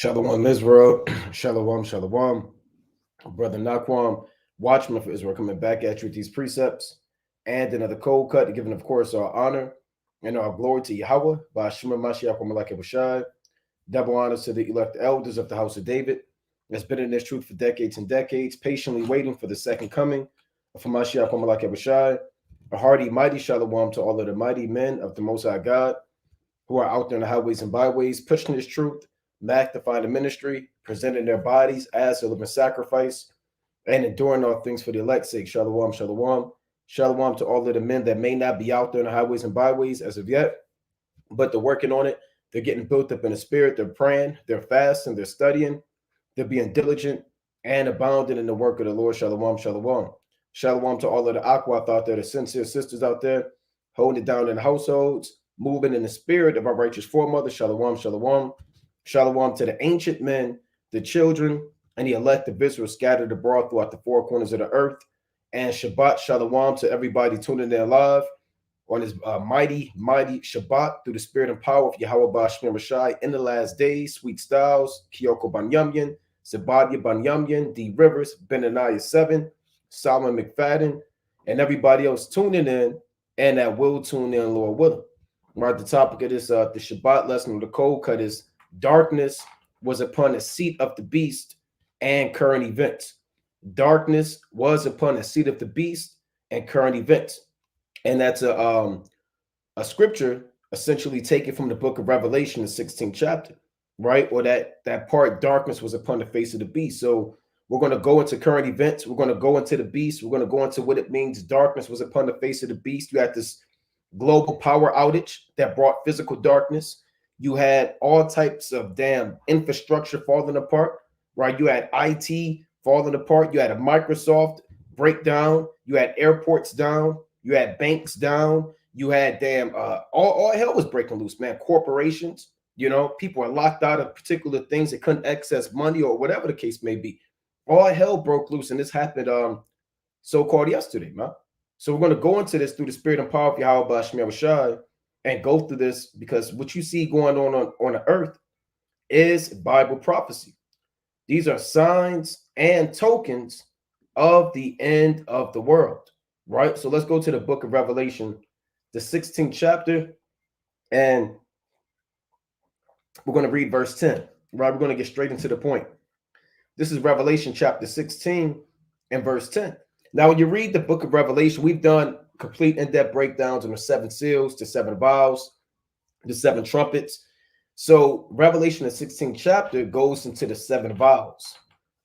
Shalom Israel, Shalom, Shalom, Brother Naquam, Watchman for Israel, coming back at you with these precepts and another cold cut, giving, of course, our honor and our glory to Yahweh by Shema Mashiach Malak Bashai. Double honors to the elect elders of the house of David that's been in this truth for decades and decades, patiently waiting for the second coming of Mashiach Malak Bashai. A hearty, mighty shalom to all of the mighty men of the Most High God who are out there in the highways and byways, pushing this truth, magnifying the ministry, presenting their bodies as a living sacrifice, and enduring all things for the elect's sake. Shalom, shalom. Shalom to all of the men that may not be out there in the highways and byways as of yet, but they're working on it. They're getting built up in the spirit. They're praying, they're fasting, they're studying, they're being diligent and abounding in the work of the Lord. Shalom, shalom. Shalom to all of the Aquath out there, the sincere sisters out there, holding it down in the households, moving in the spirit of our righteous foremothers. Shalom, shalom. Shalom to the ancient men, the children, and the elect of Israel scattered abroad throughout the four corners of the earth. And Shabbat shalom to everybody tuning in live on this mighty Shabbat through the spirit and power of Yahweh Bashmir Rashai in the last days. Sweet Styles, Kyoko Banyamyan, Sabadia Banyamyan, D Rivers, Benaniah 7, Solomon McFadden, and everybody else tuning in and that will tune in, Lord willing. Right, the topic of this the Shabbat lesson of the cold cut is darkness was upon the seat of the beast and current events. Darkness was upon the seat of the beast and current events. And that's a scripture essentially taken from the book of Revelation, the 16th chapter, right? Or that part, darkness was upon the face of the beast. So we're going to go into current events. We're going to go into the beast. We're going to go into what it means darkness was upon the face of the beast. You had this global power outage that brought physical darkness. You had all types of damn infrastructure falling apart, right? You had IT falling apart. You had a Microsoft breakdown. You had airports down. You had banks down. You had damn all hell was breaking loose, man. Corporations, people are locked out of particular things. They couldn't access money or whatever the case may be. All hell broke loose, and this happened so-called yesterday, man. So we're going to go into this through the spirit and power of Yahweh Bashmir Rashai and go through this because what you see going on the earth is Bible prophecy. These are signs and tokens of the end of the world, right? So let's go to the book of Revelation, the 16th chapter, and we're going to read verse 10, right? We're going to get straight into the point. This is Revelation chapter 16 and verse 10. Now, when you read the book of Revelation, we've done complete in-depth breakdowns on the seven seals, the seven vials, the seven trumpets. So Revelation, the 16th chapter, goes into the seven vials.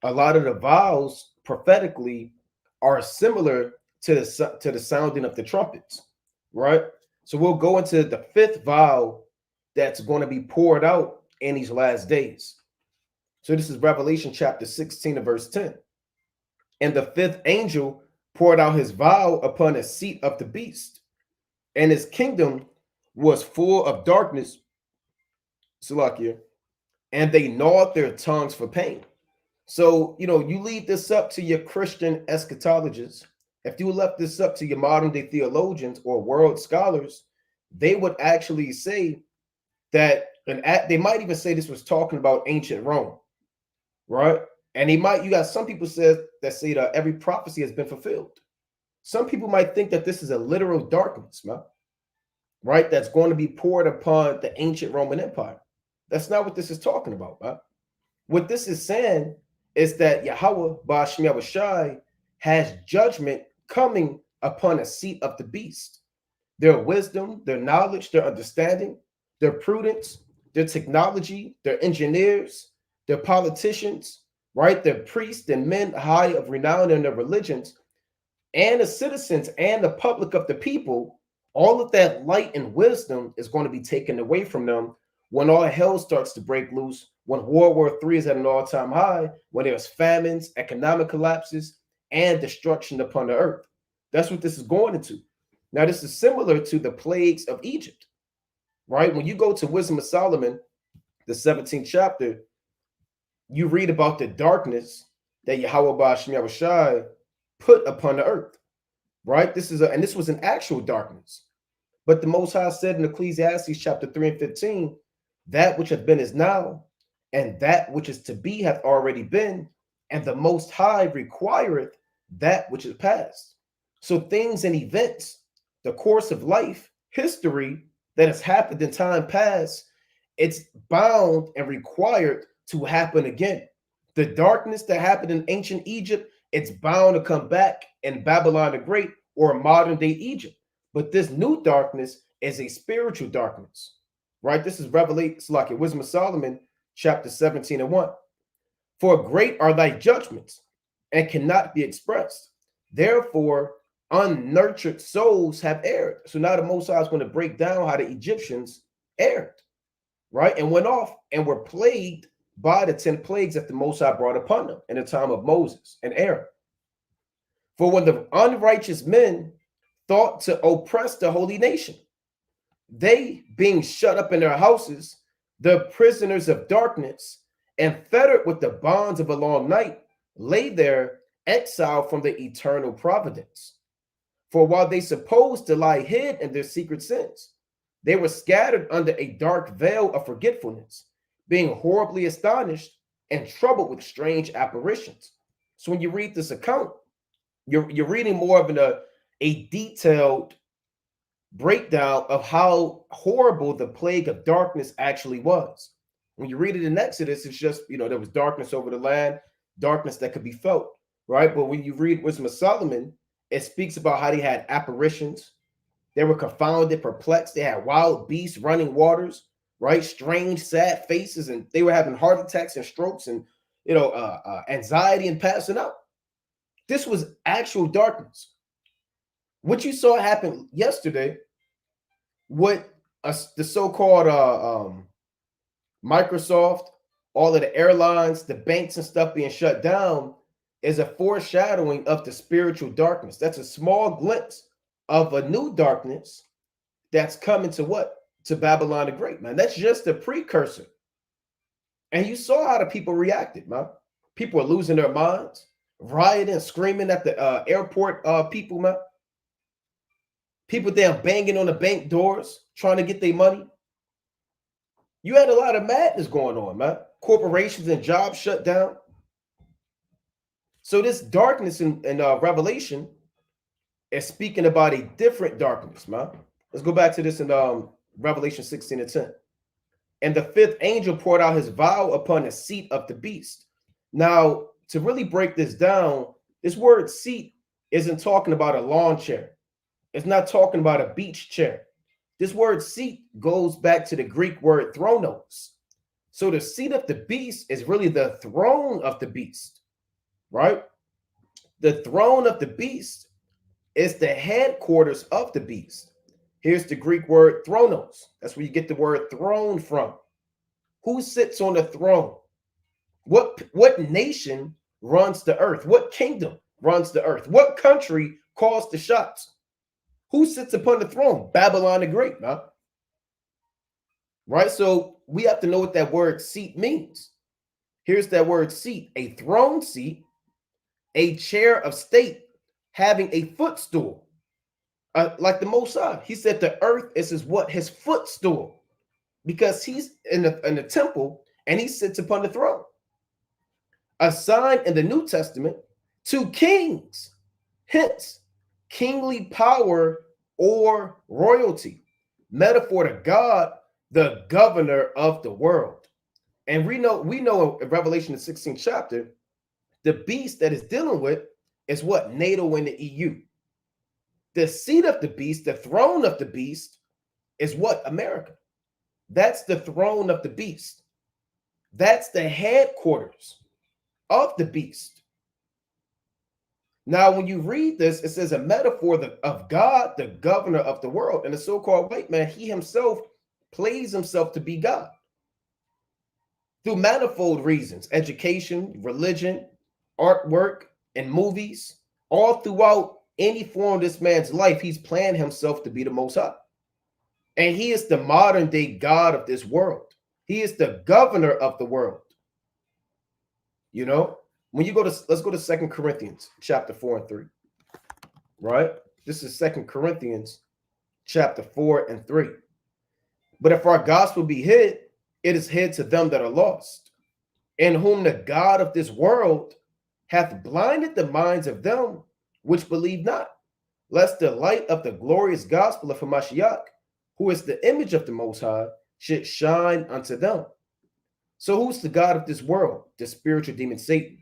A lot of the vials prophetically are similar to the sounding of the trumpets, right? So we'll go into the fifth vial that's going to be poured out in these last days. So this is Revelation chapter 16 and verse 10. And the fifth angel poured out his vial upon the seat of the beast, and his kingdom was full of darkness, Salakia, and they gnawed their tongues for pain. So, you leave this up to your Christian eschatologists. If you left this up to your modern day theologians or world scholars, they would actually say that, and they might even say this was talking about ancient Rome, right? And you got some people say that every prophecy has been fulfilled. Some people might think that this is a literal darkness, man, right? That's going to be poured upon the ancient Roman Empire. That's not what this is talking about, man. What this is saying is that Yahweh Bashmir Rashai has judgment coming upon a seat of the beast. Their wisdom, their knowledge, their understanding, their prudence, their technology, their engineers, their politicians, right? Their priests and men high of renown in their religions, and the citizens and the public of the people, all of that light and wisdom is going to be taken away from them when all hell starts to break loose, when World War III is at an all-time high, when there's famines, economic collapses, and destruction upon the earth. That's what this is going into. Now, this is similar to the plagues of Egypt, right? When you go to Wisdom of Solomon, the 17th chapter, you read about the darkness that Yahweh Bashmir Rashai put upon the earth, right? This was an actual darkness. But the Most High said in Ecclesiastes chapter 3 and 15, that which hath been is now, and that which is to be hath already been, and the Most High requireth that which is past. So things and events, the course of life, history that has happened in time past, it's bound and required to happen again. The darkness that happened in ancient Egypt, it's bound to come back in Babylon the Great or modern day Egypt. But this new darkness is a spiritual darkness, right? This is Revelation, like Wisdom of Solomon, chapter 17 and 1. For great are thy judgments and cannot be expressed. Therefore, unnurtured souls have erred. So now the Most High is going to break down how the Egyptians erred, right? And went off and were plagued by the 10 plagues that the Most High brought upon them in the time of Moses and Aaron. For when the unrighteous men thought to oppress the holy nation, they being shut up in their houses, the prisoners of darkness, and fettered with the bonds of a long night, lay there exiled from the eternal providence. For while they supposed to lie hid in their secret sins, they were scattered under a dark veil of forgetfulness, being horribly astonished and troubled with strange apparitions. So when you read this account, you're reading more of a detailed breakdown of how horrible the plague of darkness actually was. When you read it in Exodus, it's just, there was darkness over the land, darkness that could be felt, right? But when you read Wisdom of Solomon, it speaks about how they had apparitions. They were confounded, perplexed. They had wild beasts, running waters, right? Strange, sad faces, and they were having heart attacks and strokes and, anxiety and passing out. This was actual darkness. What you saw happen yesterday, what the so-called Microsoft, all of the airlines, the banks and stuff being shut down, is a foreshadowing of the spiritual darkness. That's a small glimpse of a new darkness that's coming to what? To Babylon the Great, man. That's just a precursor. And you saw how the people reacted, man. People are losing their minds, rioting, screaming at the airport people, man. People there banging on the bank doors, trying to get their money. You had a lot of madness going on, man. Corporations and jobs shut down. So this darkness in Revelation is speaking about a different darkness, man. Let's go back to this in Revelation 16 and 10. And the fifth angel poured out his vial upon the seat of the beast. Now, to really break this down, this word seat isn't talking about a lawn chair. It's not talking about a beach chair. This word seat goes back to the Greek word thronos. So the seat of the beast is really the throne of the beast, right? The throne of the beast is the headquarters of the beast. Here's the Greek word thronos. That's where you get the word throne from. Who sits on the throne? What nation runs the earth? What kingdom runs the earth? What country calls the shots? Who sits upon the throne? Babylon the Great, man. Right? So we have to know what that word seat means. Here's that word seat: a throne seat, a chair of state having a footstool. Like the Most High, he said the earth is his footstool, because he's in the temple and he sits upon the throne. A sign in the New Testament to kings, hence kingly power or royalty. Metaphor to God, the governor of the world. And we know in Revelation the 16th chapter, the beast that is dealing with is what? NATO and the EU. The seat of the beast, the throne of the beast, is what? America. That's the throne of the beast. That's the headquarters of the beast. Now, when you read this, it says a metaphor of God, the governor of the world. And the so-called white man, he himself plays himself to be God through manifold reasons: education, religion, artwork, and movies. All throughout any form of this man's life, he's playing himself to be the Most High. And he is the modern day God of this world. He is the governor of the world. When you let's go to 2 Corinthians chapter 4 and 3. Right? This is 2 Corinthians chapter 4 and 3. But if our gospel be hid, it is hid to them that are lost, in whom the God of this world hath blinded the minds of them which believe not, lest the light of the glorious gospel of Hamashiach, who is the image of the Most High, should shine unto them. So who's the God of this world? The spiritual demon Satan.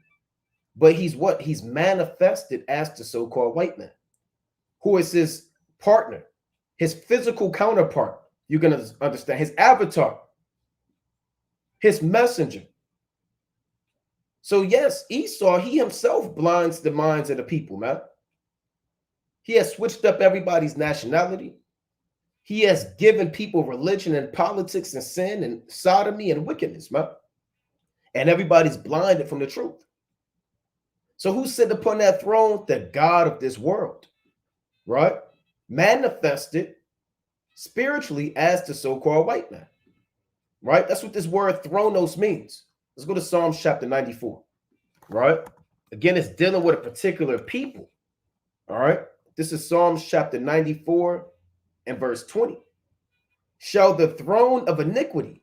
But he's what? He's manifested as the so-called white man, who is his partner, his physical counterpart. You're going to understand his avatar, his messenger. So yes, Esau, he himself blinds the minds of the people, man. He has switched up everybody's nationality. He has given people religion and politics and sin and sodomy and wickedness, man. And everybody's blinded from the truth. So who's sitting upon that throne? The God of this world, right? Manifested spiritually as the so-called white man, right? That's what this word thronos means. Let's go to Psalms chapter 94, right? Again, it's dealing with a particular people, all right? This is Psalms chapter 94 and verse 20. Shall the throne of iniquity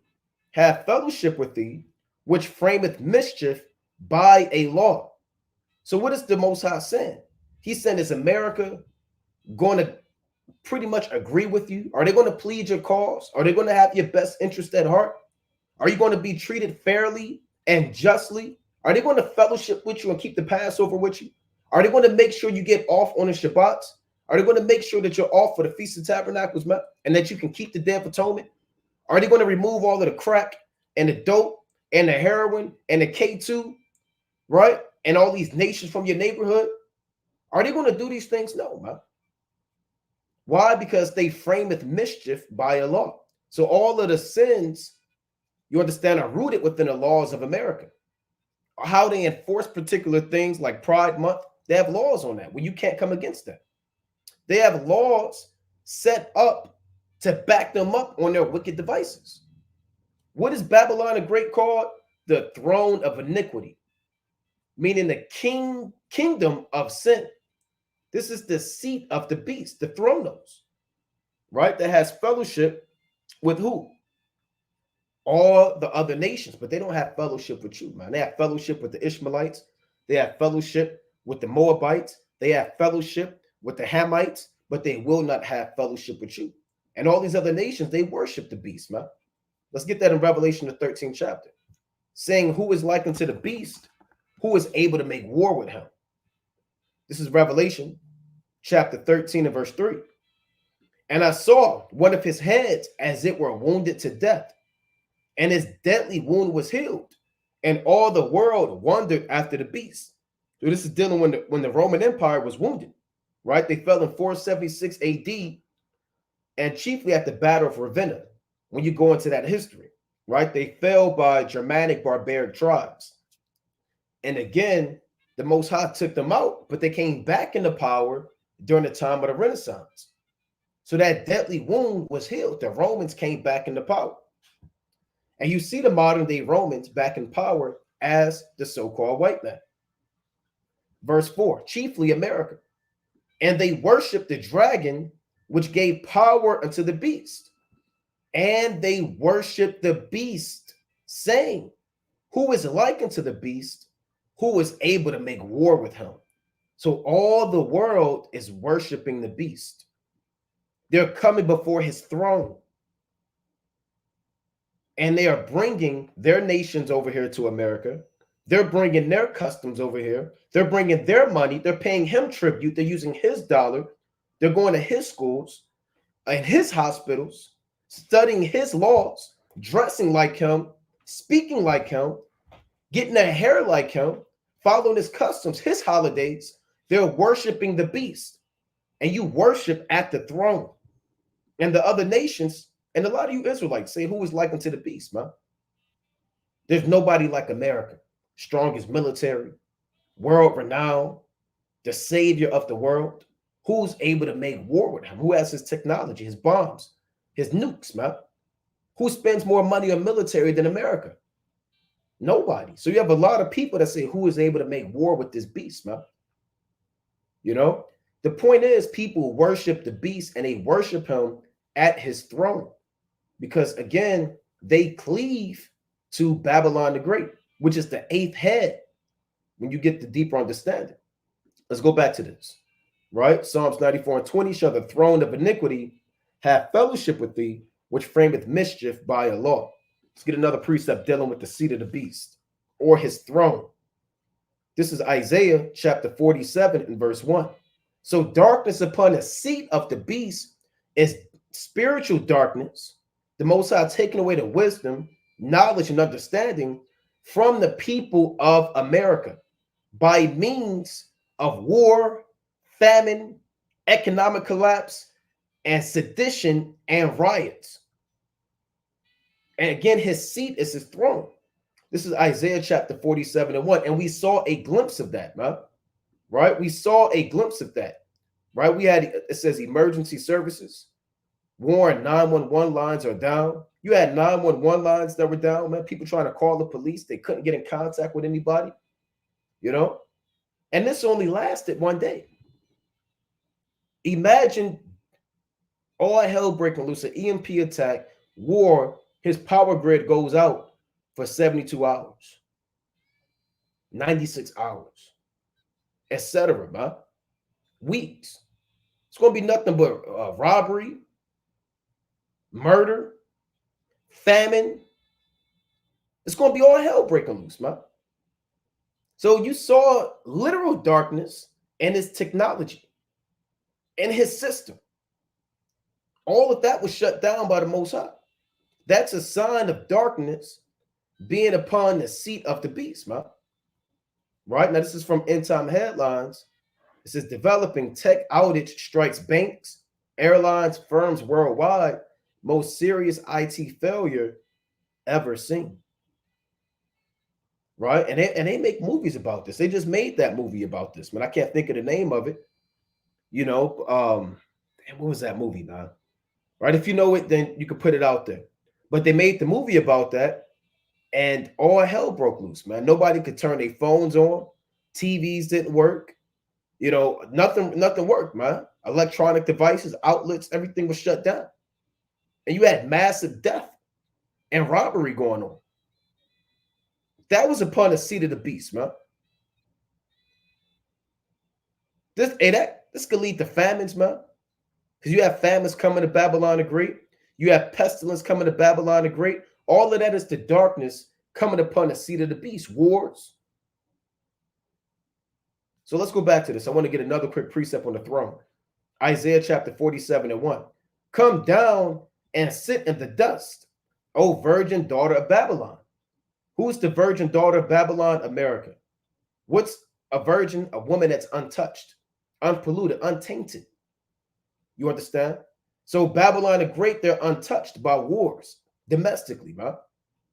have fellowship with thee, which frameth mischief by a law? So what is the Most High saying? He's saying, is America going to pretty much agree with you? Are they going to plead your cause? Are they going to have your best interest at heart? Are you going to be treated fairly and justly? Are they going to fellowship with you and keep the Passover with you? Are they going to make sure you get off on the Shabbats? Are they going to make sure that you're off for the Feast of Tabernacles and that you can keep the Day of Atonement? Are they going to remove all of the crack and the dope and the heroin and the K2, right? And all these nations from your neighborhood? Are they going to do these things? No, man. Why? Because they frameth mischief by a law. So all of the sins, you understand, are rooted within the laws of America. How they enforce particular things like Pride Month, they have laws on that where you can't come against that. They have laws set up to back them up on their wicked devices. What is Babylon the Great called? The throne of iniquity, meaning the kingdom of sin. This is the seat of the beast, the thronos, right? That has fellowship with who? All the other nations, but they don't have fellowship with you, man. They have fellowship with the Ishmaelites. They have fellowship with the Moabites. They have fellowship with the Hamites, but they will not have fellowship with you. And all these other nations, they worship the beast, man. Let's get that in Revelation, the 13th chapter, saying who is likened to the beast, who is able to make war with him. This is Revelation chapter 13 and verse 3. And I saw one of his heads as it were wounded to death, and his deadly wound was healed, and all the world wondered after the beast. So this is dealing when the Roman Empire was wounded, right? They fell in 476 AD, and chiefly at the Battle of Ravenna. When you go into that history, right? They fell by Germanic barbaric tribes. And again, the Most High took them out, but they came back into power during the time of the Renaissance. So that deadly wound was healed. The Romans came back into power. And you see the modern day Romans back in power as the so-called white man. Verse 4, chiefly America. And they worshiped the dragon, which gave power unto the beast. And they worshiped the beast, saying, who is like unto the beast, who is able to make war with him? So all the world is worshiping the beast. They're coming before his throne. And they are bringing their nations over here to America. They're bringing their customs over here. They're bringing their money. They're paying him tribute. They're using his dollar. They're going to his schools and his hospitals, studying his laws, dressing like him, speaking like him, getting their hair like him, following his customs, his holidays. They're worshiping the beast. And you worship at the throne. And the other nations, and a lot of you Israelites say, who is like unto the beast, man? There's nobody like America. Strongest military, world renowned, the savior of the world. Who's able to make war with him? Who has his technology, his bombs, his nukes, man? Who spends more money on military than America? Nobody. So you have a lot of people that say, who is able to make war with this beast, man? You know, the point is people worship the beast and they worship him at his throne because, again, they cleave to Babylon the Great. which is the eighth head when you get the deeper understanding. Let's go back to this, right? Psalms 94:20, shall the throne of iniquity have fellowship with thee, which frameth mischief by a law. Let's get another precept dealing with the seat of the beast or his throne. This is Isaiah chapter 47 and verse 1. So darkness upon the seat of the beast is spiritual darkness, the Most High taking away the wisdom, knowledge, and understanding from the people of America by means of war, famine, economic collapse, and sedition and riots. And again, his seat is his throne. This is Isaiah chapter 47 and 1. And we saw a glimpse of that, man. Right? We saw a glimpse of that. Right? We had, it says emergency services. Warren 911 lines are down. You had 911 lines that were down, man. People trying to call the police. They couldn't get in contact with anybody, you know? And this only lasted one day. Imagine all hell breaking loose, an EMP attack, war, his power grid goes out for 72 hours, 96 hours, etc., man. Weeks. It's going to be nothing but robbery, murder, famine. It's going to be all hell breaking loose, man. So you saw literal darkness and his technology and his system. All of that was shut down by the Most High. That's a sign of darkness being upon the seat of the beast, man. Right? Now, this is from End Time Headlines. It says, developing tech outage strikes banks, airlines, firms worldwide. Most serious IT failure ever seen. Right? And they make movies about this. They just made that movie about this, man. I can't think of the name of it. You know, what was that movie, man? Right? If you know it, then you can put it out there. But they made the movie about that, and all hell broke loose, man. Nobody could turn their phones on. TVs didn't work. You know, nothing worked, man. Electronic devices, outlets, everything was shut down. And you had massive death and robbery going on. That was upon the seat of the beast, man. This could lead to famines, man. Because you have famines coming to Babylon the Great. You have pestilence coming to Babylon the Great. All of that is the darkness coming upon the seat of the beast. Wars. So let's go back to this. I want to get another quick precept on the throne. Isaiah chapter 47 and 1. Come down and sit in the dust, O virgin daughter of Babylon. Who's the virgin daughter of Babylon? America. What's a virgin? A woman that's untouched, unpolluted, untainted. You understand? So Babylon the Great, they're untouched by wars domestically, man.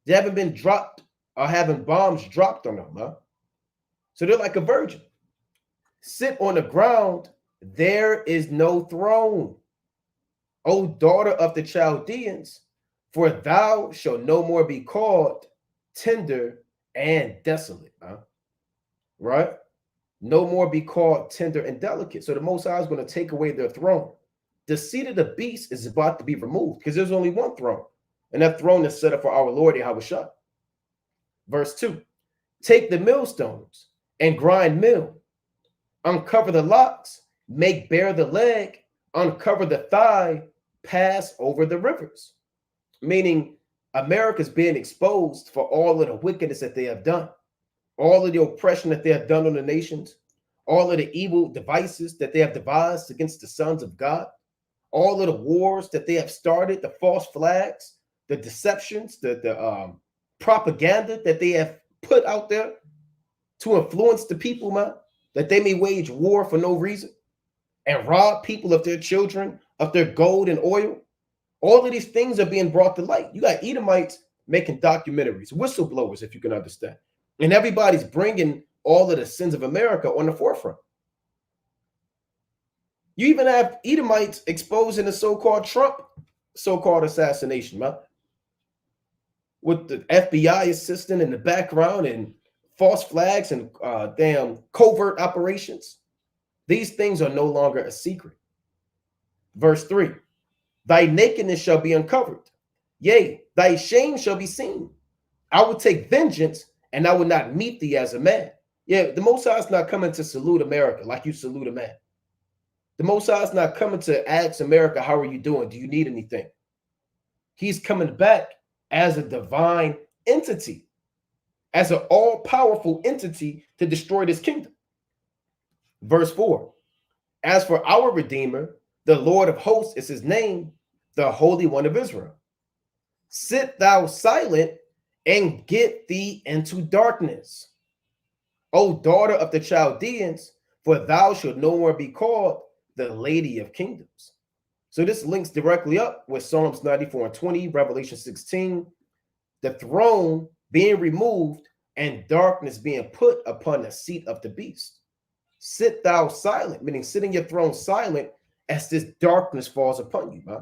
They haven't been dropped or having bombs dropped on them, man. So they're like a virgin. Sit on the ground, there is no throne. O daughter of the Chaldeans, for thou shalt no more be called tender and desolate, huh? Right? No more be called tender and delicate. So the Most High is going to take away their throne. The seat of the beast is about to be removed because there's only one throne. And that throne is set up for our Lord Yahushua. Verse 2. Take the millstones and grind mill. Uncover the locks. Make bare the leg. Uncover the thigh. Pass over the rivers. Meaning America's being exposed for all of the wickedness that they have done. All of the oppression that they have done on the nations. All of the evil devices that they have devised against the sons of God. All of the wars that they have started, the false flags, the deceptions, the propaganda that they have put out there to influence the people, man, that they may wage war for no reason and rob people of their children, of their gold and oil. All of these things are being brought to light. You got Edomites making documentaries, whistleblowers, if you can understand. And everybody's bringing all of the sins of America on the forefront. You even have Edomites exposing the so-called Trump so-called assassination, man. With the FBI assistant in the background and false flags and damn covert operations. These things are no longer a secret. Verse 3. Thy nakedness shall be uncovered. Yea, thy shame shall be seen. I will take vengeance and I will not meet thee as a man. Yeah, the Most High is not coming to salute America like you salute a man. The Most High is not coming to ask America, how are you doing? Do you need anything? He's coming back as a divine entity, as an all-powerful entity to destroy this kingdom. Verse 4, as for our Redeemer, the Lord of hosts is his name, the Holy One of Israel. Sit thou silent and get thee into darkness, O daughter of the Chaldeans, for thou shalt no more be called the Lady of Kingdoms. So this links directly up with Psalms 94 and 20, Revelation 16, the throne being removed and darkness being put upon the seat of the beast. Sit thou silent, meaning sit in your throne silent as this darkness falls upon you, man.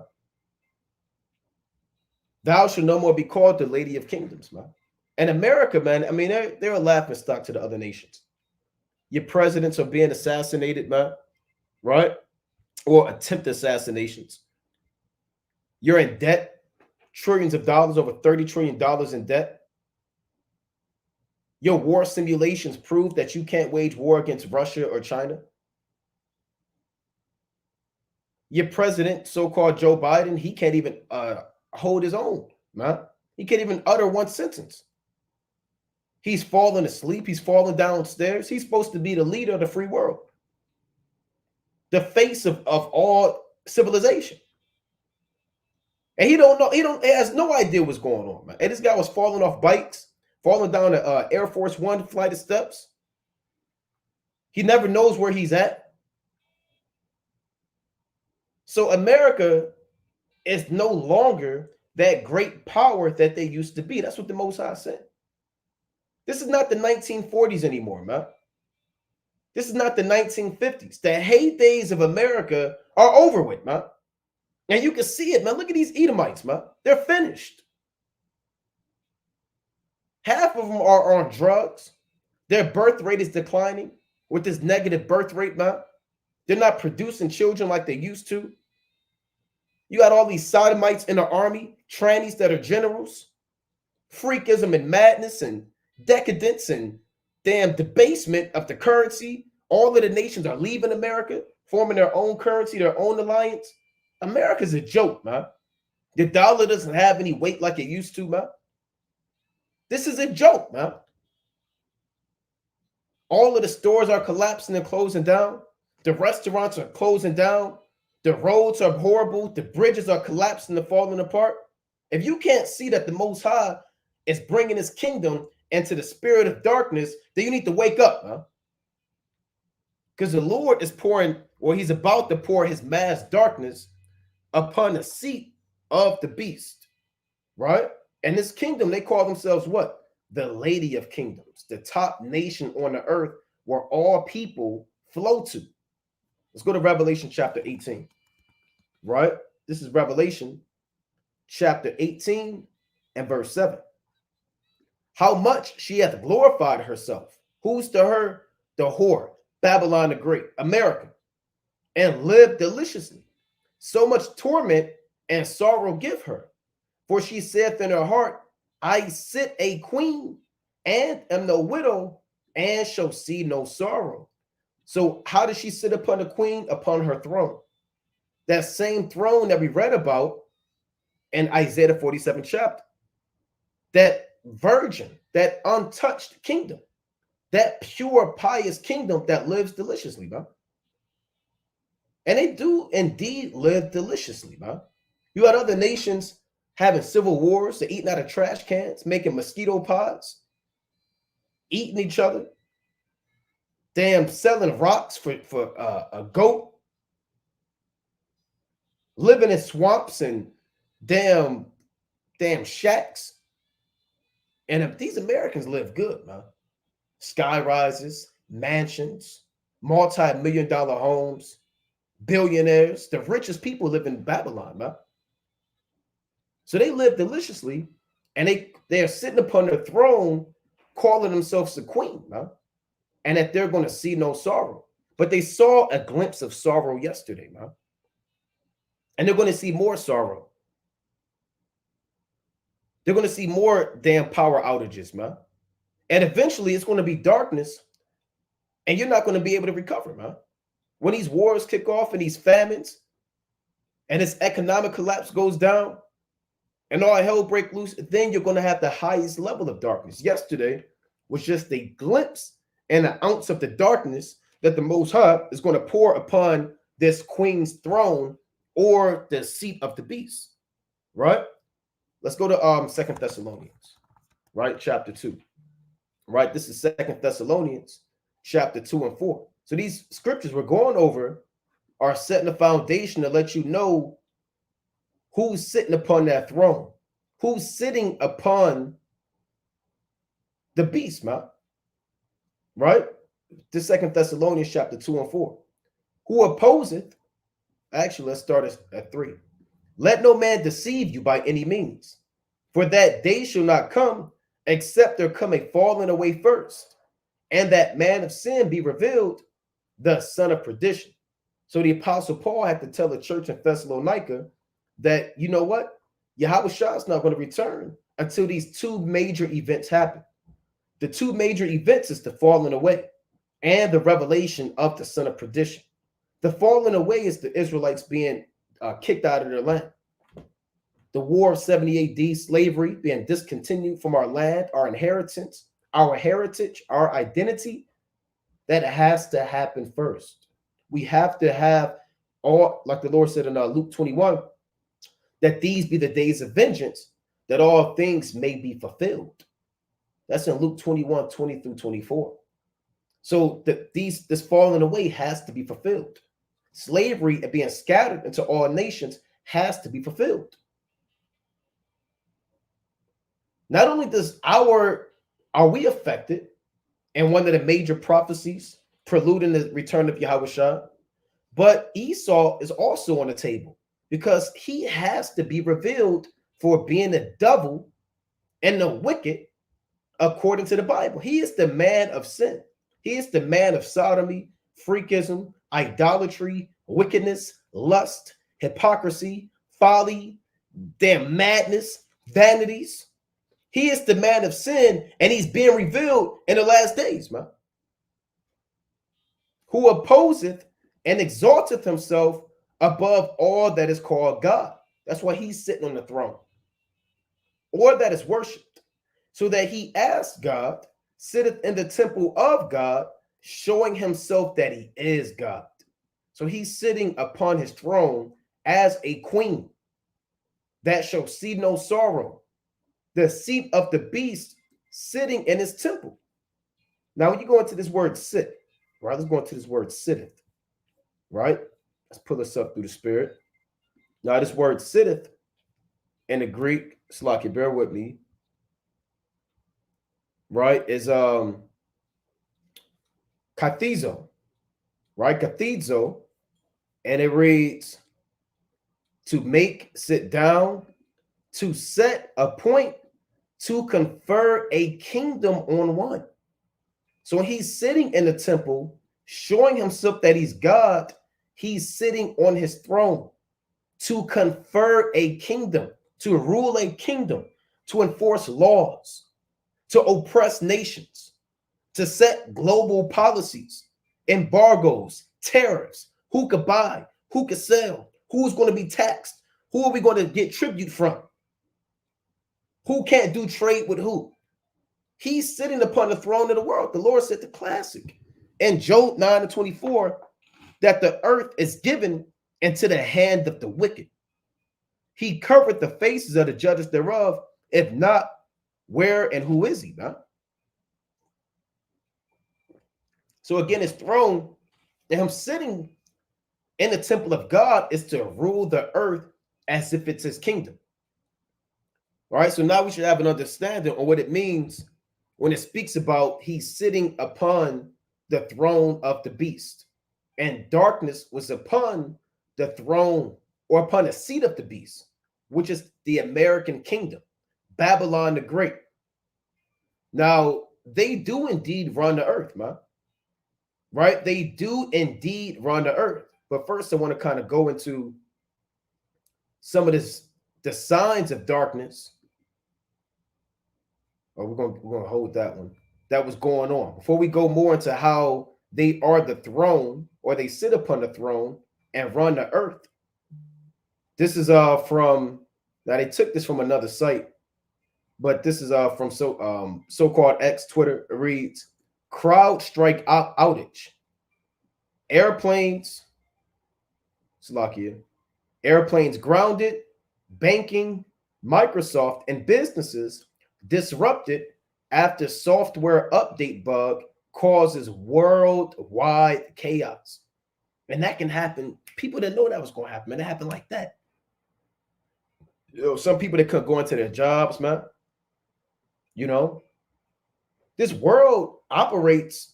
Thou shalt no more be called the Lady of Kingdoms, man. And America, man, I mean, they're a laughing stock to the other nations. Your presidents are being assassinated, man, right? Or attempt assassinations. You're in debt, trillions of dollars, over $30 trillion in debt. Your war simulations prove that you can't wage war against Russia or China. Your president, so-called Joe Biden, he can't even hold his own, man. He can't even utter one sentence. He's falling asleep. He's falling downstairs. He's supposed to be the leader of the free world, the face of all civilization. And he has no idea what's going on, man. And this guy was falling off bikes, falling down the Air Force One flight of steps. He never knows where he's at. So America is no longer that great power that they used to be. That's what the Most High said. This is not the 1940s anymore, man. This is not the 1950s. The heydays of America are over with, man. And you can see it, man. Look at these Edomites, man. They're finished. Half of them are on drugs. Their birth rate is declining with this negative birth rate, man. They're not producing children like they used to. You got all these sodomites in the army, trannies that are generals, freakism and madness and decadence and damn debasement of the currency. All of the nations are leaving America, forming their own currency, their own alliance. America's a joke, man. The dollar doesn't have any weight like it used to, man. This is a joke, man. All of the stores are collapsing and closing down. The restaurants are closing down. The roads are horrible. The bridges are collapsing and falling apart. If you can't see that the Most High is bringing his kingdom into the spirit of darkness, then you need to wake up, huh? Because the Lord is pouring, or he's about to pour his mass darkness upon the seat of the beast, right? And this kingdom, they call themselves what? The Lady of Kingdoms, the top nation on the earth where all people flow to. Let's go to Revelation chapter 18, right? This is Revelation chapter 18 and verse 7. How much she hath glorified herself. Who's to her? The whore, Babylon the Great, America, and lived deliciously. So much torment and sorrow give her. For she saith in her heart, I sit a queen and am no widow and shall see no sorrow. So how does she sit upon a queen? Upon her throne. That same throne that we read about in Isaiah 47 chapter. That virgin, that untouched kingdom, that pure, pious kingdom that lives deliciously, man. And they do indeed live deliciously, man. You got other nations having civil wars, they're eating out of trash cans, making mosquito pods, eating each other, damn selling rocks for a goat, living in swamps and damn shacks. And if these Americans live good, man. Sky rises, mansions, multi-million-dollar homes, billionaires. The richest people live in Babylon, man. So they live deliciously, and they're sitting upon their throne, calling themselves the queen, man. And that they're going to see no sorrow. But they saw a glimpse of sorrow yesterday, man. And they're going to see more sorrow. They're going to see more damn power outages, man. And eventually it's going to be darkness, and you're not going to be able to recover, man. When these wars kick off and these famines and this economic collapse goes down and all hell break loose, then you're going to have the highest level of darkness. Yesterday was just a glimpse and an ounce of the darkness that the Most High is going to pour upon this queen's throne or the seat of the beast, right? Let's go to Second Thessalonians, right? Chapter 2, right? This is Second Thessalonians, chapter 2 and 4. So these scriptures we're going over are setting the foundation to let you know who's sitting upon that throne, who's sitting upon the beast, man. Right? This Second Thessalonians chapter 2 and 4. Who opposeth, actually, let's start at 3. Let no man deceive you by any means, for that day shall not come, except there come a falling away first, and that man of sin be revealed, the son of perdition. So the Apostle Paul had to tell the church in Thessalonica that, you know what? Yahweh Shah is not going to return until these two major events happen. The two major events is the falling away and the revelation of the son of perdition. The falling away is the Israelites being kicked out of their land. The war of 70 AD, slavery being discontinued from our land, our inheritance, our heritage, our identity, that has to happen first. We have to have all, like the Lord said in Luke 21, that these be the days of vengeance, that all things may be fulfilled. That's in Luke 21, 20 through 24. So this falling away has to be fulfilled. Slavery and being scattered into all nations has to be fulfilled. Not only are we affected in one of the major prophecies preluding the return of Yahweh Shah, but Esau is also on the table because he has to be revealed for being the devil and the wicked according to the Bible. He is the man of sin. He is the man of sodomy, freakism, idolatry, wickedness, lust, hypocrisy, folly, damn madness, vanities. He is the man of sin, and he's being revealed in the last days, man. Who opposeth and exalteth himself above all that is called God. That's why he's sitting on the throne, or that is worshipped, so that he, as God, sitteth in the temple of God, showing himself that he is God. So he's sitting upon his throne as a queen that shall see no sorrow, the seat of the beast sitting in his temple. Now, when you go into this word sit, right? Let's go into this word sitteth, right? Let's pull this up through the spirit. Now, this word sitteth in the Greek, Slaki, bear with me, right, is kathizo, right? Kathizo, and it reads to make, sit down, to set, appoint, to confer a kingdom on one. So when he's sitting in the temple, showing himself that he's God, he's sitting on his throne to confer a kingdom, to rule a kingdom, to enforce laws, to oppress nations, to set global policies, embargoes, tariffs, who could buy, who could sell, who's going to be taxed, who are we going to get tribute from, who can't do trade with who. He's sitting upon the throne of the world. The Lord said the classic in Job 9:24 that the earth is given into the hand of the wicked. He covered the faces of the judges thereof. If not, where and who is he, man? So again, his throne and him sitting in the temple of God is to rule the earth as if it's his kingdom. All right, so now we should have an understanding on what it means when it speaks about he's sitting upon the throne of the beast, and darkness was upon the throne or upon the seat of the beast, which is the American kingdom, Babylon the Great. Now, they do indeed run the earth, man. Right? They do indeed run the earth. But first, I want to kind of go into some of the signs of darkness. Oh, we're gonna hold that one. that was going on. Before we go more into how they are the throne, or they sit upon the throne and run the earth. This is from, now they took this from another site, but this is from so-called X Twitter. It reads, crowd strike outage. Airplanes, Slovakia, airplanes grounded, banking, Microsoft, and businesses disrupted after software update bug causes worldwide chaos. And that can happen. People didn't know that was going to happen, and it happened like that. You know, some people that couldn't go into their jobs, man. You know, this world operates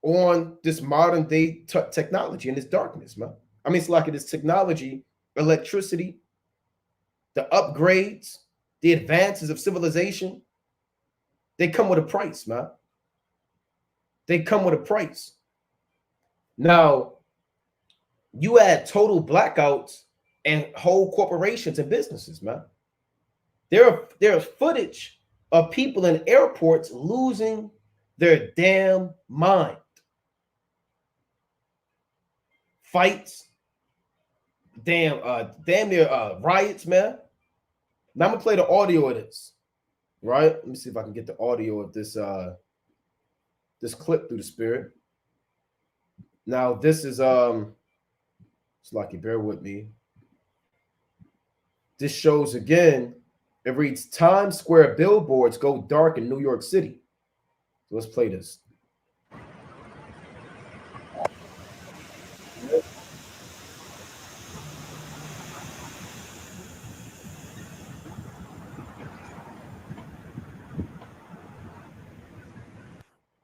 on this modern day technology and this darkness, man. I mean, it's like this technology, electricity, the upgrades, the advances of civilization, they come with a price, man. They come with a price. Now, you add total blackouts and whole corporations and businesses, man. There's footage of people in airports losing their damn mind. Fights, damn near riots, man. Now I'm gonna play the audio of this. Right? Let me see if I can get the audio of this this clip through the spirit. Now this is it's like you bear with me. This shows again, it reads Times Square billboards go dark in New York City. So let's play this.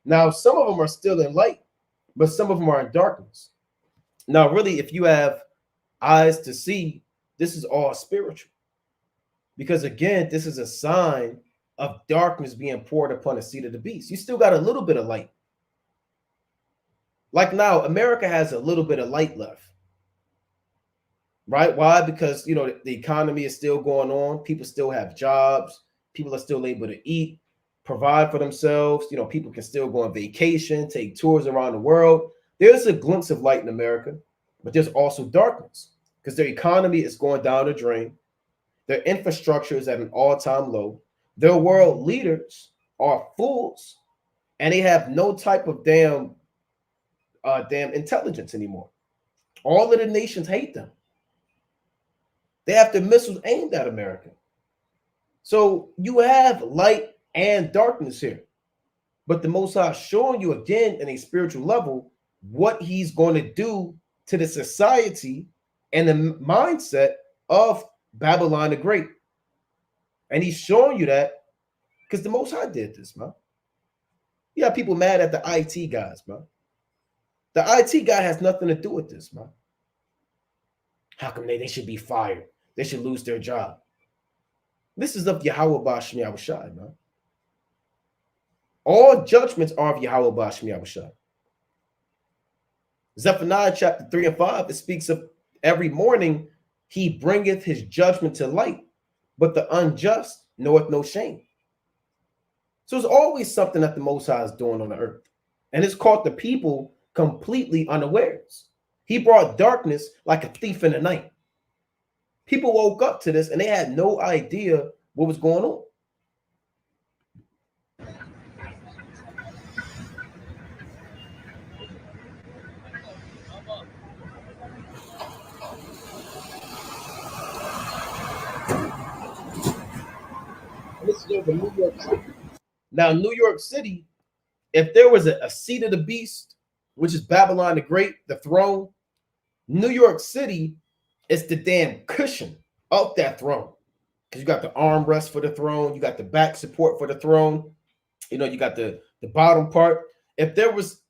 Now, some of them are still in light, but some of them are in darkness. Now, really, if you have eyes to see, this is all spiritual. Because again, this is a sign of darkness being poured upon the seed of the beast. You still got a little bit of light. Like now, America has a little bit of light left. Right? Why? Because, you know, the economy is still going on. People still have jobs. People are still able to eat, provide for themselves. You know, people can still go on vacation, take tours around the world. There's a glimpse of light in America, but there's also darkness because their economy is going down the drain. Their infrastructure is at an all-time low. Their world leaders are fools, and they have no type of damn intelligence anymore. All of the nations hate them. They have their missiles aimed at America. So you have light and darkness here. But the Most High is showing you again in a spiritual level what he's going to do to the society and the mindset of Babylon the Great. And he's showing you that because the Most High did this, man. You have people mad at the IT guys, man. The IT guy has nothing to do with this, man. How come they should be fired? They should lose their job. This is of Yahweh Ba'Shem Yahushai, man. All judgments are of Yahweh Ba'Shem Yahushai. Zephaniah chapter 3 and 5, it speaks of every morning he bringeth his judgment to light, but the unjust knoweth no shame. So there's always something that the Most High is doing on the earth. And it's caught the people completely unawares. He brought darkness like a thief in the night. People woke up to this and they had no idea what was going on. This is over New York City. Now, New York City, if there was a seat of the beast, which is Babylon the Great, the throne, New York City is the damn cushion of that throne. Because you got the armrest for the throne, you got the back support for the throne, you know, you got the bottom part. If there was,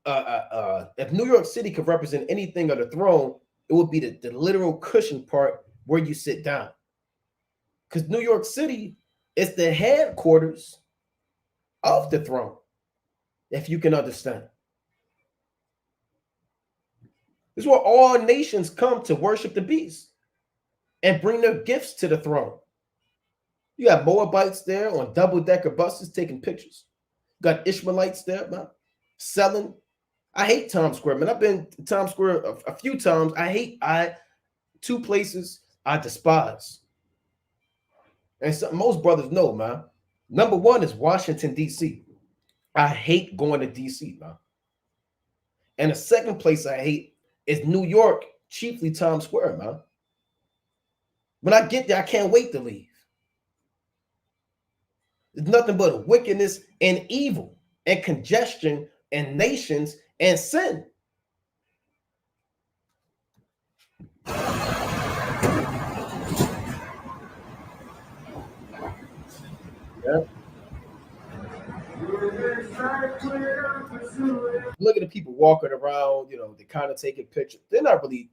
if New York City could represent anything of the throne, it would be the literal cushion part where you sit down. Because New York City is the headquarters of the throne, if you can understand. This is where all nations come to worship the beast and bring their gifts to the throne. You have Moabites there on double-decker buses taking pictures. You Got Ishmaelites there, man, selling. I hate Times Square, man. I've been to Times Square a few times. Two places I despise. And most brothers know, man. Number one is Washington, D.C. I hate going to D.C., man. And the second place I hate is New York, chiefly Times Square, man. When I get there, I can't wait to leave. It's nothing but wickedness and evil and congestion and nations and sin. Yeah. Look at the people walking around, they kind of taking pictures. They're not really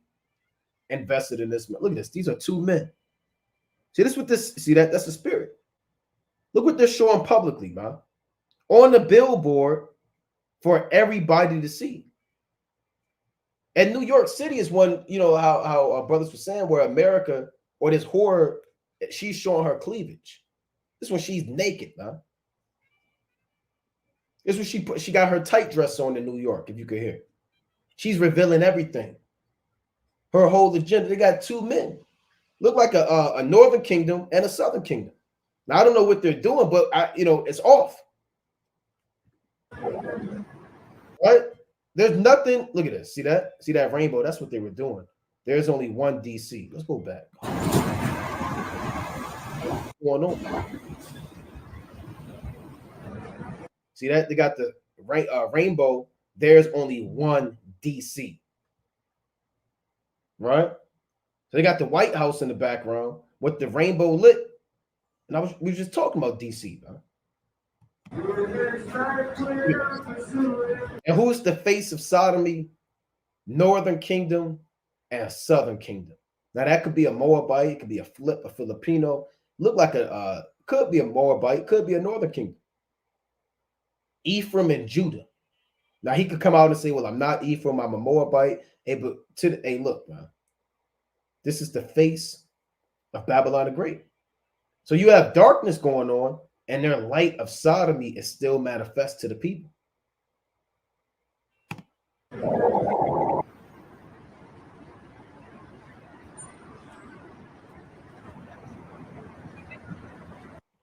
invested in this. Look at this. These are two men. See this with this. See that's the spirit. Look what they're showing publicly, man. On the billboard for everybody to see. And New York City is one, how our brothers were saying, where America or this whore, she's showing her cleavage. This when she's naked, man. This when she got her tight dress on in New York, if you could hear. She's revealing everything. Her whole agenda. They got two men. Look like a northern kingdom and a southern kingdom. Now I don't know what they're doing, but it's off. Right? There's nothing. Look at this. See that? See that rainbow? That's what they were doing. There's only one DC. Let's go back. What's going on? See that? They got the rainbow. There's only one DC. Right? So they got the White House in the background with the rainbow lit. And we were just talking about DC, man. And who's the face of sodomy? Northern Kingdom and Southern Kingdom. Now that could be a Moabite, it could be a Filipino. Look like could be a Moabite, could be a Northern Kingdom. Ephraim and Judah. Now he could come out and say, "Well, I'm not Ephraim, I'm a Moabite." Hey, but look, man. This is the face of Babylon the Great. So you have darkness going on, and their light of sodomy is still manifest to the people.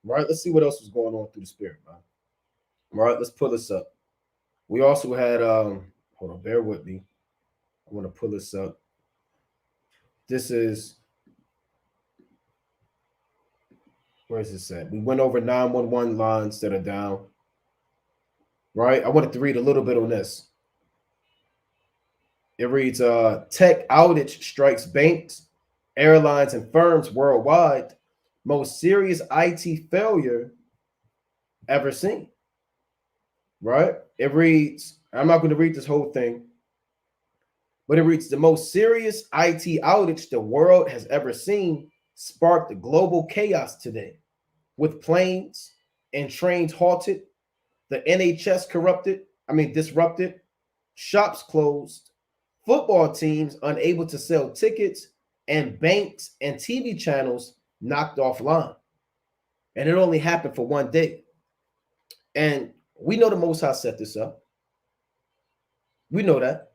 Right, let's see what else was going on through the spirit, man. All right, let's pull this up. We also had hold on, bear with me. I want to pull this up. This is, where is this at? We went over 911 lines that are down. Right, I wanted to read a little bit on this. It reads, tech outage strikes banks, airlines, and firms worldwide. Most serious IT failure ever seen. Right? It reads, I'm not going to read this whole thing, but it reads, the most serious IT outage the world has ever seen sparked global chaos today, with planes and trains halted, the NHS disrupted, shops closed, football teams unable to sell tickets, and banks and TV channels knocked offline. And it only happened for one day. And we know the Most High set this up. We know that.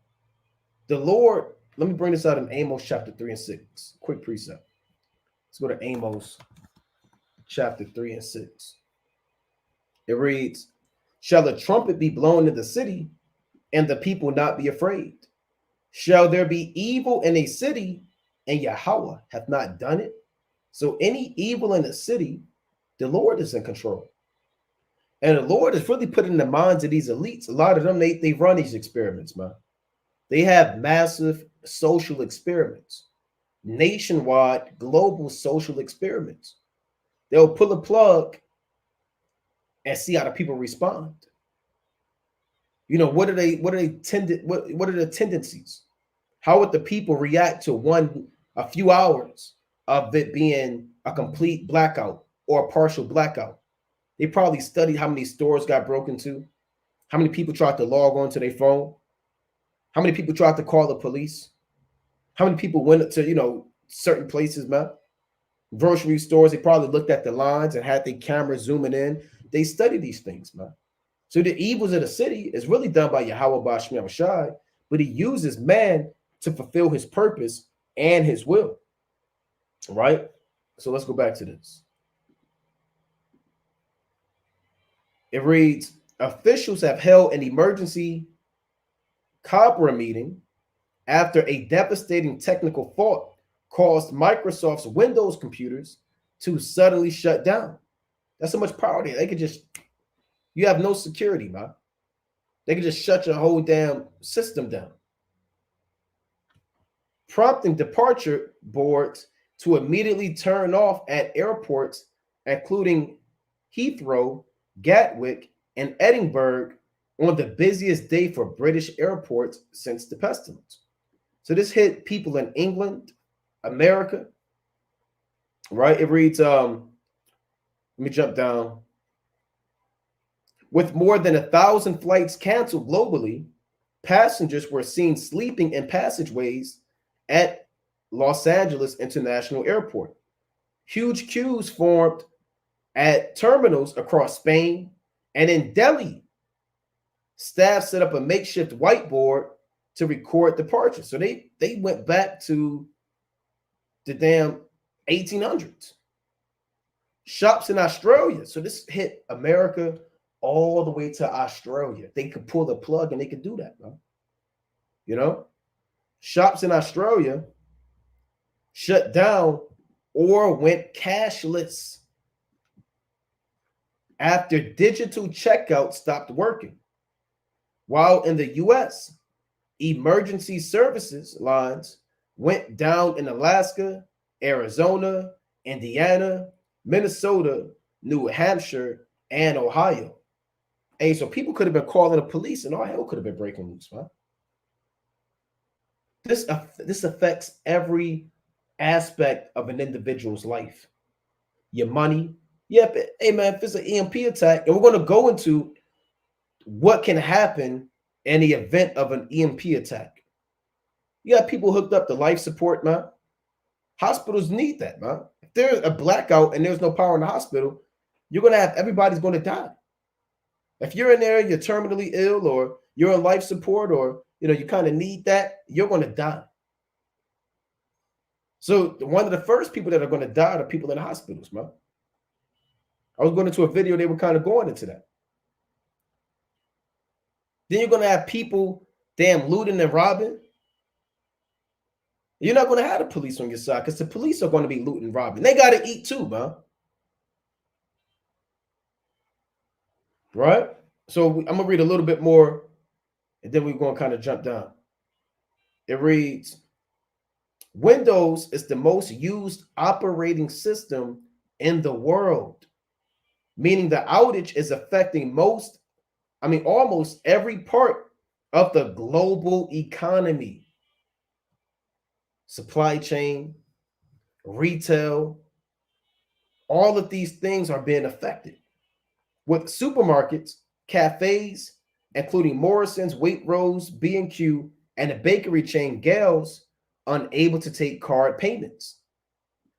The Lord, let me bring this out in Amos chapter 3 and 6. Quick precept. Let's go to Amos chapter 3 and 6. It reads, shall a trumpet be blown in the city, and the people not be afraid? Shall there be evil in a city, and Yahweh hath not done it? So any evil in a city, the Lord is in control. And the Lord is really put in the minds of these elites. A lot of them, they run these experiments, man. They have massive social experiments, nationwide, global social experiments. They'll pull a plug and see how the people respond. What are the tendencies? How would the people react to a few hours of it being a complete blackout or a partial blackout? They probably studied how many stores got broken into, how many people tried to log on to their phone, how many people tried to call the police, how many people went to, certain places, man. Grocery stores, they probably looked at the lines and had their cameras zooming in. They study these things, man. So the evils of the city is really done by Yahweh Bashmi Shai, but he uses man to fulfill his purpose and his will. Right? So let's go back to this. It reads, officials have held an emergency Cobra meeting after a devastating technical fault caused Microsoft's Windows computers to suddenly shut down. That's so much power there. They could just, you have no security, man. They could just shut your whole damn system down, prompting departure boards to immediately turn off at airports, including Heathrow, Gatwick, and Edinburgh on the busiest day for British airports since the pestilence. So this hit people in England, America, right? It reads, let me jump down. With more than 1,000 flights canceled globally, passengers were seen sleeping in passageways at Los Angeles International Airport. Huge queues formed at terminals across Spain, and in Delhi, staff set up a makeshift whiteboard to record departures. So they went back to the damn 1800s. Shops in Australia. So this hit America all the way to Australia. They could pull the plug and they could do that, bro. You know? Shops in Australia shut down or went cashless after digital checkout stopped working. While in the US, emergency services lines went down in Alaska, Arizona, Indiana, Minnesota, New Hampshire, and Ohio. Hey, so people could have been calling the police and all hell could have been breaking loose, man. This affects every aspect of an individual's life. Your money. Yep. Hey, man, if it's an EMP attack, and we're going to go into what can happen in the event of an EMP attack. You got people hooked up to life support, man. Hospitals need that, man. If there's a blackout and there's no power in the hospital, you're going to have everybody's going to die. If you're in there, you're terminally ill, or you're on life support, or you kind of need that, you're going to die. So one of the first people that are going to die are people in the hospitals, man. I was going into a video, they were kind of going into that. Then you're going to have people damn looting and robbing. You're not going to have the police on your side because the police are going to be looting and robbing. They got to eat too, man. Right? So I'm going to read a little bit more, and then we're going to kind of jump down. It reads, Windows is the most used operating system in the world, meaning the outage is affecting almost every part of the global economy. Supply chain, retail, all of these things are being affected. With supermarkets, cafes, including Morrison's, Waitrose, B&Q, and the bakery chain Gales, unable to take card payments.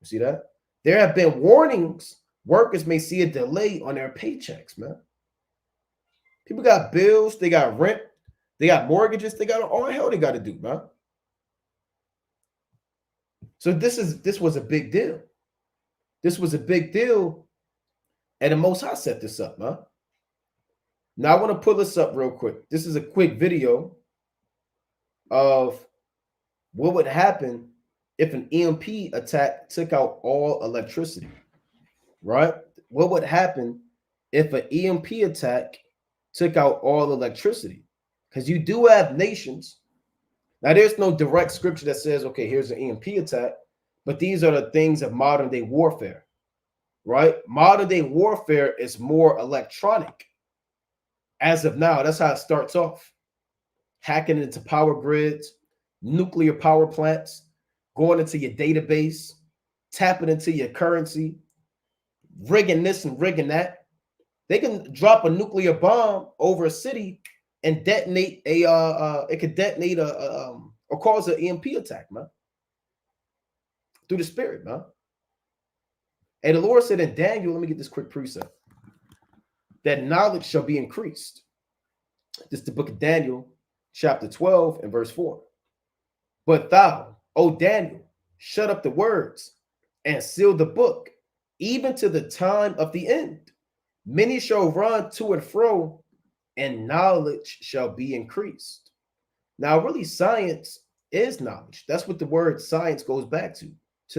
You see that? There have been warnings workers may see a delay on their paychecks, man. People got bills, they got rent, they got mortgages, they got all the hell they got to do, man. So this was a big deal. This was a big deal, and the Most High set this up, man. Now I want to pull this up real quick. This is a quick video of what would happen if an EMP attack took out all electricity, right? What would happen if an EMP attack took out all electricity? Because you do have nations. Now, there's no direct scripture that says, okay, here's an EMP attack, but these are the things of modern day warfare, right? Modern day warfare is more electronic. As of now, that's how it starts off. Hacking into power grids, nuclear power plants, going into your database, tapping into your currency, rigging this and rigging that. They can drop a nuclear bomb over a city and detonate it could detonate or cause an EMP attack, man. Through the spirit, man. And the Lord said in Daniel, let me get this quick precept, that knowledge shall be increased. This is the book of Daniel, chapter 12 and verse 4. But thou, O Daniel, shut up the words and seal the book, even to the time of the end. Many shall run to and fro, and knowledge shall be increased. Now, really, science is knowledge. That's what the word science goes back to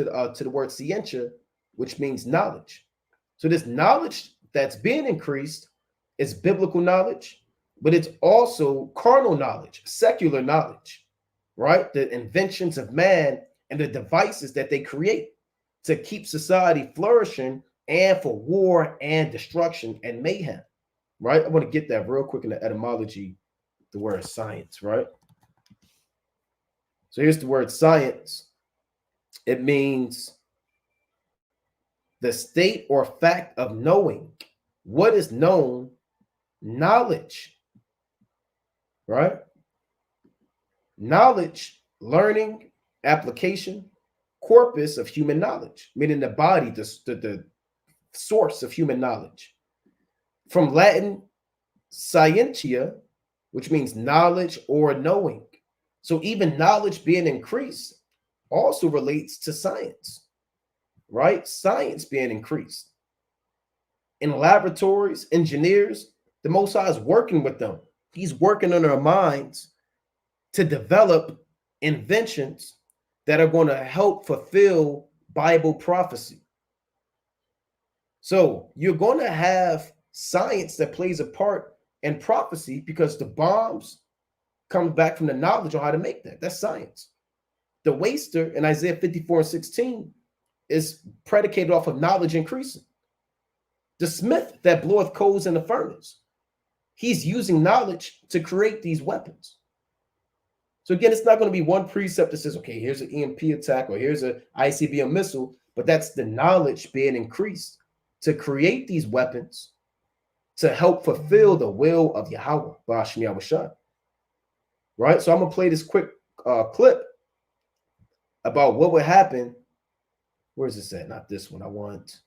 the word scientia, which means knowledge. So this knowledge that's being increased is biblical knowledge, but it's also carnal knowledge, secular knowledge, right? The inventions of man and the devices that they create to keep society flourishing and for war and destruction and mayhem, right? I want to get that real quick in the etymology, the word science, right? So here's the word science. It means the state or fact of knowing. What is known? Knowledge, right? Knowledge, learning, application, corpus of human knowledge, meaning the body, the source of human knowledge. From Latin, scientia, which means knowledge or knowing. So even knowledge being increased also relates to science, right? Science being increased. In laboratories, engineers, the Most High is working with them. He's working on their minds to develop inventions that are going to help fulfill Bible prophecy. So you're going to have science that plays a part in prophecy because the bombs come back from the knowledge on how to make that. That's science. The waster in Isaiah 54:16 is predicated off of knowledge increasing. The smith that bloweth coals in the furnace, he's using knowledge to create these weapons. So again, it's not going to be one precept that says, okay, here's an EMP attack or here's an ICBM missile, but that's the knowledge being increased to create these weapons to help fulfill the will of Yahweh, Ba'ashim Yahushua. Right? So I'm going to play this quick clip about what would happen. Where is this at? Not this one. I want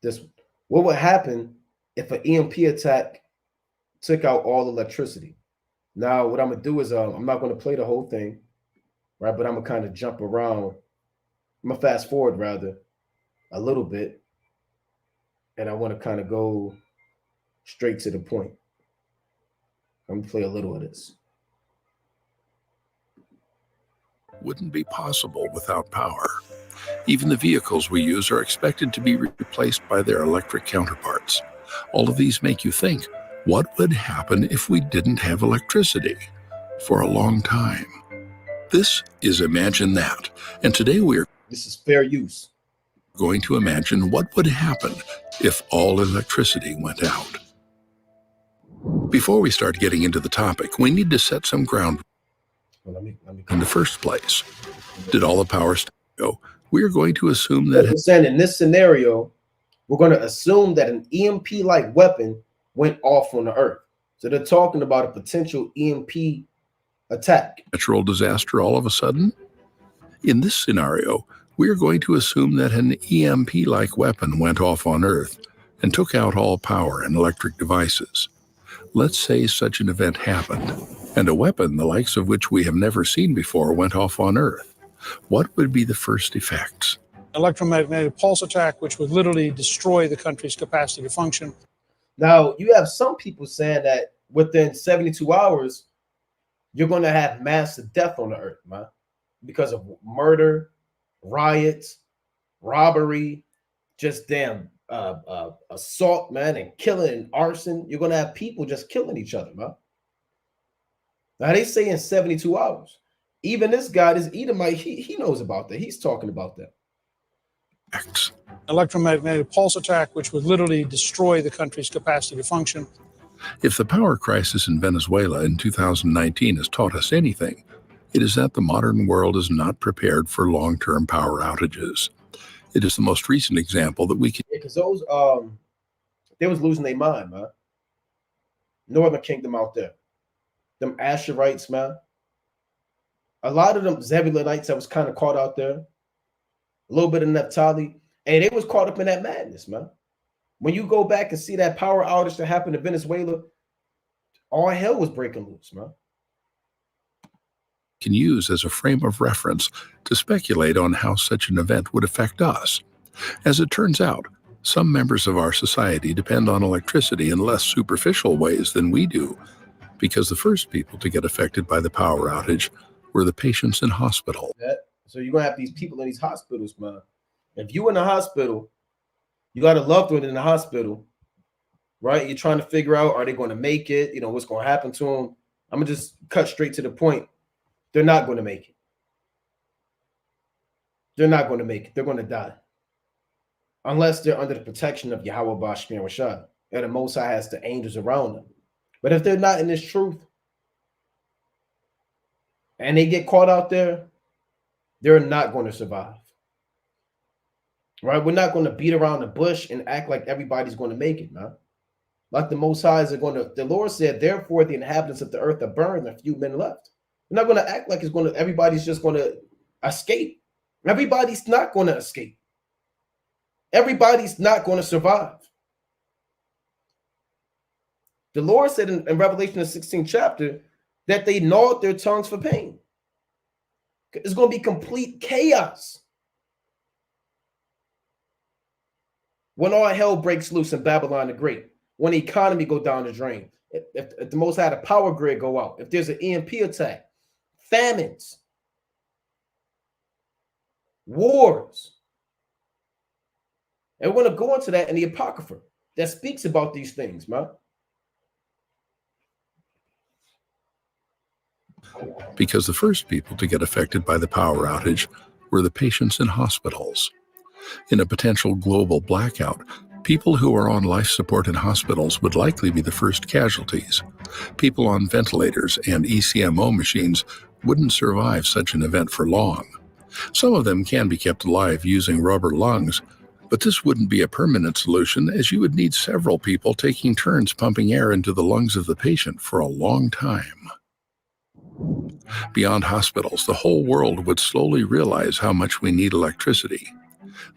this one. What would happen if an EMP attack took out all electricity? Now, what I'm going to do is I'm not going to play the whole thing, right? But I'm going to kind of jump around. I'm going to fast forward, rather, a little bit. And I want to kind of go straight to the point. I'm going to play a little of this. Wouldn't be possible without power. Even the vehicles we use are expected to be replaced by their electric counterparts. All of these make you think, what would happen if we didn't have electricity for a long time? This is Imagine That, and today this is fair use. Going to imagine what would happen if all electricity went out. Before we start getting into the topic, we need to set some ground. In the first place, did all the power go? We are going to assume that in this scenario, we're going to assume that an EMP-like weapon went off on the earth. So they're talking about a potential EMP attack. Natural disaster all of a sudden? In this scenario, we are going to assume that an EMP-like weapon went off on Earth and took out all power and electric devices. Let's say such an event happened, and a weapon the likes of which we have never seen before went off on Earth. What would be the first effects? Electromagnetic pulse attack, which would literally destroy the country's capacity to function. Now, you have some people saying that within 72 hours, you're going to have massive death on the earth, man, because of murder, riots, robbery, just damn assault, man, and killing and arson. You're going to have people just killing each other, man. Now, they say in 72 hours. Even this guy, this Edomite, he knows about that. He's talking about that. Electromagnetic pulse attack, which would literally destroy the country's capacity to function. If the power crisis in Venezuela in 2019 has taught us anything, it is that the modern world is not prepared for long-term power outages. It is the most recent example that we can... Because those, they was losing their mind, man. Northern Kingdom out there. Them Asherites, man. A lot of them Zebulonites that was kind of caught out there. A little bit of Naphtali. And they was caught up in that madness, man. When you go back and see that power outage that happened in Venezuela, All hell was breaking loose, man. Can use as a frame of reference to speculate on how such an event would affect us. As it turns out, some members of our society depend on electricity in less superficial ways than we do, because the first people to get affected by the power outage were the patients in hospital. So you're going to have these people in these hospitals, man. If you in the hospital, you got a loved one in the hospital, right? You're trying to figure out, are they going to make it? You know, what's going to happen to them? I'm going to just cut straight to the point. They're not going to make it. They're not going to make it. They're going to die. Unless they're under the protection of Yahweh Bashmir Rashad. And the Most High has the angels around them. But if they're not in this truth and they get caught out there, they're not going to survive. Right? We're not going to beat around the bush and act like everybody's going to make it, man. Like the Most Highs are going to, the Lord said, therefore the inhabitants of the earth are burned, a few men left. We're not going to act like it's going to, everybody's just going to escape. Everybody's not going to escape. Everybody's not going to survive. The Lord said in Revelation, the 16th chapter, that they gnawed their tongues for pain. It's going to be complete chaos when all hell breaks loose in Babylon the Great, when the economy go down the drain, if the Most High, the power grid go out, if there's an EMP attack, famines, wars. And we're going to go into that in the Apocrypha that speaks about these things, man. Because the first people to get affected by the power outage were the patients in hospitals. In a potential global blackout, people who are on life support in hospitals would likely be the first casualties. People on ventilators and ECMO machines wouldn't survive such an event for long. Some of them can be kept alive using rubber lungs, but this wouldn't be a permanent solution, as you would need several people taking turns pumping air into the lungs of the patient for a long time. Beyond hospitals, the whole world would slowly realize how much we need electricity.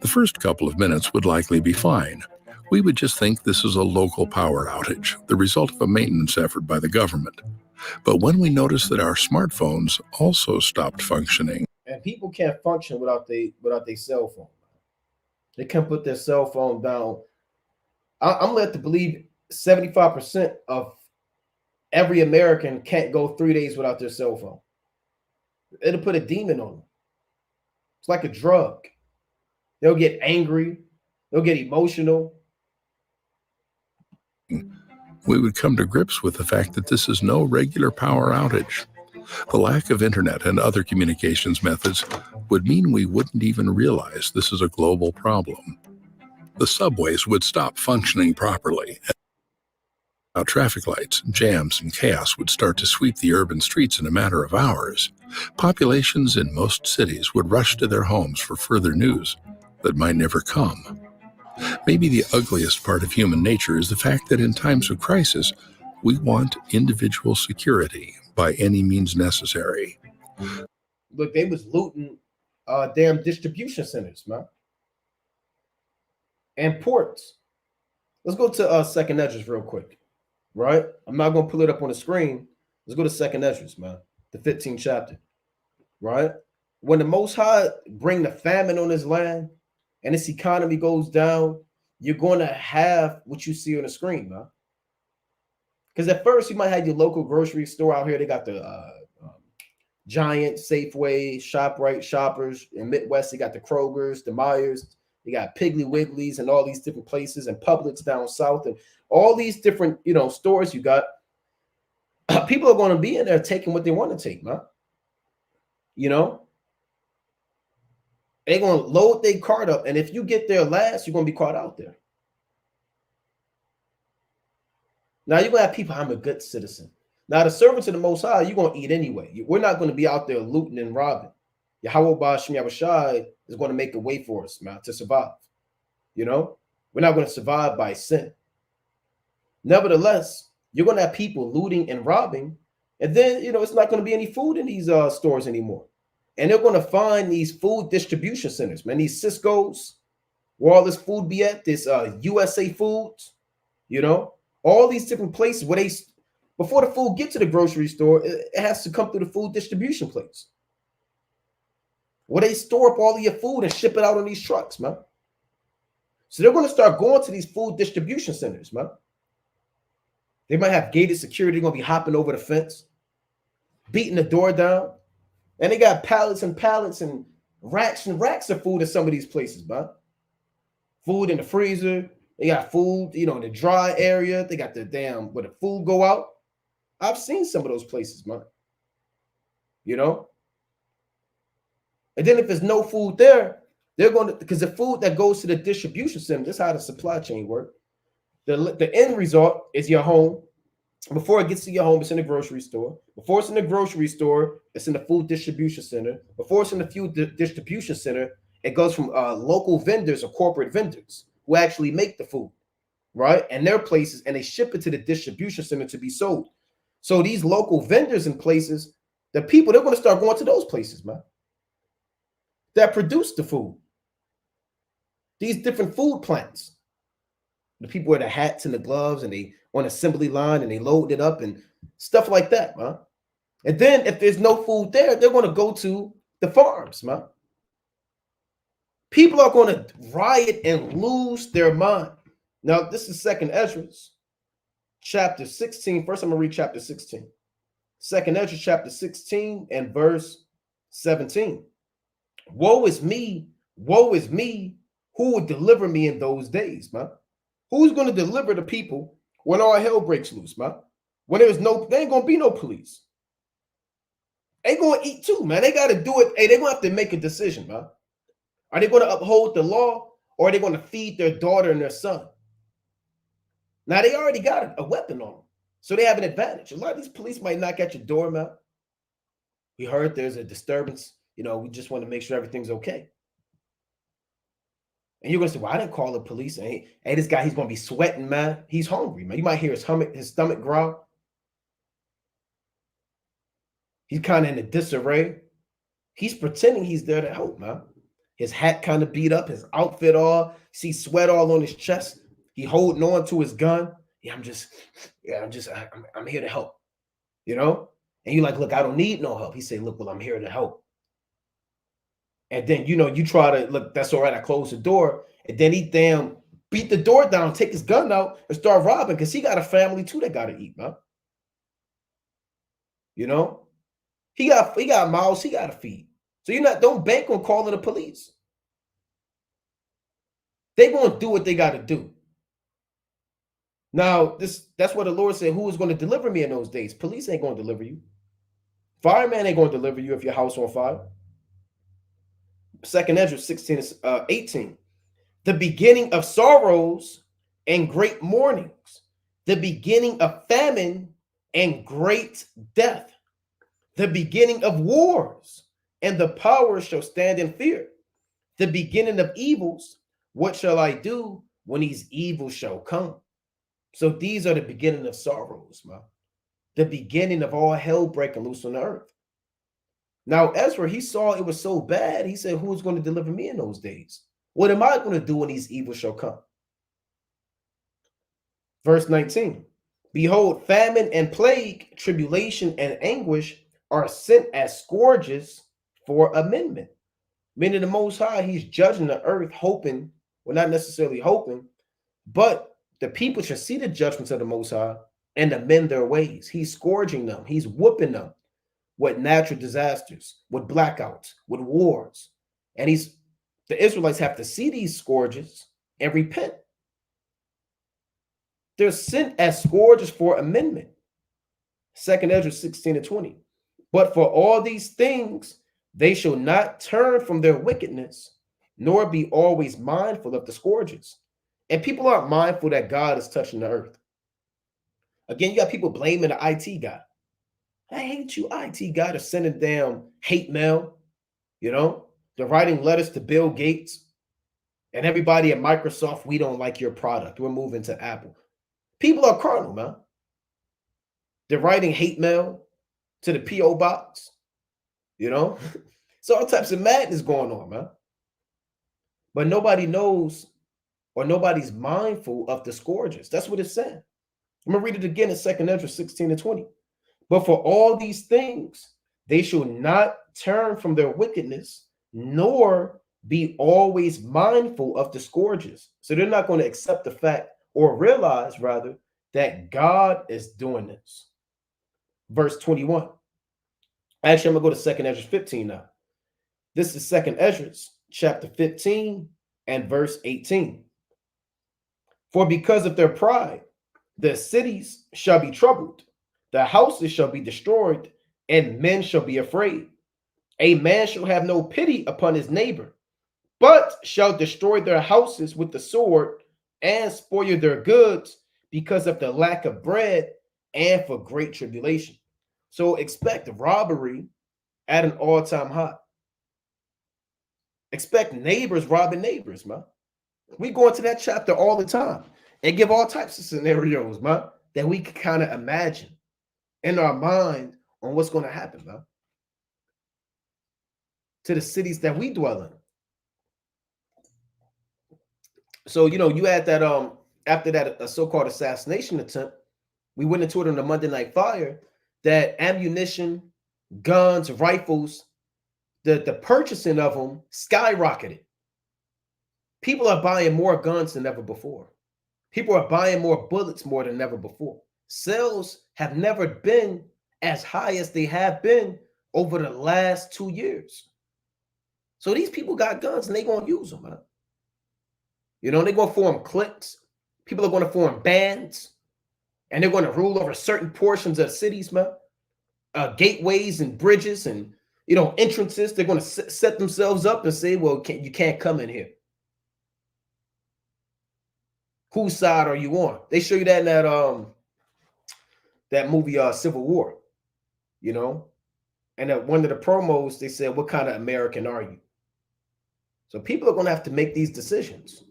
The first couple of minutes would likely be fine. We would just think this is a local power outage, the result of a maintenance effort by the government. But when we noticed that our smartphones also stopped functioning, and people can't function without their cell phone. They can't put their cell phone down. I'm led to believe 75% of every American can't go 3 days without their cell phone. It'll put a demon on them. It's like a drug. They'll get angry. They'll get emotional. we would come to grips with the fact that this is no regular power outage. The lack of internet and other communications methods would mean we wouldn't even realize this is a global problem. The subways would stop functioning properly. Traffic lights, jams, and chaos would start to sweep the urban streets in a matter of hours. Populations in most cities would rush to their homes for further news that might never come. Maybe the ugliest part of human nature is the fact that in times of crisis, we want individual security by any means necessary. Look, they was looting damn distribution centers, man. And ports. Let's go to Second Esdras real quick. Right? I'm not going to pull it up on the screen. Let's go to Second Esdras, man. The 15th chapter. Right? When the Most High bring the famine on his land and its economy goes down, you're going to have what you see on the screen, man. Because at first, you might have your local grocery store out here. They got the Giant, Safeway, ShopRite, Shoppers. In Midwest, they got the Krogers, the Myers. They got Piggly Wigglies and all these different places, and Publix down south, and all these different, stores you got. People are going to be in there taking what they want to take, man. They're going to load their cart up, and if you get there last, you're going to be caught out there. Now, you're going to have people, I'm a good citizen. Now, the servants of the Most High, you're going to eat anyway. We're not going to be out there looting and robbing. Yahweh Ba'ashem Yahushai is going to make a way for us, man, to survive. We're not going to survive by sin. Nevertheless, you're going to have people looting and robbing, and then, it's not going to be any food in these stores anymore. And they're going to find these food distribution centers, man, these Cisco's, where all this food be at, this USA Foods, all these different places where Before the food gets to the grocery store, it has to come through the food distribution place, where they store up all of your food and ship it out on these trucks, man. So they're going to start going to these food distribution centers, man. They might have gated security. They're going to be hopping over the fence, beating the door down. And they got pallets and pallets and racks of food in some of these places, man. Food in the freezer. They got food, in the dry area. They got the damn where the food go out. I've seen some of those places, man. And then if there's no food there, they're going to, because the food that goes to the distribution center, that's how the supply chain works. The end result is your home. Before it gets to your home, it's in the grocery store. Before it's in the grocery store, it's in the food distribution center. Before it's in the food distribution center, it goes from local vendors or corporate vendors who actually make the food, right? And their places, and they ship it to the distribution center to be sold. So these local vendors and places, the people, they're going to start going to those places, man, that produce the food. These different food plants. The people wear the hats and the gloves, and they on assembly line, and they load it up and stuff like that, man. And then if there's no food there, they're going to go to the farms, man. People are going to riot and lose their mind. Now, this is 2nd Ezra, chapter 16. First, I'm going to read chapter 16. 2nd Ezra, chapter 16 and verse 17. Woe is me, who would deliver me in those days, man? Who's going to deliver the people when all hell breaks loose, man? When there ain't going to be no police. They going to eat too, man. They got to do it. Hey, they're going to have to make a decision, man. Are they going to uphold the law, or are they going to feed their daughter and their son? Now, they already got a weapon on them, so they have an advantage. A lot of these police might knock at your door, man. We heard there's a disturbance. We just want to make sure everything's okay. And you're going to say, well, I didn't call the police. And hey, this guy, he's going to be sweating, man. He's hungry, man. You might hear his stomach growl. He's kind of in a disarray. He's pretending he's there to help, man. His hat kind of beat up, his outfit all, see sweat all on his chest. He holding on to his gun. I'm here to help, And you're like, look, I don't need no help. He said, look, well, I'm here to help. And then, you try to, look, that's all right, I close the door. And then he damn beat the door down, take his gun out, and start robbing, because he got a family too that got to eat, man. He got mouths he got to feed. So don't bank on calling the police. They're going to do what they got to do. Now, that's what the Lord said, who is going to deliver me in those days? Police ain't going to deliver you. Fireman ain't going to deliver you if your house on fire. 2nd Ezra 16, 18. The beginning of sorrows and great mournings. The beginning of famine and great death. The beginning of wars, and the powers shall stand in fear. The beginning of evils. What shall I do when these evils shall come? So these are the beginning of sorrows, man. The beginning of all hell breaking loose on the earth. Now, Ezra, he saw it was so bad. He said, who's going to deliver me in those days? What am I going to do when these evils shall come? Verse 19. Behold, famine and plague, tribulation and anguish are sent as scourges for amendment. Meaning the Most High, he's judging the earth, hoping, well, not necessarily hoping, but the people shall see the judgments of the Most High and amend their ways. He's scourging them. He's whooping them with natural disasters, with blackouts, with wars. And the Israelites have to see these scourges and repent. They're sent as scourges for amendment. 2nd Ezra 16 and 20. But for all these things, they shall not turn from their wickedness, nor be always mindful of the scourges. And people aren't mindful that God is touching the earth. Again, you got people blaming the IT guy. I hate you, IT guy. They're sending down hate mail. They're writing letters to Bill Gates and everybody at Microsoft. We don't like your product. We're moving to Apple. People are carnal, man. They're writing hate mail to the P.O. box. So all types of madness going on, man. But nobody knows, or nobody's mindful of the scourges. That's what it's saying. I'm going to read it again in 2nd Ezra 16 and 20. But for all these things, they shall not turn from their wickedness, nor be always mindful of the scourges. So they're not going to accept the fact, or realize rather, that God is doing this. Verse 21. Actually, I'm going to go to 2nd Ezra 15 now. This is 2nd Ezra chapter 15 and verse 18. For because of their pride, the cities shall be troubled, the houses shall be destroyed, and men shall be afraid. A man shall have no pity upon his neighbor, but shall destroy their houses with the sword and spoil their goods because of the lack of bread and for great tribulation. So expect robbery at an all-time high. Expect neighbors robbing neighbors, man. We go into that chapter all the time and give all types of scenarios, man, that we can kind of imagine in our mind on what's going to happen, man, to the cities that we dwell in. So, you had that after that so-called assassination attempt, we went into it on the Monday Night Fire, that ammunition, guns, rifles, the purchasing of them skyrocketed. People are buying more guns than ever before. People are buying more bullets more than ever before. Sales have never been as high as they have been over the last 2 years. So these people got guns and they're going to use them, man. They're going to form cliques. People are going to form bands, and they're going to rule over certain portions of cities, man. Gateways and bridges and, entrances. They're going to set themselves up and say, well, you can't come in here. Whose side are you on? They show you that in that movie, Civil War, and at one of the promos, they said, what kind of American are you? So people are going to have to make these decisions.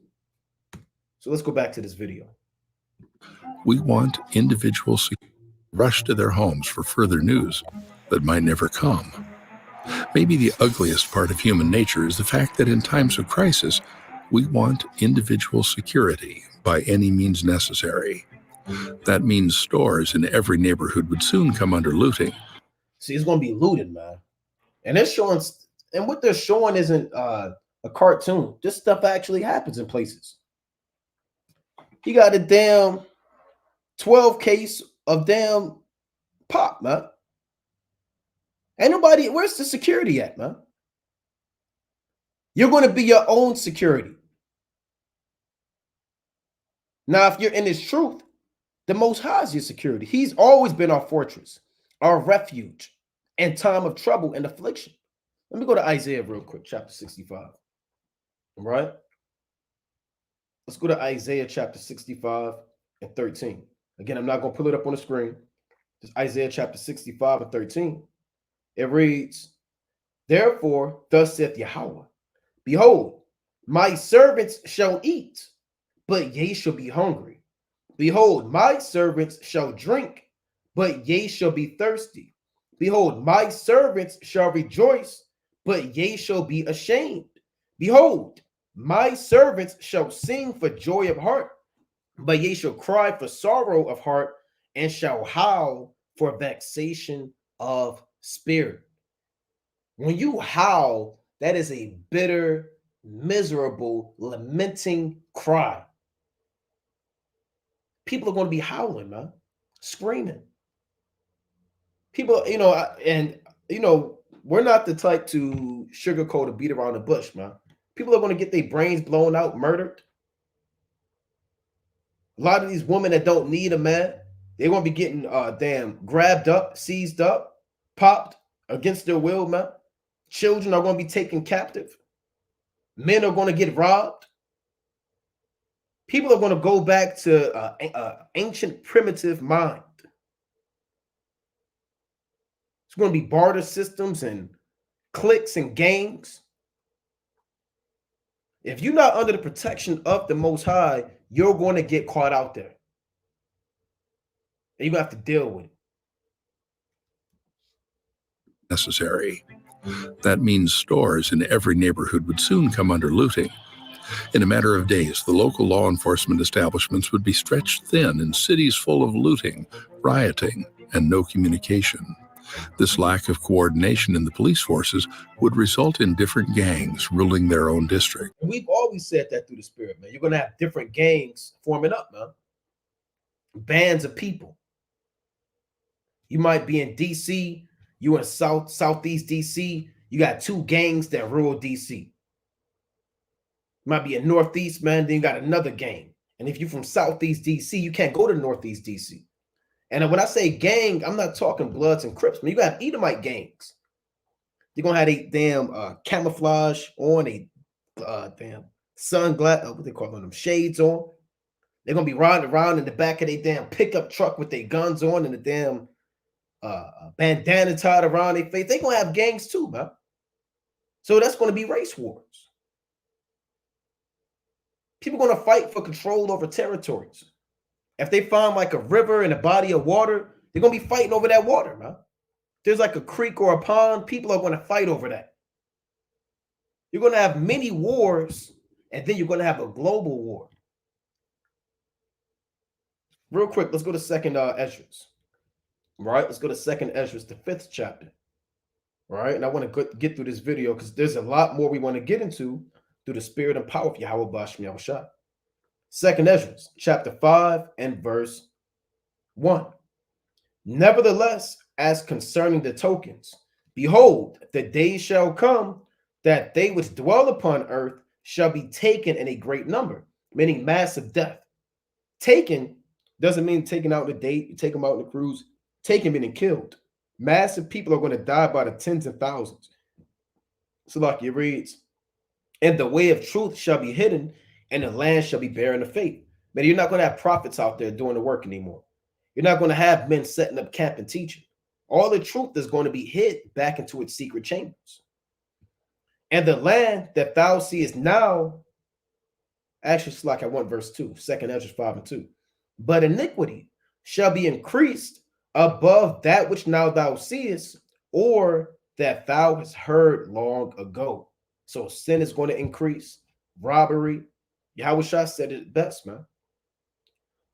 So let's go back to this video. We want individuals to rush to their homes for further news that might never come. Maybe the ugliest part of human nature is the fact that in times of crisis, we want individual security by any means necessary. That means stores in every neighborhood would soon come under looting. See, it's going to be looted, man. And they're showing, and what they're showing isn't a cartoon. This stuff actually happens in places. He got a damn 12 case of damn pop, man. Ain't nobody, where's the security at, man? You're going to be your own security. Now, if you're in His truth, the Most High is your security. He's always been our fortress, our refuge in time of trouble and affliction. Let me go to Isaiah real quick, chapter 65. All right? Let's go to Isaiah chapter 65 and 13. Again, I'm not going to pull it up on the screen. Just Isaiah chapter 65 and 13. It reads, therefore, thus saith Yahweh, behold, my servants shall eat, but ye shall be hungry. Behold, my servants shall drink, but ye shall be thirsty. Behold, my servants shall rejoice, but ye shall be ashamed. Behold, my servants shall sing for joy of heart, but ye shall cry for sorrow of heart, and shall howl for vexation of spirit. When you howl, that is a bitter, miserable, lamenting cry. People are going to be howling, man, screaming. People, we're not the type to sugarcoat or beat around the bush, man. People are going to get their brains blown out, murdered. A lot of these women that don't need a man, they're going to be getting grabbed up, seized up, popped against their will, man. Children are going to be taken captive. Men are going to get robbed. People are going to go back to ancient primitive mind. It's going to be barter systems and cliques and gangs. If you're not under the protection of the Most High, you're going to get caught out there. And you're going to have to deal with it. Necessary. That means stores in every neighborhood would soon come under looting. In a matter of days, the local law enforcement establishments would be stretched thin in cities full of looting, rioting, and no communication. This lack of coordination in the police forces would result in different gangs ruling their own district. And we've always said that through the Spirit, man. You're going to have different gangs forming up, man. Bands of people. You might be in D.C., you in Southeast D.C., you got two gangs that rule D.C. Might be in Northeast, man, then you got another gang. And if you're from Southeast D.C., you can't go to Northeast D.C. And when I say gang, I'm not talking Bloods and Crips, man. You got Edomite gangs. You're going to have a damn camouflage on, a damn sunglasses, what they call them, shades on. They're going to be riding around in the back of their damn pickup truck with their guns on and the damn bandana tied around their face. They're going to have gangs too, man. So that's going to be race wars. People are going to fight for control over territories. If they find like a river and a body of water, they're going to be fighting over that water, man. There's like a creek or a pond, people are going to fight over that. You're going to have many wars, and then you're going to have a global war. Real quick, let's go to second Esdras. Right? Let's go to second Esdras, the 5th chapter. All right? And I want to get through this video because there's a lot more we want to get into through the spirit and power of Yahweh Bashmi Yahushua. Second Esdras, chapter 5 and verse 1. Nevertheless, as concerning the tokens, behold, the day shall come that they which dwell upon earth shall be taken in a great number, meaning massive death. Taken doesn't mean taken out in the date, you take them out in the cruise. Taken meaning killed. Massive people are going to die by the tens of thousands. So like it reads, and the way of truth shall be hidden, and the land shall be barren of faith. Man, you're not going to have prophets out there doing the work anymore. You're not going to have men setting up camp and teaching. All the truth is going to be hid back into its secret chambers. And the land that thou seest now, actually, it's like I want verse 2, second Esdras 5 and 2. But iniquity shall be increased above that which now thou seest, or that thou hast heard long ago. So sin is going to increase, robbery. Yahushua said it best, man.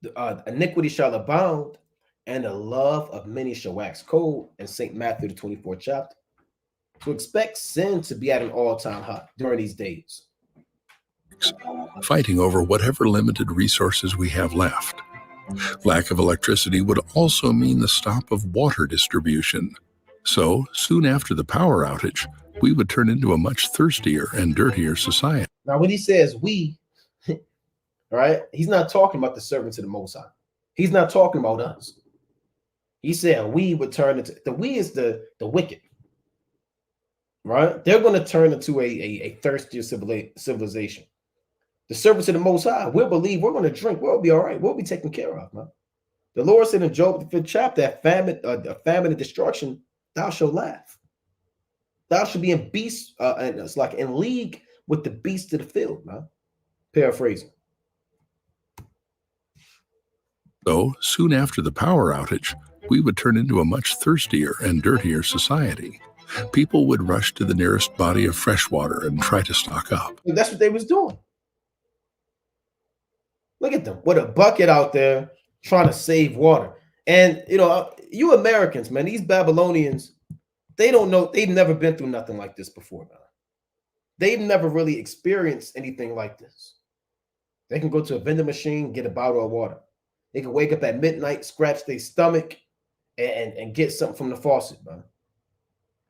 The iniquity shall abound, and the love of many shall wax cold, in St. Matthew, the 24th chapter. So expect sin to be at an all-time high during these days. Fighting over whatever limited resources we have left. Lack of electricity would also mean the stop of water distribution. So, soon after the power outage, we would turn into a much thirstier and dirtier society. Now, when he says we, right, he's not talking about the servants of the Most High. He's not talking about us. He said we would turn into, the we is the wicked, right? They're going to turn into a thirstier civilization. The servants of the Most High, we'll believe, we're going to drink, we'll be all right, we'll be taken care of, man. The Lord said in Job, the 5th chapter, that famine and destruction, thou shalt laugh. Thou shalt be in beasts, and it's like in league with the beasts of the field, man. Paraphrasing. So, soon after the power outage, we would turn into a much thirstier and dirtier society. People would rush to the nearest body of fresh water and try to stock up. That's what they was doing. Look at them with a bucket out there trying to save water. And, you know, you Americans, man, these Babylonians, they don't know. They've never been through nothing like this before, man. They've never really experienced anything like this. They can go to a vending machine, get a bottle of water. They can wake up at midnight, scratch their stomach, and get something from the faucet, man.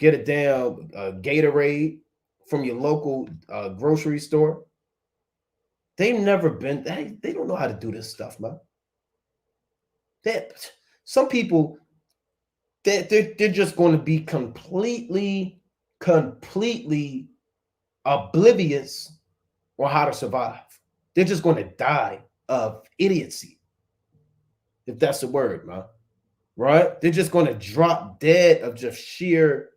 Get a damn Gatorade from your local grocery store. They've never been, they don't know how to do this stuff, man. Some people, they're just going to be completely oblivious on how to survive. They're just going to die of idiocy, if that's the word, man. Right? They're just going to drop dead of just sheer,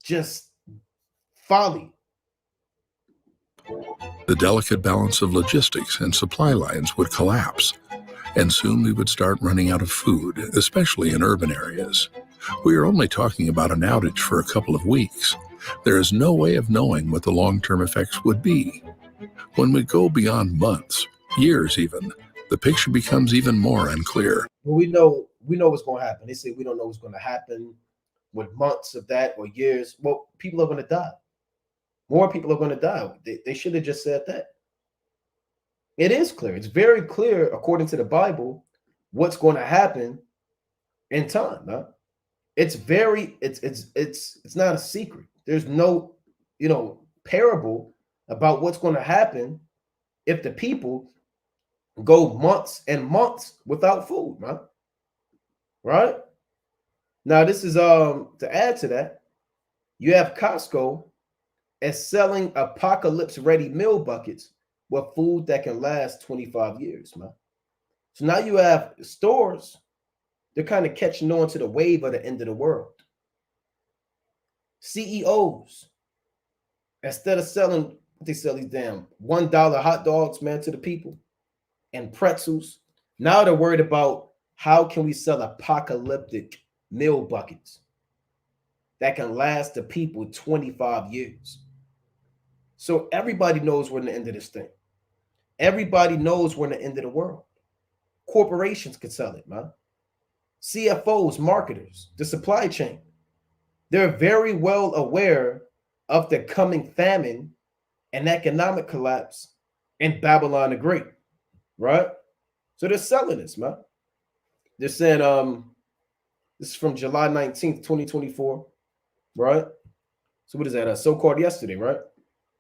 just folly. The delicate balance of logistics and supply lines would collapse, and soon we would start running out of food, especially in urban areas. We are only talking about an outage for a couple of weeks. There is no way of knowing what the long-term effects would be. When we go beyond months, years even, the picture becomes even more unclear. But we know what's going to happen. They say we don't know what's going to happen with months of that or years. Well, people are going to die. More people are going to die. They should have just said that. It is clear. It's very clear, according to the Bible, what's going to happen in time. Huh? It's not a secret. There's no, parable about what's going to happen if the people go months and months without food, man. Right? Now, this is to add to that, you have Costco as selling apocalypse ready meal buckets with food that can last 25 years, man. So now you have stores, they're kind of catching on to the wave of the end of the world. CEOs, instead of selling, they sell these damn $1 hot dogs, man, to the people and pretzels. Now they're worried about how can we sell apocalyptic meal buckets that can last the people 25 years. So everybody knows we're in the end of this thing. Everybody knows we're in the end of the world. Corporations could sell it, man. CFOs, marketers, the supply chain. They're very well aware of the coming famine and economic collapse in Babylon the Great, right? So they're selling this, man. They're saying, this is from July 19th, 2024, right? So what is that? So-called yesterday, right?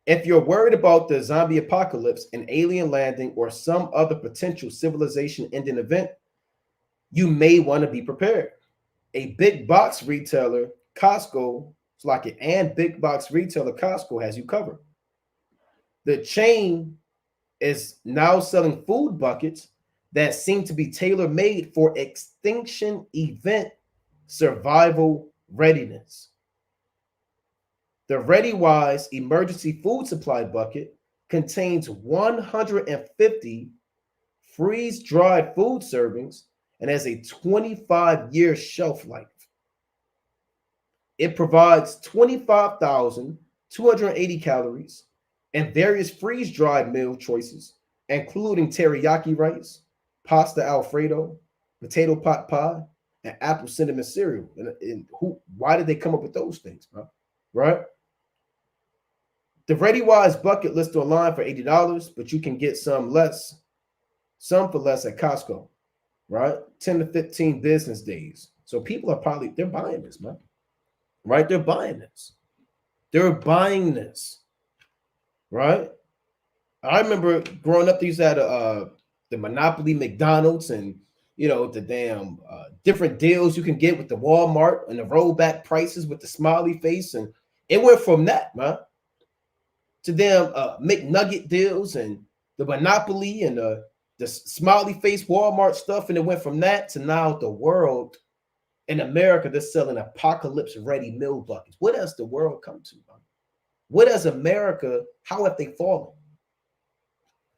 If you're worried about the zombie apocalypse, an alien landing, or some other potential civilization-ending event, you may want to be prepared. A big box retailer, Costco, it's like it, and big box retailer Costco has you covered. The chain is now selling food buckets that seem to be tailor-made for extinction event survival readiness. The ReadyWise emergency food supply bucket contains 150 freeze-dried food servings and has a 25-year shelf life. It provides 25,280 calories and various freeze-dried meal choices, including teriyaki rice, pasta Alfredo, potato pot pie, and apple cinnamon cereal. And why did they come up with those things, bro? Right? The ReadyWise bucket lists online for $80, but you can get some for less at Costco, right? 10 to 15 business days. So people are they're buying this, man. Right? They're buying this. They're buying this. Right? I remember growing up, these had the Monopoly McDonald's and the damn different deals you can get with the Walmart and the rollback prices with the smiley face. And it went from that, man, to damn McNugget deals and the Monopoly and the smiley face Walmart stuff. And it went from that to now the world in America, they're selling apocalypse ready meal buckets. What has the world come to, man? What has America, how have they fallen?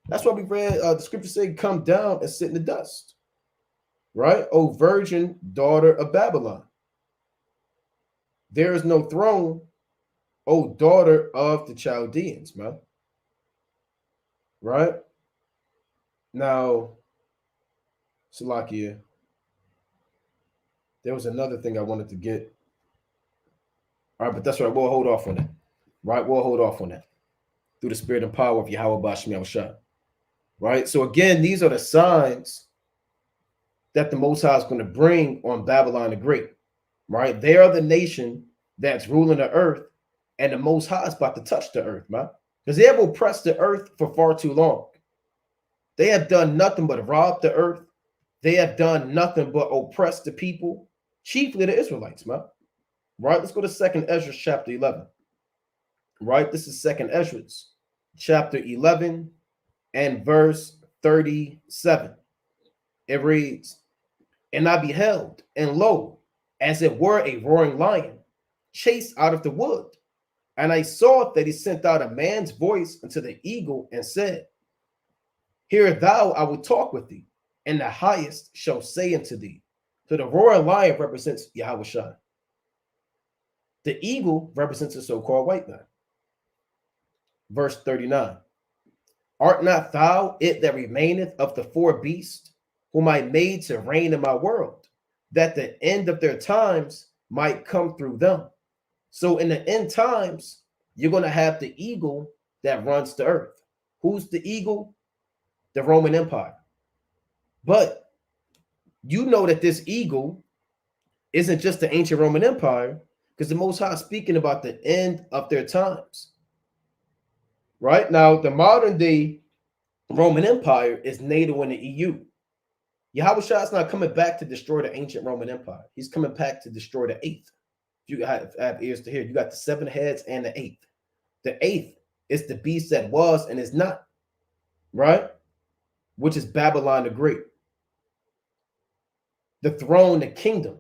That's why we read the scripture say, come down and sit in the dust. Right? O virgin daughter of Babylon. There is no throne, O daughter of the Chaldeans, man. Right? Now, Salakia, there was another thing I wanted to get. All right, but that's right. We'll hold off on that. Right? We'll hold off on that. Through the spirit and power of Yahweh Bashmi Al-Shah. Right? So again, these are the signs that the Most High is going to bring on Babylon the Great. Right? They are the nation that's ruling the earth, and the Most High is about to touch the earth, man. Because they have oppressed the earth for far too long. They have done nothing but rob the earth. They have done nothing but oppress the people, chiefly the Israelites, man. Right? Let's go to 2nd Ezra chapter 11. Right? This is 2nd Ezra chapter 11 and verse 37. It reads, and I beheld, and lo, as it were a roaring lion, chased out of the wood. And I saw that he sent out a man's voice unto the eagle and said, hear thou, I will talk with thee, and the highest shall say unto thee. So the roaring lion represents Yahweh Shai. The eagle represents a so-called white man. Verse 39. Art not thou it that remaineth of the four beasts, whom I made to reign in my world, that the end of their times might come through them? So in the end times, you're going to have the eagle that runs the earth. Who's the eagle? The Roman Empire. But you know that this eagle isn't just the ancient Roman Empire, because the Most High is speaking about the end of their times. Right now, the modern day Roman Empire is NATO in the EU. Yahweh Shah is not coming back to destroy the ancient Roman Empire. He's coming back to destroy the eighth. If you have ears to hear, you got the seven heads and the eighth. The eighth is the beast that was and is not, right? Which is Babylon the Great. The throne, the kingdom,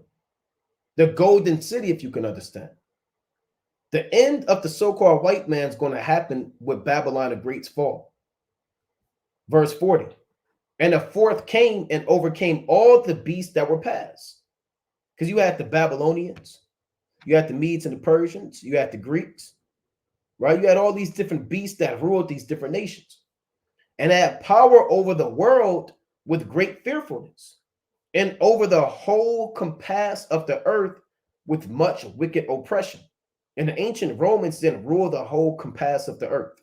the golden city, if you can understand. The end of the so-called white man is going to happen with Babylon the Great's fall. Verse 40. And the fourth came and overcame all the beasts that were past. Because you had the Babylonians, you had the Medes and the Persians, you had the Greeks, right? You had all these different beasts that ruled these different nations and had power over the world with great fearfulness, and over the whole compass of the earth with much wicked oppression. And the ancient Romans didn't rule the whole compass of the earth.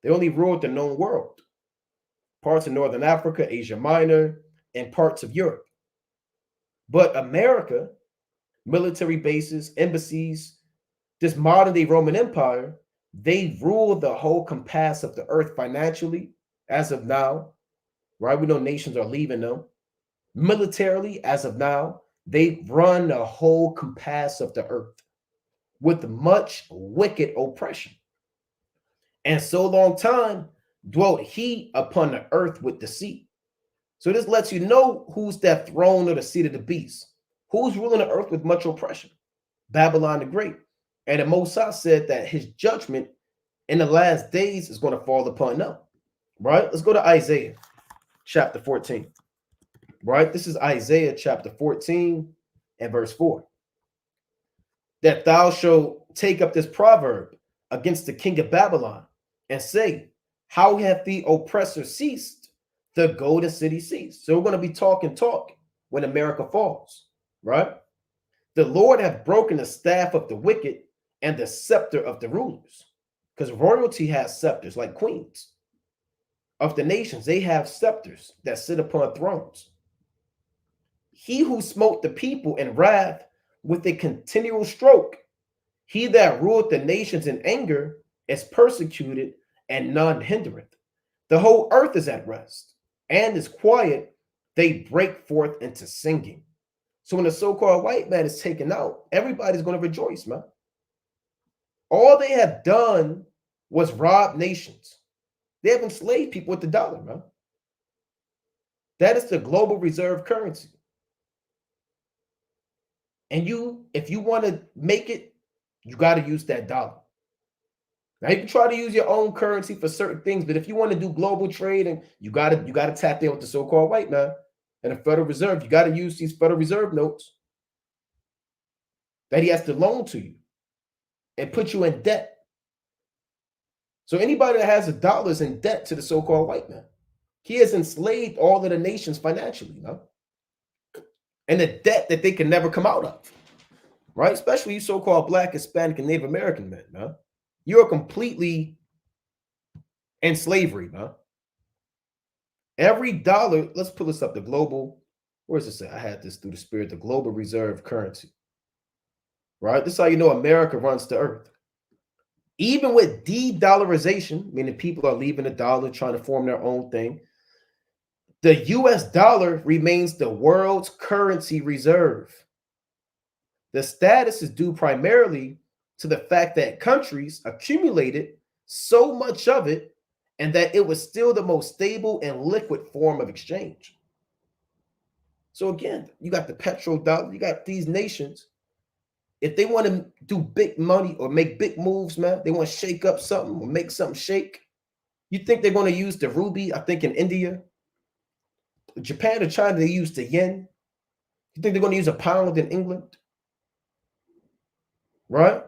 They only ruled the known world. Parts of Northern Africa, Asia Minor, and parts of Europe. But America, military bases, embassies, this modern day Roman Empire, they rule the whole compass of the earth financially as of now, right? We know nations are leaving them. Militarily, as of now, they run the whole compass of the earth with much wicked oppression. And so long time dwelt he upon the earth with deceit. So this lets you know who's that throne or the seat of the beast. Who's ruling the earth with much oppression? Babylon the Great. And the Most High said that his judgment in the last days is going to fall upon them. Right? Let's go to Isaiah chapter 14. Right? This is Isaiah chapter 14 and verse 4. That thou shalt take up this proverb against the king of Babylon and say, how hath the oppressor ceased? The golden city ceased. So we're going to be talk when America falls, right? The Lord hath broken the staff of the wicked and the scepter of the rulers. Because royalty has scepters like queens. Of the nations, they have scepters that sit upon thrones. He who smote the people in wrath with a continual stroke, he that ruled the nations in anger is persecuted, and none hindereth. The whole earth is at rest and is quiet. They break forth into singing. So when the so-called white man is taken out, everybody's going to rejoice, man. All they have done was rob nations. They have enslaved people with the dollar, man. That is the global reserve currency. And if you want to make it, you got to use that dollar. Now you can try to use your own currency for certain things, but if you want to do global trade, and you got to tap in with the so-called white man and the Federal Reserve, you got to use these Federal Reserve notes that he has to loan to you and put you in debt. So anybody that has a dollar is in debt to the so-called white man. He has enslaved all of the nations financially, you know, and a debt that they can never come out of, right? Especially you so-called Black, Hispanic, and Native American men, man. You're completely in slavery, man. Every dollar, let's pull this up, the global, where's this at? I had this through the spirit, the global reserve currency, right? This is how you know America runs the earth. Even with de-dollarization, meaning people are leaving the dollar, trying to form their own thing, the US dollar remains the world's currency reserve. The status is due primarily to the fact that countries accumulated so much of it and that it was still the most stable and liquid form of exchange. So again, you got the petrodollar, you got these nations. If they want to do big money or make big moves, man, they want to shake up something or make something shake. You think they're going to use the rupee? I think in India, Japan or China, they use the yen. You think they're going to use a pound in England? Right?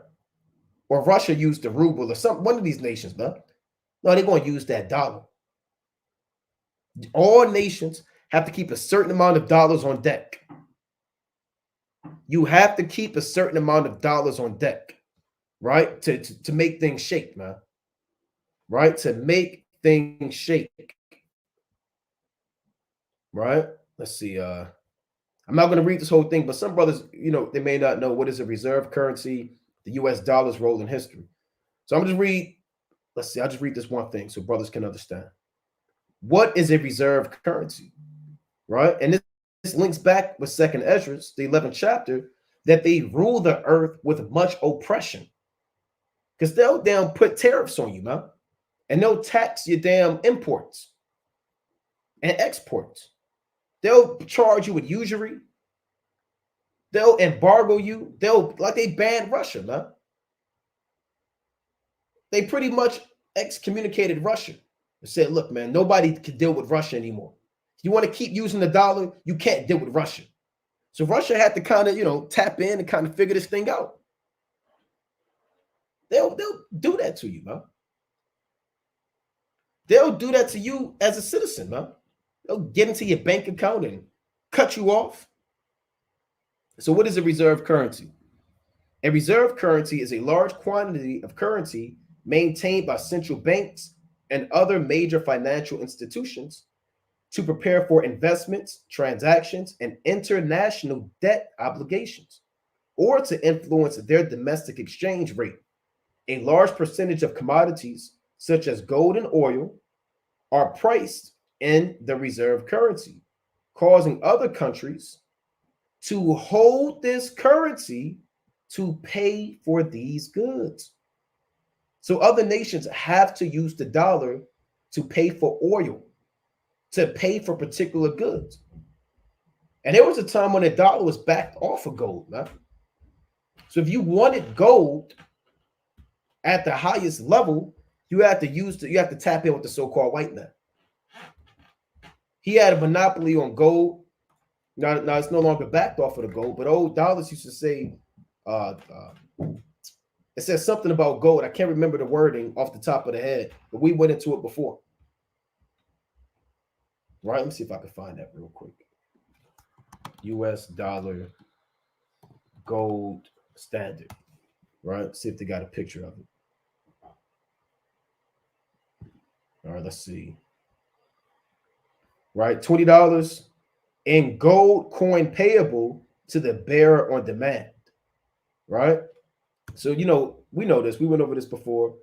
Or Russia used the ruble or something, one of these nations, man. No, they're going to use that dollar. All nations have to keep a certain amount of dollars on deck. You have to keep a certain amount of dollars on deck, right? To make things shake, man. Right? To make things shake. Right? Let's see. I'm not going to read this whole thing, but some brothers, they may not know what is a reserve currency, the US dollar's role in history. So I'm just read. Let's see. I'll just read this one thing so brothers can understand. What is a reserve currency? Right? And this links back with Second Ezra, the 11th chapter, that they rule the earth with much oppression. Because they'll damn put tariffs on you, man. And they'll tax your damn imports and exports. They'll charge you with usury. They'll embargo you. They banned Russia, man. They pretty much excommunicated Russia and said, look, man, nobody can deal with Russia anymore. You want to keep using the dollar, you can't deal with Russia. So Russia had to kind of, tap in and kind of figure this thing out. They'll do that to you, man. They'll do that to you as a citizen, man. They'll get into your bank account and cut you off. So what is a reserve currency? A reserve currency is a large quantity of currency maintained by central banks and other major financial institutions to prepare for investments, transactions, and international debt obligations, or to influence their domestic exchange rate. A large percentage of commodities, such as gold and oil, are priced in the reserve currency, causing other countries to hold this currency to pay for these goods. So other nations have to use the dollar to pay for oil, to pay for particular goods. And there was a time when the dollar was backed off of gold, man. So if you wanted gold at the highest level, you have to tap in with the so-called white man. He had a monopoly on gold. Now it's no longer backed off of the gold, but old dollars used to say, it says something about gold. I can't remember the wording off the top of the head, but we went into it before. Right, let me see if I can find that real quick. US dollar gold standard. Right, see if they got a picture of it. All right, let's see. Right, $20 in gold coin payable to the bearer on demand. Right, so we know this. We went over this before.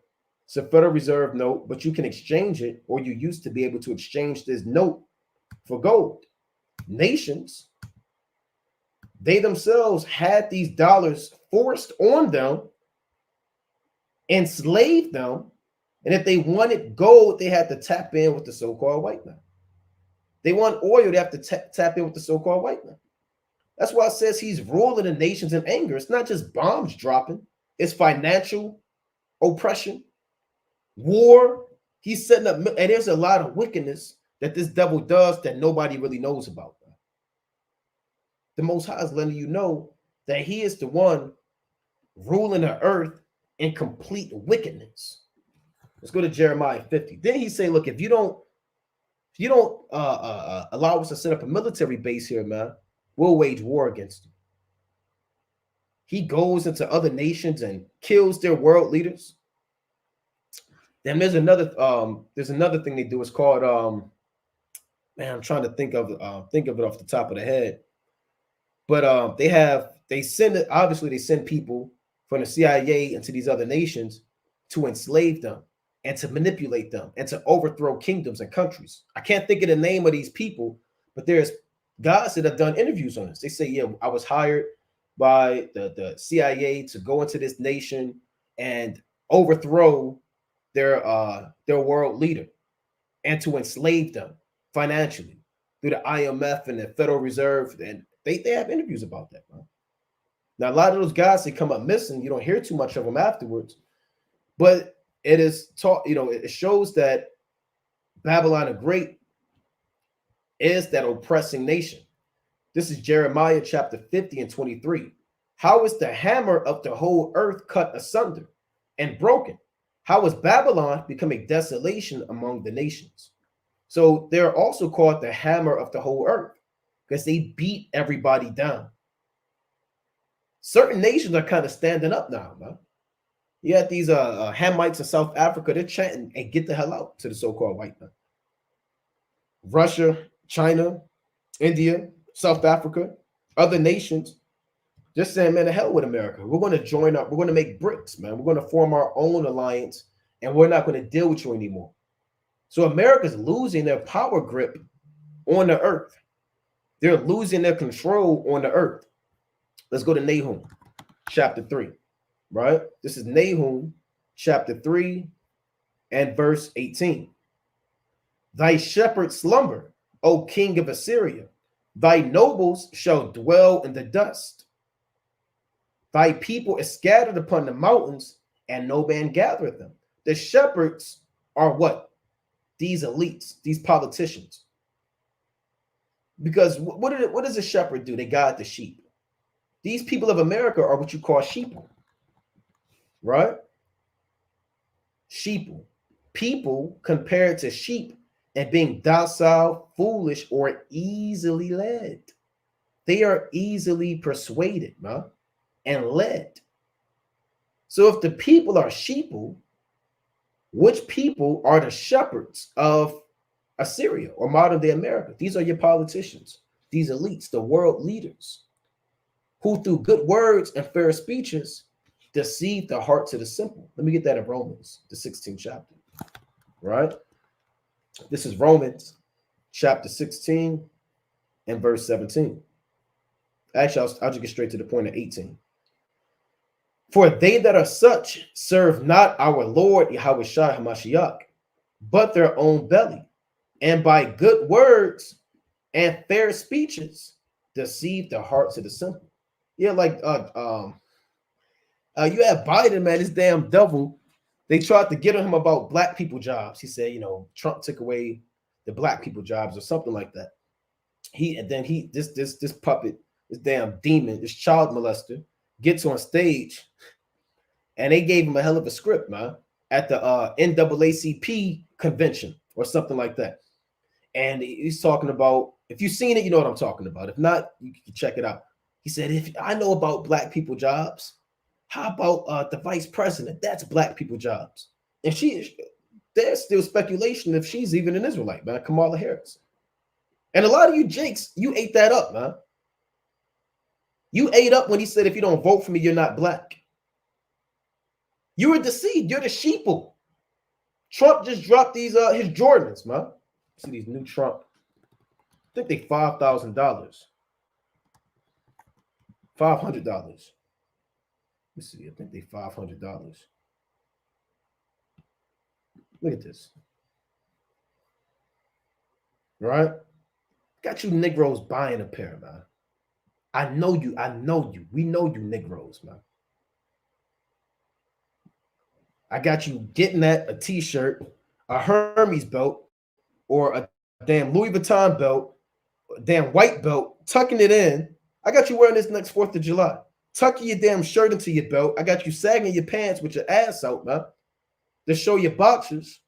It's a Federal Reserve note, but you can exchange it, or you used to be able to exchange this note for gold. Nations, they themselves had these dollars forced on them, enslaved them, and if they wanted gold, they had to tap in with the so-called white man. They want oil, they have to tap in with the so-called white man. That's why it says he's ruling the nations in anger. It's not just bombs dropping. It's financial oppression, war. He's setting up, and there's a lot of wickedness that this devil does that nobody really knows about. The Most High is letting you know that he is the one ruling the earth in complete wickedness. Let's go to Jeremiah 50. Then he say, look, if you don't allow us to set up a military base here, man, we'll wage war against you. He goes into other nations and kills their world leaders. Then there's another thing they do. It's called man, I'm trying to think of it off the top of the head. But they send people from the CIA into these other nations to enslave them and to manipulate them and to overthrow kingdoms and countries. I can't think of the name of these people, but there's guys that have done interviews on this. They say, yeah, I was hired by the CIA to go into this nation and overthrow their world leader and to enslave them financially through the IMF and the Federal Reserve. And they have interviews about that, bro. Now, a lot of those guys, they come up missing. You don't hear too much of them afterwards. But it is taught, it shows that Babylon the Great is that oppressing nation. This is Jeremiah chapter 50 and 23. How is the hammer of the whole earth cut asunder and broken? How is Babylon become a desolation among the nations? So they're also called the hammer of the whole earth because they beat everybody down. Certain nations are kind of standing up now, man. You had these Hamites in South Africa, they're chanting and get the hell out to the so-called white man. Russia, China, India, South Africa, other nations, just saying, man, the hell with America. We're going to join up. We're going to make BRICS, man. We're going to form our own alliance, and we're not going to deal with you anymore. So America's losing their power grip on the earth. They're losing their control on the earth. Let's go to Nahum, chapter 3, right? This is Nahum, chapter 3, and verse 18. Thy shepherds slumber, O king of Assyria. Thy nobles shall dwell in the dust. Thy people is scattered upon the mountains, and no man gathereth them. The shepherds are what? These elites, these politicians. Because what does a shepherd do? They guide the sheep. These people of America are what you call sheeple, right? Sheeple. People compared to sheep and being docile, foolish, or easily led. They are easily persuaded, man, and led. So if the people are sheeple, which people are the shepherds of Assyria or modern day America? These are your politicians, these elites, the world leaders, who through good words and fair speeches deceive the hearts of the simple. Let me get that in Romans, the 16th chapter, right? This is Romans chapter 16 and verse 17. Actually, I'll just get straight to the point of 18. For they that are such serve not our Lord Yahweh Shai HaMashiach, but their own belly, and by good words and fair speeches deceive the hearts of the simple. Yeah, like you have Biden, man, this damn devil. They tried to get on him about black people jobs. He said, you know, Trump took away the black people jobs or something like that. This puppet, this damn demon, this child molester gets on stage, and they gave him a hell of a script, man, at the NAACP convention or something like that. And he's talking about, if you've seen it, you know what I'm talking about. If not, you can check it out. He said, if I know about black people jobs, how about the vice president? That's black people jobs. And there's still speculation if she's even an Israelite, man, Kamala Harris. And a lot of you jakes, you ate that up, man. You ate up when he said, if you don't vote for me, you're not black. You were deceived. You're the sheeple. Trump just dropped these his Jordans, man. See these new Trump. I think they $5,000. $500. Let's see. I think they $500. Look at this. Right? Got you Negroes buying a pair, man. I know you. We know you Negroes, man. I got you getting that a t-shirt, a Hermes belt, or a damn Louis Vuitton belt, a damn white belt, tucking it in. I got you wearing this next 4th of July. Tucking your damn shirt into your belt. I got you sagging your pants with your ass out, man, to show your boxers.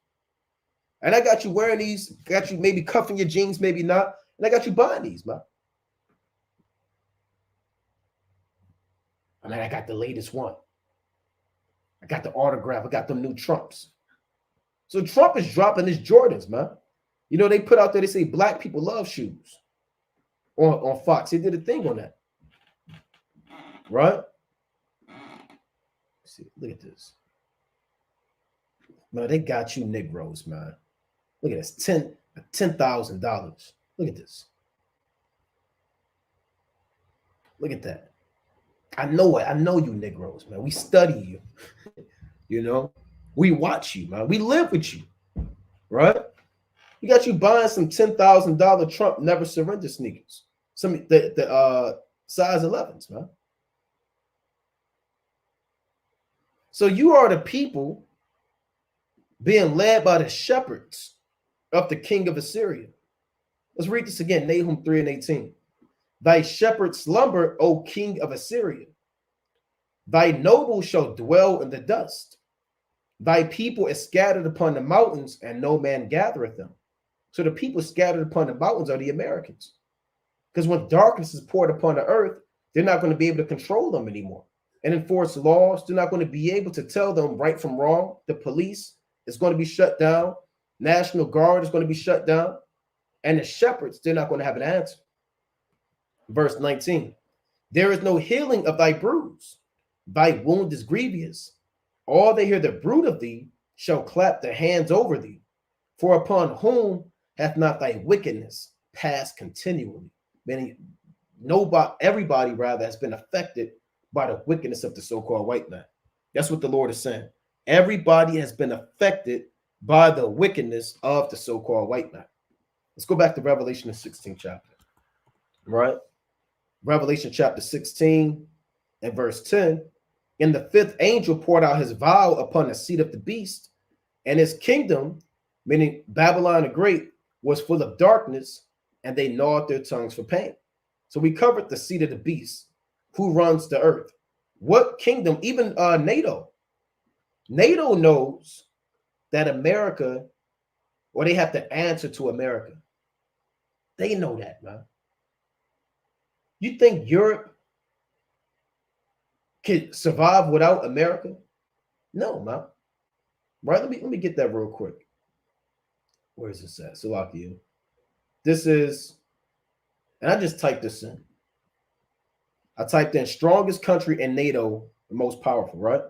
And I got you wearing these, got you maybe cuffing your jeans, maybe not. And I got you buying these, man. I mean, I got the latest one. I got the autograph. I got them new Trumps. So Trump is dropping his Jordans, man. You know, they put out there, they say black people love shoes on Fox. They did a thing on that. Right? Let's see, look at this. Man, they got you Negroes, man. Look at this. $10,000. Look at this. Look at that. I know it. I know you Negroes, man. We study you. You know, we watch you, man. We live with you, right? You got you buying some $10,000 Trump never surrender sneakers. Some the size 11s, man. So you are the people being led by the shepherds of the king of Assyria. Let's read this again, Nahum 3 and 18. Thy shepherds slumber, O king of Assyria. Thy nobles shall dwell in the dust. Thy people is scattered upon the mountains, and no man gathereth them. So the people scattered upon the mountains are the Americans. Because when darkness is poured upon the earth, they're not going to be able to control them anymore and enforce laws. They're not going to be able to tell them right from wrong. The police is going to be shut down. National Guard is going to be shut down. And the shepherds, they're not going to have an answer. Verse 19, there is no healing of thy bruise. Thy wound is grievous. All they hear the bruit of thee shall clap their hands over thee. For upon whom hath not thy wickedness passed continually? Meaning everybody rather has been affected by the wickedness of the so-called white man. That's what the Lord is saying. Everybody has been affected by the wickedness of the so-called white man. Let's go back to Revelation, the 16th chapter. Right? Revelation chapter 16 and verse 10. And the fifth angel poured out his vial upon the seat of the beast, and his kingdom, meaning Babylon the Great, was full of darkness, and they gnawed their tongues for pain. So we covered the seat of the beast, who runs the earth. What kingdom? Even NATO. NATO knows that America, or they have to answer to America. They know that, man. You think Europe can survive without America? No, man. Right? Let me get that real quick. Where is this at? Salakia. This is, and I just typed this in. I typed in strongest country in NATO, the most powerful, right?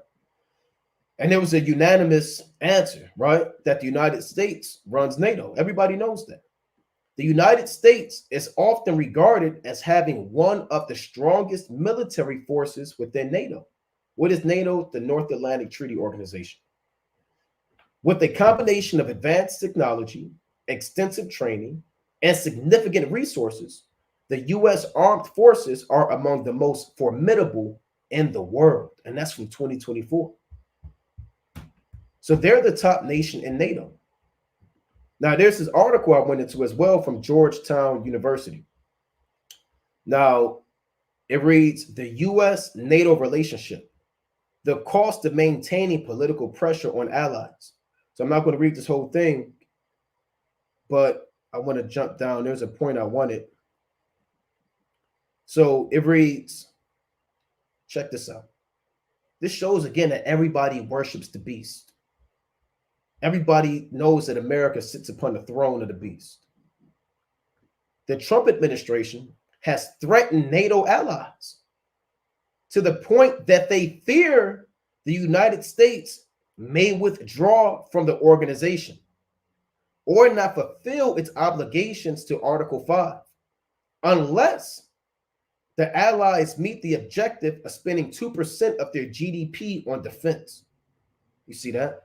And there was a unanimous answer, right? That the United States runs NATO. Everybody knows that. The United States is often regarded as having one of the strongest military forces within NATO. What is NATO? The North Atlantic Treaty Organization. With a combination of advanced technology, extensive training, and significant resources, the U.S. armed forces are among the most formidable in the world. And that's from 2024. So they're the top nation in NATO. Now, there's this article I went into as well from Georgetown University. Now, it reads, the U.S.-NATO relationship, the cost of maintaining political pressure on allies. So I'm not going to read this whole thing, but I want to jump down. There's a point I wanted. So it reads, check this out. This shows again that everybody worships the beast. Everybody knows that America sits upon the throne of the beast. The Trump administration has threatened NATO allies to the point that they fear the United States may withdraw from the organization or not fulfill its obligations to Article 5 unless the allies meet the objective of spending 2% of their GDP on defense. You see that?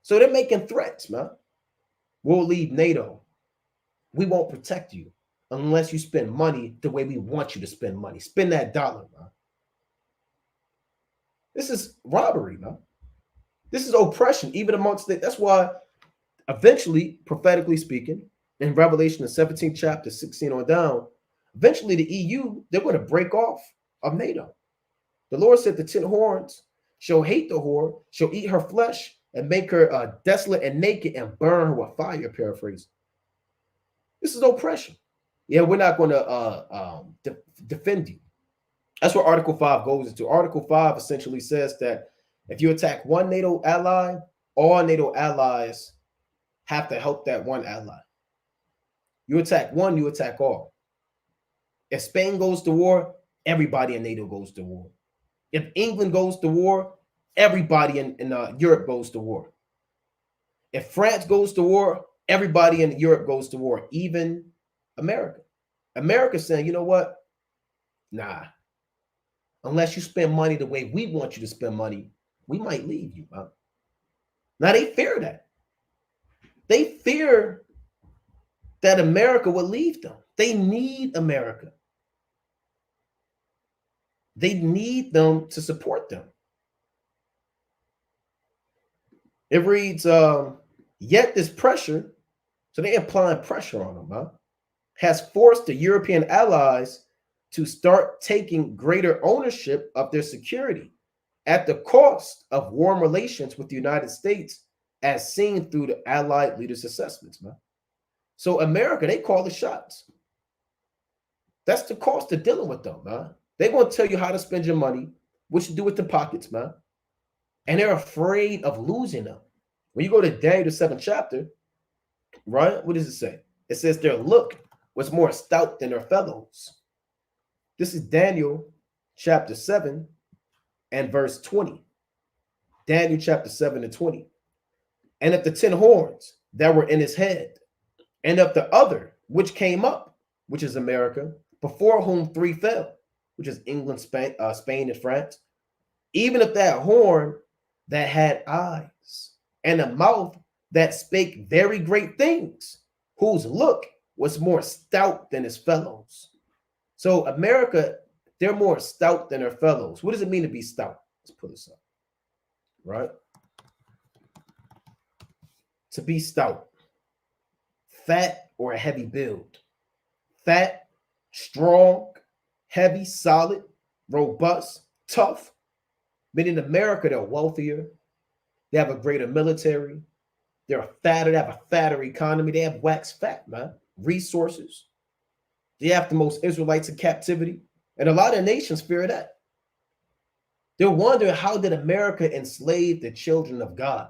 So they're making threats, man. We'll leave NATO. We won't protect you unless you spend money the way we want you to spend money. Spend that dollar, man. This is robbery, man. This is oppression, even amongst the, that's why eventually, prophetically speaking, in Revelation, the 17th chapter, 16 on down, eventually the EU, they're going to break off of NATO. The Lord said the 10 horns shall hate the whore, shall eat her flesh, and make her desolate and naked and burn her with fire, paraphrase. This is oppression. Yeah, we're not going to defend you. That's what Article 5 goes into. Article 5 essentially says that if you attack one NATO ally, all NATO allies have to help that one ally. You attack one, you attack all. If Spain goes to war, everybody in NATO goes to war. If England goes to war, everybody in Europe goes to war. If France goes to war, everybody in Europe goes to war, even America. America's saying, you know what? Nah. Unless you spend money the way we want you to spend money, we might leave you. Huh? Now, they fear that. They fear that America will leave them. They need America. They need them to support them. It reads, yet this pressure, so they're applying pressure on them, huh? Has forced the European allies to start taking greater ownership of their security at the cost of warm relations with the United States, as seen through the Allied leaders' assessments, man. So America, they call the shots. That's the cost of dealing with them, man. They're going to tell you how to spend your money, what you do with the pockets, man. And they're afraid of losing them. When you go to Daniel, the 7th chapter, right? What does it say? It says their look was more stout than their fellows. This is Daniel chapter 7 and verse 20. Daniel chapter 7 and 20. And of the 10 horns that were in his head, and of the other which came up, which is America, before whom 3 fell, which is England, Spain, and France, even of that horn that had eyes, and a mouth that spake very great things, whose look was more stout than his fellows. So America, they're more stout than their fellows. What does it mean to be stout? Let's pull this up, right? To be stout, fat or a heavy build. Fat, strong, heavy, solid, robust, tough. But in America, they're wealthier. They have a greater military. They're fatter. They have a fatter economy. They have wax fat, man. Resources. They have the most Israelites in captivity. And a lot of nations fear that. They're wondering, how did America enslave the children of God?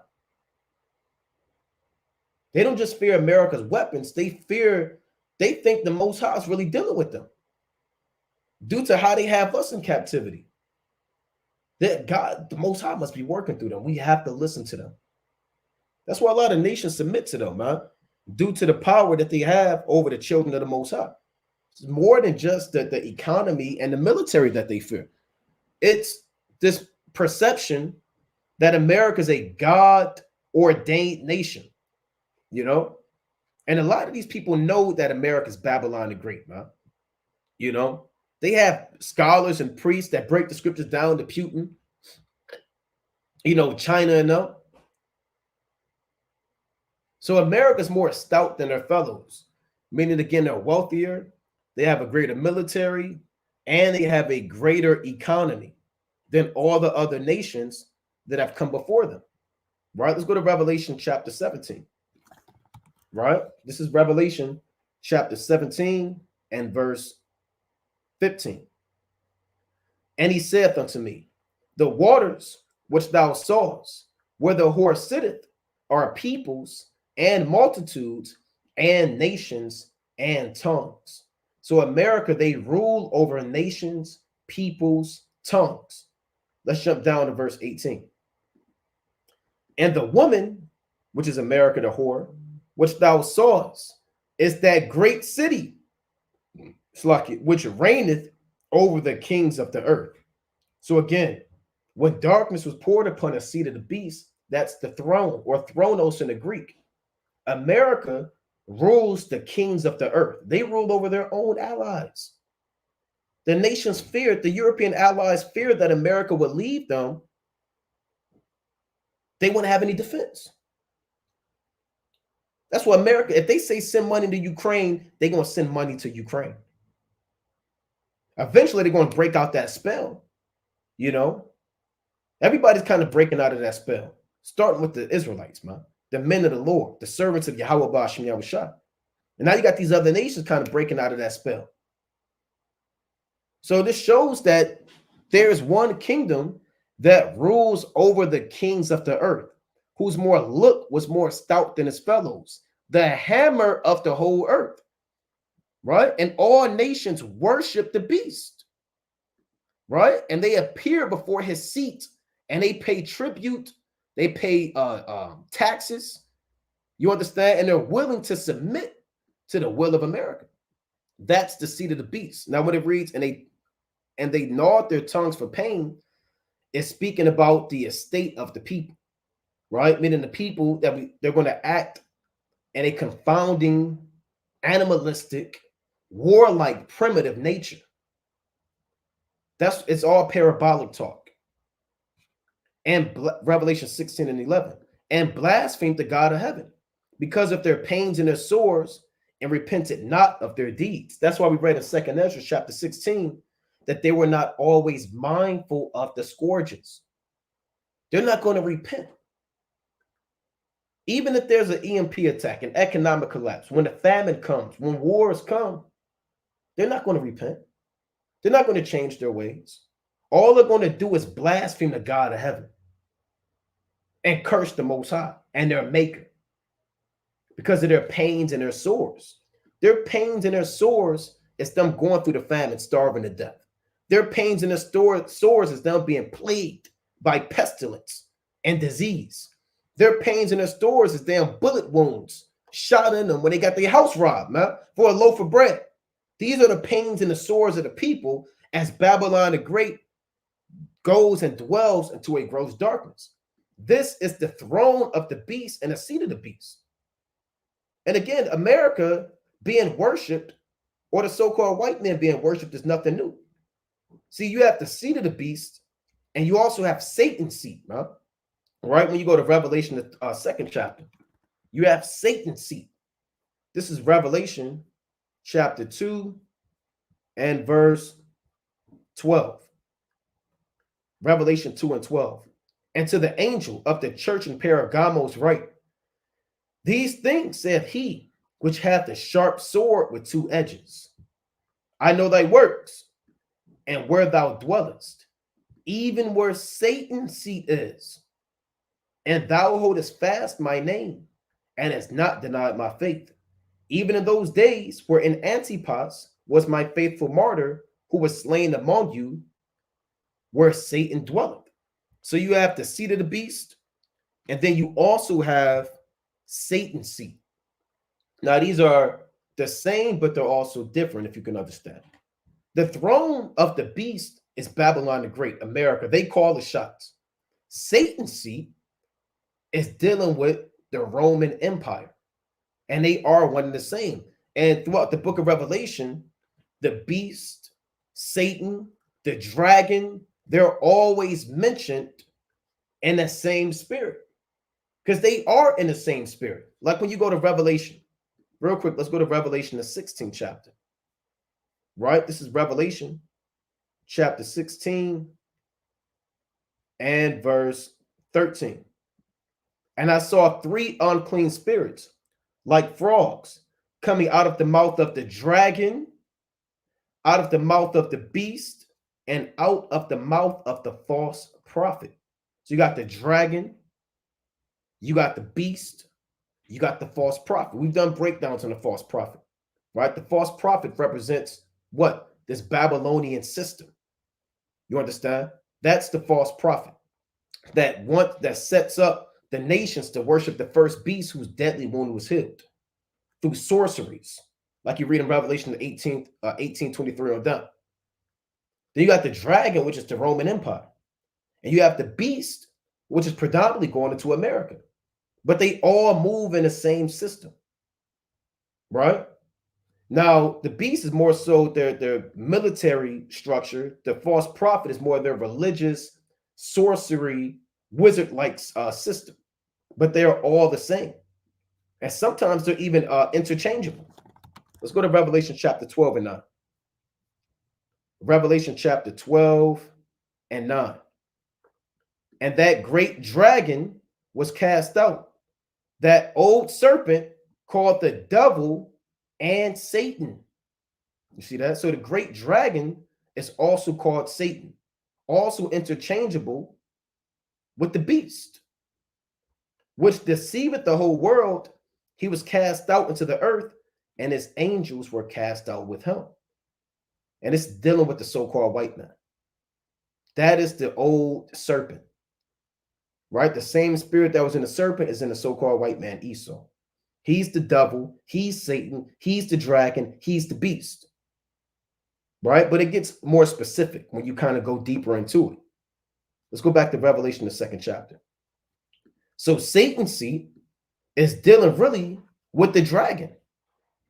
They don't just fear America's weapons. They think the Most High is really dealing with them due to how they have us in captivity. That God, the Most High, must be working through them. We have to listen to them. That's why a lot of nations submit to them, man, due to the power that they have over the children of the Most High. It's more than just the economy and the military that they fear. It's this perception that America is a God-ordained nation, you know? And a lot of these people know that America's Babylon the Great, man. You know? They have scholars and priests that break the scriptures down to Putin, you know, China and them. So America's more stout than their fellows, meaning, again, they're wealthier, they have a greater military, and they have a greater economy than all the other nations that have come before them. Right? Let's go to Revelation chapter 17. Right? This is Revelation chapter 17 and verse 15. And he saith unto me, the waters which thou sawest, where the horse sitteth, are peoples and multitudes and nations and tongues. So America, they rule over nations, peoples, tongues. Let's jump down to verse 18. And the woman, which is America, the whore, which thou sawest, is that great city, which reigneth over the kings of the earth. So again, when darkness was poured upon the seat of the beast, that's the throne, or thronos in the Greek. America rules the kings of the earth. They rule over their own allies. The nations feared, the European allies feared that America would leave them. They wouldn't have any defense. That's why America, if they say send money to Ukraine, they're going to send money to Ukraine. Eventually, they're going to break out that spell. You know, everybody's kind of breaking out of that spell, starting with the Israelites, man, the men of the Lord, the servants of Yahweh Ba'ashem Yahushua. And now you got these other nations kind of breaking out of that spell. So this shows that there's one kingdom that rules over the kings of the earth, whose look was more stout than his fellows, the hammer of the whole earth, right? And all nations worship the beast, right? And they appear before his seat, and they pay tribute, they pay taxes, you understand? And they're willing to submit to the will of America. That's the seat of the beast. Now, when it reads, and they gnawed their tongues for pain, is speaking about the estate of the people, right? Meaning the people that they're going to act in a confounding, animalistic, warlike, primitive nature. It's all parabolic talk. And Revelation 16 and 11, and blasphemed the God of heaven because of their pains and their sores, and repented not of their deeds. That's why we read in 2nd Ezra chapter 16 that they were not always mindful of the scourges. They're not going to repent. Even if there's an EMP attack, an economic collapse, when the famine comes, when wars come, they're not going to repent. They're not going to change their ways. All they're going to do is blaspheme the God of heaven and curse the Most High and their maker because of their pains and their sores. Their pains and their sores is them going through the famine, starving to death. Their pains and their sores is them being plagued by pestilence and disease. Their pains and their sores is them bullet wounds shot in them when they got their house robbed, man, for a loaf of bread. These are the pains and the sores of the people as Babylon the Great goes and dwells into a gross darkness. This is the throne of the beast and the seat of the beast. And again, America being worshipped, or the so-called white man being worshipped, is nothing new. See, you have the seat of the beast, and you also have Satan's seat, huh? Right? When you go to Revelation, the 2nd chapter, you have Satan's seat. This is Revelation chapter 2 and verse 12. Revelation 2 and 12. And to the angel of the church in Pergamos write, these things saith he which hath the sharp sword with two edges. I know thy works, and where thou dwellest, even where Satan's seat is. And thou holdest fast my name, and hast not denied my faith. Even in those days wherein Antipas was my faithful martyr, who was slain among you, where Satan dwelleth. So you have the seat of the beast, and then you also have Satan's seat. Now, these are the same, but they're also different, if you can understand. The throne of the beast is Babylon the Great, America. They call the shots. Satan's seat is dealing with the Roman Empire, and they are one and the same. And throughout the book of Revelation, the beast, Satan, the dragon, they're always mentioned in the same spirit because they are in the same spirit. Like when you go to Revelation, real quick, let's go to Revelation, the 16th chapter. Right? This is Revelation chapter 16 and verse 13. And I saw three unclean spirits like frogs coming out of the mouth of the dragon, out of the mouth of the beast, and out of the mouth of the false prophet. So you got the dragon, you got the beast, you got the false prophet. We've done breakdowns on the false prophet, right? The false prophet represents what? This Babylonian system. You understand? That's the false prophet that sets up the nations to worship the first beast whose deadly wound was healed through sorceries, like you read in Revelation 18:23 on down. Then you got the dragon, which is the Roman Empire. And you have the beast, which is predominantly going into America. But they all move in the same system, right? Now, the beast is more so their military structure. The false prophet is more their religious, sorcery, wizard-like system. But they are all the same. And sometimes they're even interchangeable. Let's go to Revelation chapter 12 and 9. Revelation chapter 12 and 9. And that great dragon was cast out, that old serpent called the devil and Satan. You see that? So the great dragon is also called Satan, also interchangeable with the beast, which deceiveth the whole world. He was cast out into the earth, and his angels were cast out with him. And it's dealing with the so-called white man. That is the old serpent, right? The same spirit that was in the serpent is in the so-called white man, Esau. He's the devil, he's Satan, he's the dragon, he's the beast, right? But it gets more specific when you kind of go deeper into it. Let's go back to Revelation, the 2nd chapter. So Satan's seat is dealing really with the dragon,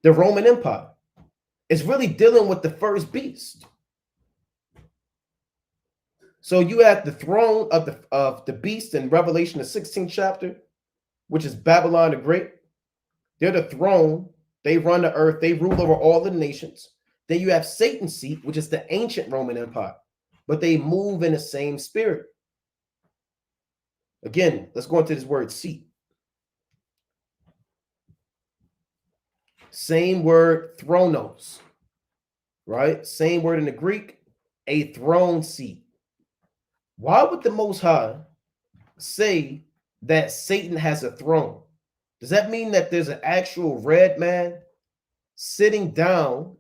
the Roman Empire. It's really dealing with the first beast. So you have the throne of the beast in Revelation, the 16th chapter, which is Babylon the Great. They're the throne. They run the earth. They rule over all the nations. Then you have Satan's seat, which is the ancient Roman Empire. But they move in the same spirit. Again, let's go into this word seat. Same word, thronos, right? Same word in the Greek, a throne seat. Why would the Most High say that Satan has a throne? Does that mean that there's an actual red man sitting down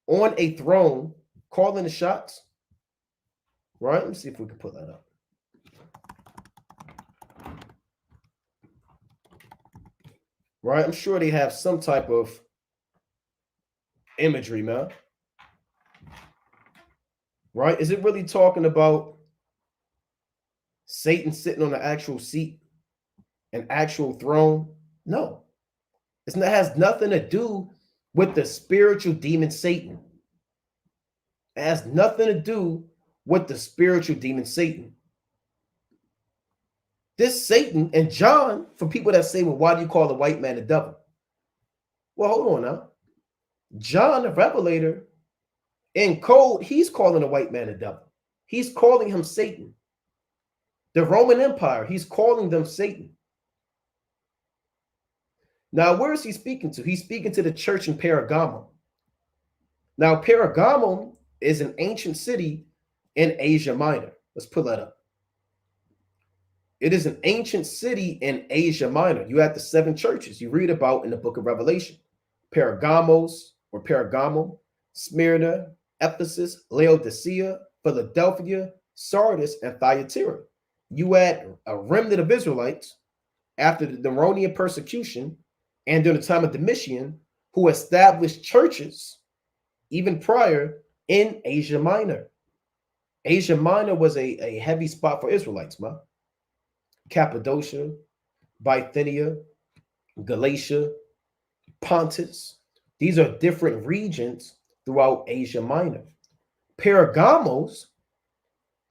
on a throne calling the shots? Right? Let me see if we can put that up. Right? I'm sure they have some type of imagery, man. Right? Is it really talking about Satan sitting on an actual seat, an actual throne? No. It has nothing to do with the spiritual demon Satan. It has nothing to do with the spiritual demon Satan. This Satan, and John, for people that say, well, why do you call the white man the devil? Well, hold on now. John, the Revelator, in code, he's calling the white man the devil. He's calling him Satan. The Roman Empire, he's calling them Satan. Now, where is he speaking to? He's speaking to the church in Pergamum. Now, Pergamum is an ancient city in Asia Minor. Let's pull that up. It is an ancient city in Asia Minor. You have the 7 churches you read about in the book of Revelation. Pergamos or Pergamum, Smyrna, Ephesus, Laodicea, Philadelphia, Sardis, and Thyatira. You had a remnant of Israelites after the Neronian persecution and during the time of Domitian who established churches even prior in Asia Minor. Asia Minor was a heavy spot for Israelites, man. Cappadocia, Bithynia, Galatia, Pontus. These are different regions throughout Asia Minor. Pergamos,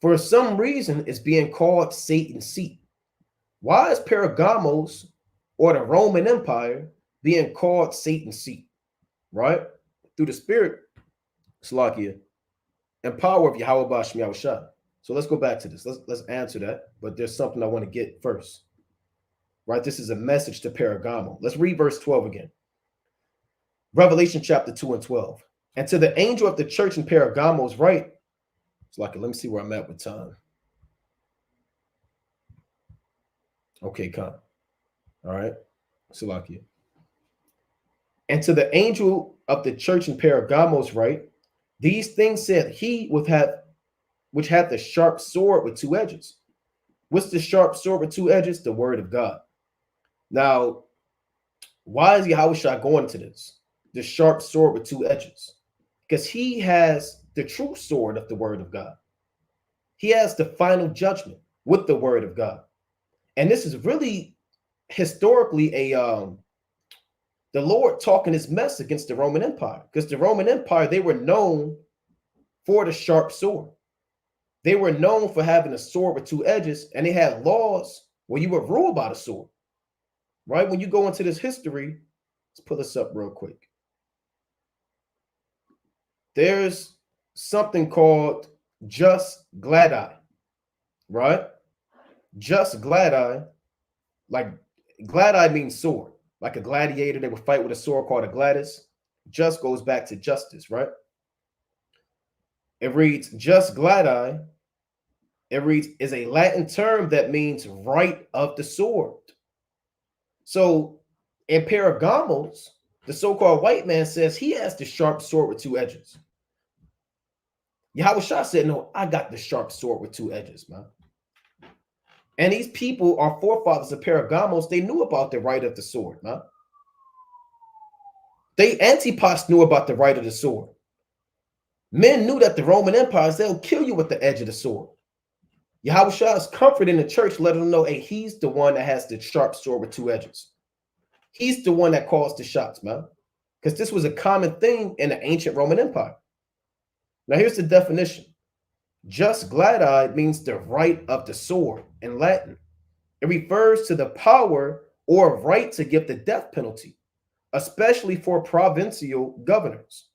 for some reason, is being called Satan's seat. Why is Pergamos or the Roman Empire being called Satan's seat? Right? Through the spirit, Slakia, and power of Yahweh Bashim Yahushua. So let's go back to this. Let's answer that. But there's something I want to get first. Right? This is a message to Pergamo. Let's read verse 12 again. Revelation chapter 2 and 12. And to the angel of the church in Pergamos, right? It's like, let me see where I'm at with time. Okay, come. All right. Salakia. And to the angel of the church in Pergamos, right? These things said he which had the sharp sword with 2 edges. What's the sharp sword with 2 edges? The word of God. Now, why is Yahushua going to this? The sharp sword with 2 edges. Because he has the true sword of the word of God. He has the final judgment with the word of God. And this is really historically the Lord talking his mess against the Roman Empire. Because the Roman Empire, they were known for the sharp sword. They were known for having a sword with 2 edges, and they had laws where you would rule by the sword. Right? When you go into this history, let's pull this up real quick. There's something called just gladi, right? Just gladi, like gladi means sword. Like a gladiator, they would fight with a sword called a gladius. Just goes back to justice, right? It reads just gladi. It reads is a Latin term that means right of the sword. So in Pergamos, the so-called white man says he has the sharp sword with 2 edges. Yahushua said, no, I got the sharp sword with 2 edges, man. And these people, our forefathers of Pergamos, they knew about the right of the sword, man. Antipas knew about the right of the sword. Men knew that the Roman empires, they'll kill you with the edge of the sword. Yahushua's comfort in the church let them know, hey, he's the one that has the sharp sword with 2 edges. He's the one that calls the shots, man. Because this was a common thing in the ancient Roman Empire. Now, here's the definition. Just gladi means the right of the sword in Latin. It refers to the power or right to give the death penalty, especially for provincial governors.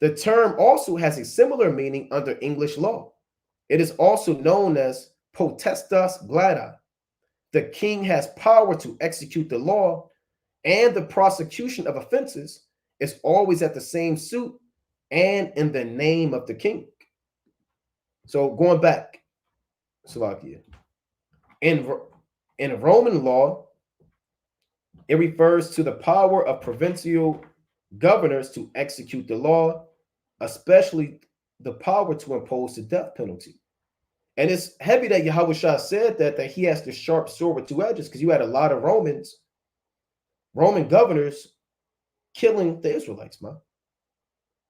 The term also has a similar meaning under English law. It is also known as potestas glada. The king has power to execute the law, and the prosecution of offenses is always at the same suit and in the name of the king. So going back, Slovakia, in Roman law, it refers to the power of provincial governors to execute the law, especially the power to impose the death penalty. And it's heavy that Yahushua said that he has the sharp sword with two edges, because you had a lot of Roman governors killing the Israelites, man.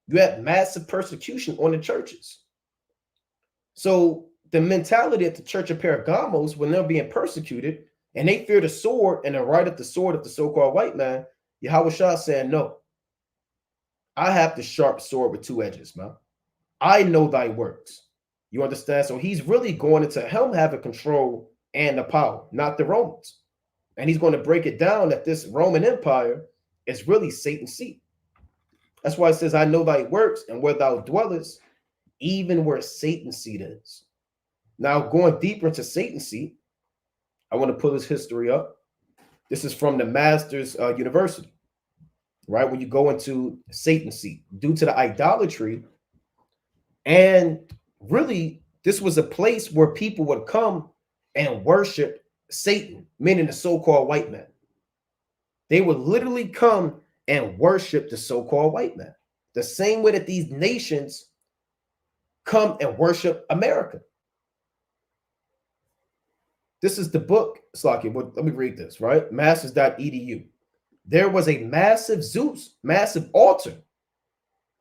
You had massive persecution on the churches. So the mentality at the church of Pergamos, when they're being persecuted and they fear the sword and they're right at the sword of the so-called white man, Yahushua saying, no, I have the sharp sword with two edges, man. I know thy works. You understand? So he's really going into him having control and the power, not the Romans. And he's going to break it down that this Roman Empire is really Satan's seat. That's why it says, I know thy works and where thou dwellest, even where Satan's seat is. Now, going deeper into Satan's seat, I want to pull this history up. This is from the Masters University, right? When you go into Satan's seat, due to the idolatry, and really, this was a place where people would come and worship Satan, meaning the so-called white man. They would literally come and worship the so-called white man, the same way that these nations come and worship America. This is the book, Slaki. Let me read this, right? Masters.edu. There was a massive altar.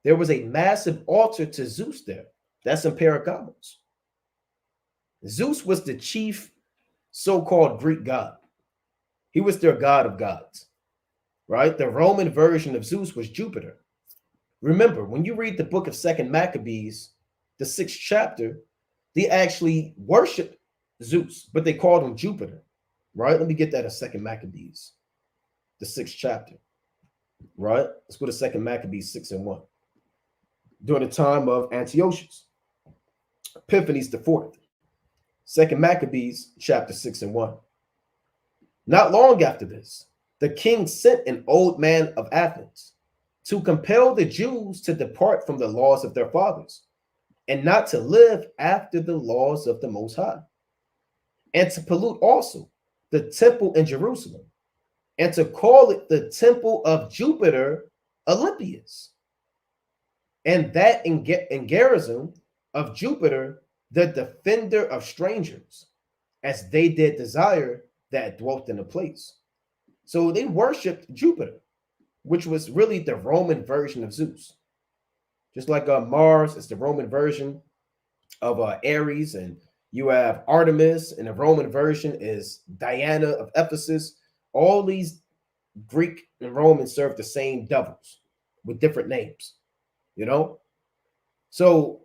There was a massive altar to Zeus there. That's in Pergamos. Zeus was the chief so-called Greek god. He was their god of gods, right? The Roman version of Zeus was Jupiter. Remember, when you read the book of 2nd Maccabees, the 6th chapter, they actually worshiped Zeus, but they called him Jupiter, right? Let me get that in 2nd Maccabees, the 6th chapter, right? Let's go to 2nd Maccabees 6:1. During the time of Antiochus, Epiphanes the 4th, 2nd Maccabees chapter 6:1. Not long after this, the king sent an old man of Athens to compel the Jews to depart from the laws of their fathers and not to live after the laws of the Most High, and to pollute also the temple in Jerusalem, and to call it the temple of Jupiter Olympius, and that in garrison of Jupiter, the defender of strangers, as they did desire that dwelt in the place. So they worshipped Jupiter, which was really the Roman version of Zeus. Just like Mars is the Roman version of Ares, and you have Artemis, and the Roman version is Diana of Ephesus. All these Greek and Roman serve the same devils with different names, you know? So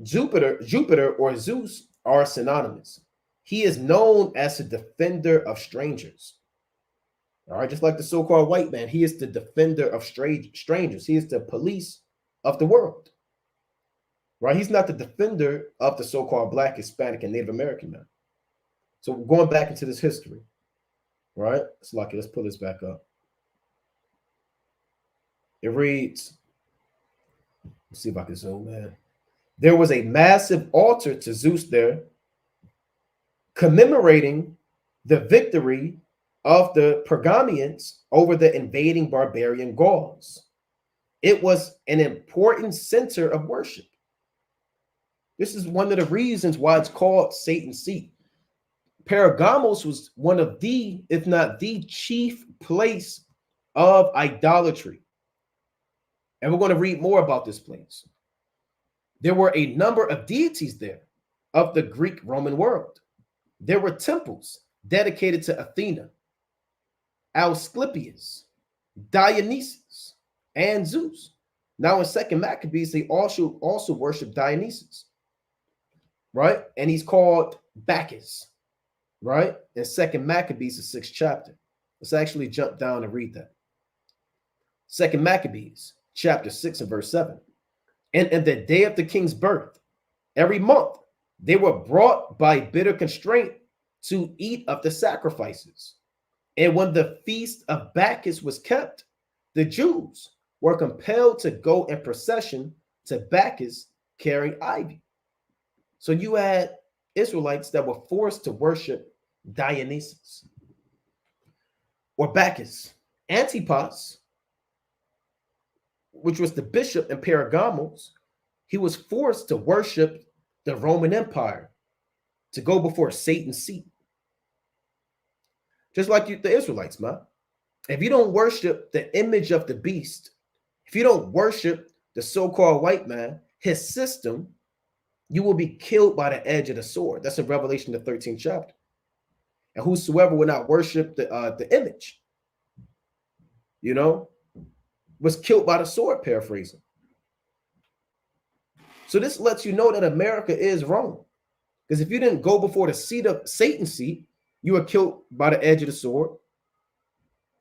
Jupiter or Zeus are synonymous. He is known as the defender of strangers. All right, just like the so-called white man, he is the defender of strangers. He is the police of the world. Right? He's not the defender of the so-called Black, Hispanic, and Native American man. So going back into this history, right? It's lucky. Let's pull this back up. It reads, let's see if I can zoom in. There was a massive altar to Zeus there, commemorating the victory of the Pergamians over the invading barbarian Gauls. It was an important center of worship. This is one of the reasons why it's called Satan's seat. Pergamos was one of the, if not the chief place of idolatry. And we're going to read more about this place. There were a number of deities there of the Greek Roman world. There were temples dedicated to Athena, Asclepius, Dionysus, and Zeus. Now in 2nd Maccabees, they also worship Dionysus, right? And he's called Bacchus, right? In 2nd Maccabees, the 6th chapter. Let's actually jump down and read that. 2nd Maccabees, chapter 6 and verse 7. And in the day of the king's birth, every month, They were brought by bitter constraint to eat of the sacrifices. And when the feast of Bacchus was kept, the Jews were compelled to go in procession to Bacchus carrying ivy. So you had Israelites that were forced to worship Dionysus or Bacchus. Antipas, which was the bishop in Pergamos, he was forced to worship the Roman Empire, to go before Satan's seat. Just like the Israelites, man. If you don't worship the image of the beast, if you don't worship the so-called white man, his system, you will be killed by the edge of the sword. That's in Revelation, the 13th chapter. And whosoever will not worship the image, was killed by the sword, paraphrasing. So this lets you know that America is wrong. Because if you didn't go before the seat of Satan's seat, you were killed by the edge of the sword.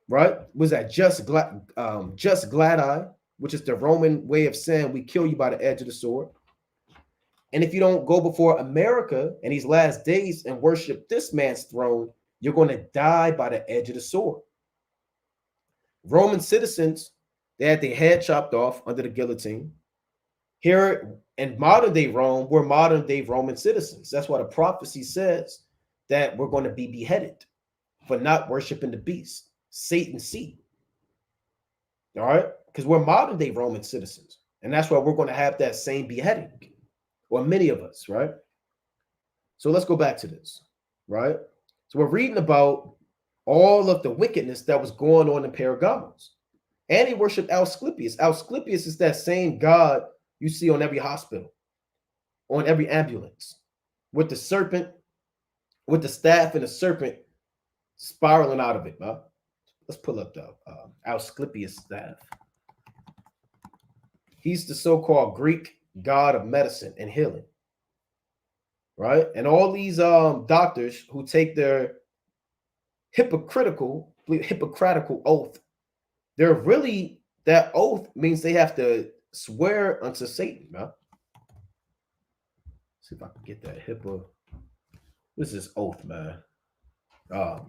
Right? Was that just gladi, which is the Roman way of saying we kill you by the edge of the sword. And if you don't go before America in these last days and worship this man's throne, you're going to die by the edge of the sword. Roman citizens, they had their head chopped off under the guillotine. Here in modern day Rome, we're modern day Roman citizens. That's why the prophecy says that we're going to be beheaded for not worshiping the beast, Satan's seat. All right? Because we're modern day Roman citizens. And that's why we're going to have that same beheading. Or many of us, right? So let's go back to this, right? So we're reading about all of the wickedness that was going on in Pergamos. And he worshiped Asclepius. Asclepius is that same god you see on every hospital, on every ambulance, with the serpent, with the staff and the serpent spiraling out of it. Huh? Let's pull up the Asclepius staff. He's the so-called Greek god of medicine and healing, right? And all these doctors who take their Hippocratical oath, they're really, that oath means they have to swear unto Satan, man. See if I can get that This is oath, man. I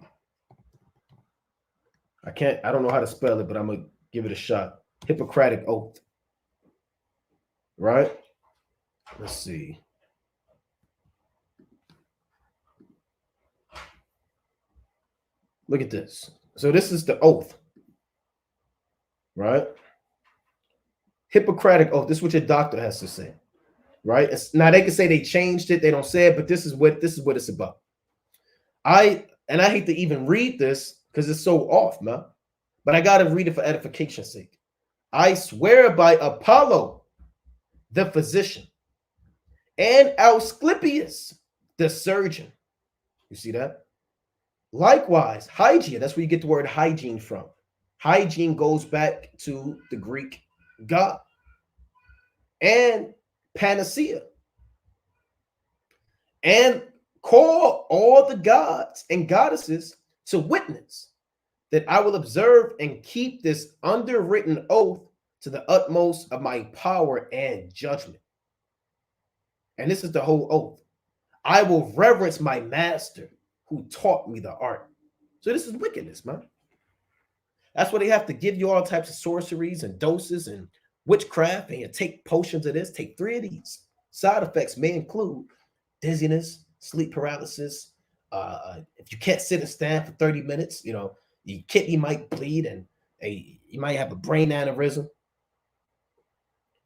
don't know how to spell it, but I'm gonna give it a shot. Hippocratic oath. Right? Let's see. Look at this. So this is the oath. Right? Hippocratic oath. This is what your doctor has to say. Right? Now they can say they changed it, they don't say it, but this is what it's about. I hate to even read this because it's so off, man. But I gotta read it for edification's sake. I swear by Apollo, the physician, and Asclepius, the surgeon. You see that? Likewise, hygiene. That's where you get the word hygiene from. Hygiene goes back to the Greek god. And panacea. And call all the gods and goddesses to witness that I will observe and keep this underwritten oath to the utmost of my power and judgment. And this is the whole oath. I will reverence my master who taught me the art. So this is wickedness, man. That's why they have to give you all types of sorceries and doses and witchcraft, and you take potions of this, take 3 of these. Side effects may include dizziness, sleep paralysis. If you can't sit and stand for 30 minutes, your kidney might bleed and you might have a brain aneurysm.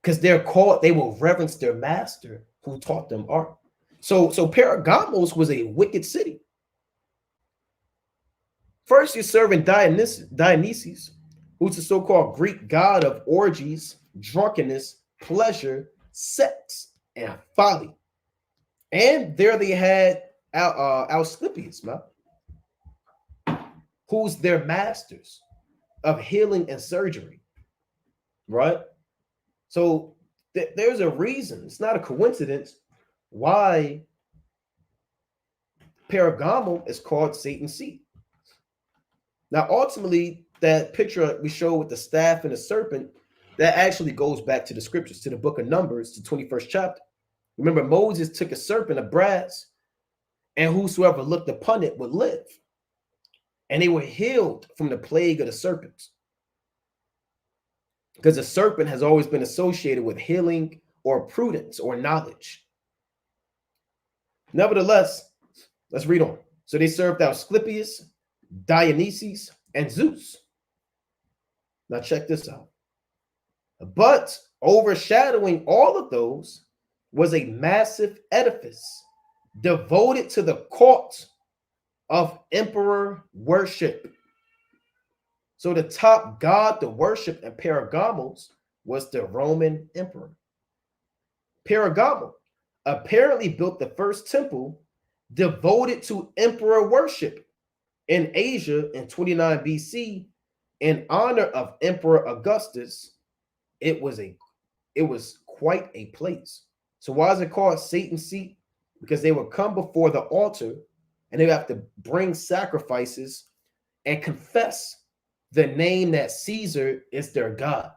Because they will reverence their master who taught them art. So Pergamos was a wicked city. First, you're serving Dionysus, who's the so-called Greek god of orgies, drunkenness, pleasure, sex, and folly. And there they had Asclepius, man, who's their masters of healing and surgery, right? So there's a reason. It's not a coincidence why Pergamum is called Satan's seat. Now, ultimately, that picture we show with the staff and the serpent, that actually goes back to the scriptures, to the book of Numbers, the 21st chapter. Remember, Moses took a serpent of brass, and whosoever looked upon it would live. And they were healed from the plague of the serpents. Because the serpent has always been associated with healing or prudence or knowledge. Nevertheless, let's read on. So they served Asclepius, Dionysus, and Zeus. Now check this out. But overshadowing all of those was a massive edifice devoted to the cult of emperor worship. So the top god to worship in Pergamos was the Roman emperor. Pergamo apparently built the first temple devoted to emperor worship in Asia in 29 BC in honor of Emperor Augustus. It was quite a place. So why is it called Satan's seat? Because they would come before the altar and they would have to bring sacrifices and confess the name that Caesar is their God.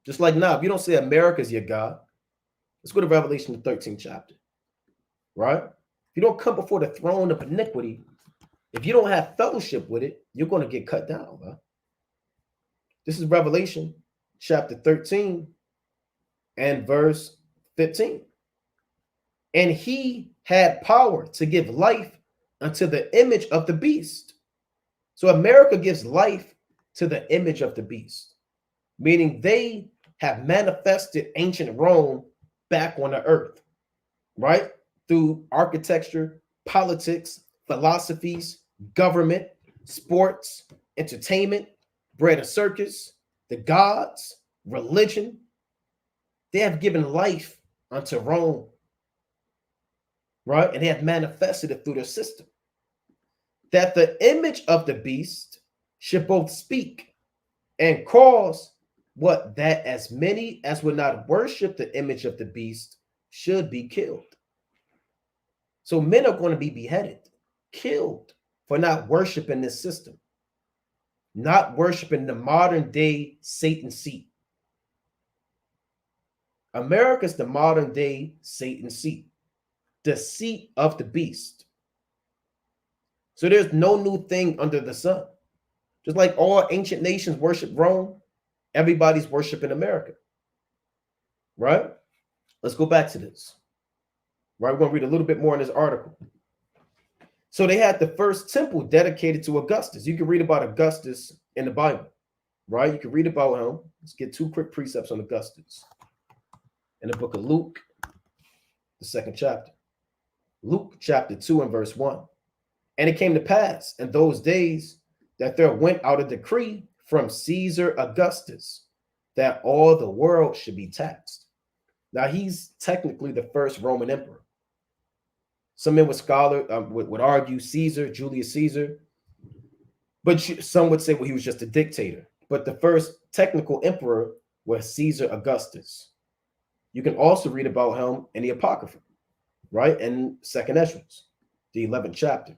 Just like now, if you don't say America's your God, let's go to Revelation, the 13th chapter, right? If you don't come before the throne of iniquity, if you don't have fellowship with it, you're going to get cut down, right? This is Revelation chapter 13 and verse 15. And he had power to give life unto the image of the beast. So America gives life to the image of the beast, meaning they have manifested ancient Rome back on the earth, right? Through architecture, politics, philosophies, government, sports, entertainment, bread and circus, the gods, religion. They have given life unto Rome, right? And they have manifested it through their system. That the image of the beast should both speak and cause what? That as many as would not worship the image of the beast should be killed. So men are going to be beheaded, killed for not worshiping this system, not worshiping the modern day Satan seat. America's the modern day Satan seat, the seat of the beast. So there's no new thing under the sun. Just like all ancient nations worship Rome, everybody's worshiping America, right? Let's go back to this, right? We're going to read a little bit more in this article. So they had the first temple dedicated to Augustus. You can read about Augustus in the Bible, right? You can read about him. Let's get two quick precepts on Augustus. In the book of Luke, the 2nd chapter. Luke chapter 2 and verse 1. And it came to pass in those days that there went out a decree from Caesar Augustus that all the world should be taxed. Now he's technically the first Roman emperor. Some men would would argue Caesar, Julius Caesar, but some would say, well, he was just a dictator. But the first technical emperor was Caesar Augustus. You can also read about him in the Apocrypha, right? In 2nd Esdras, the 11th chapter,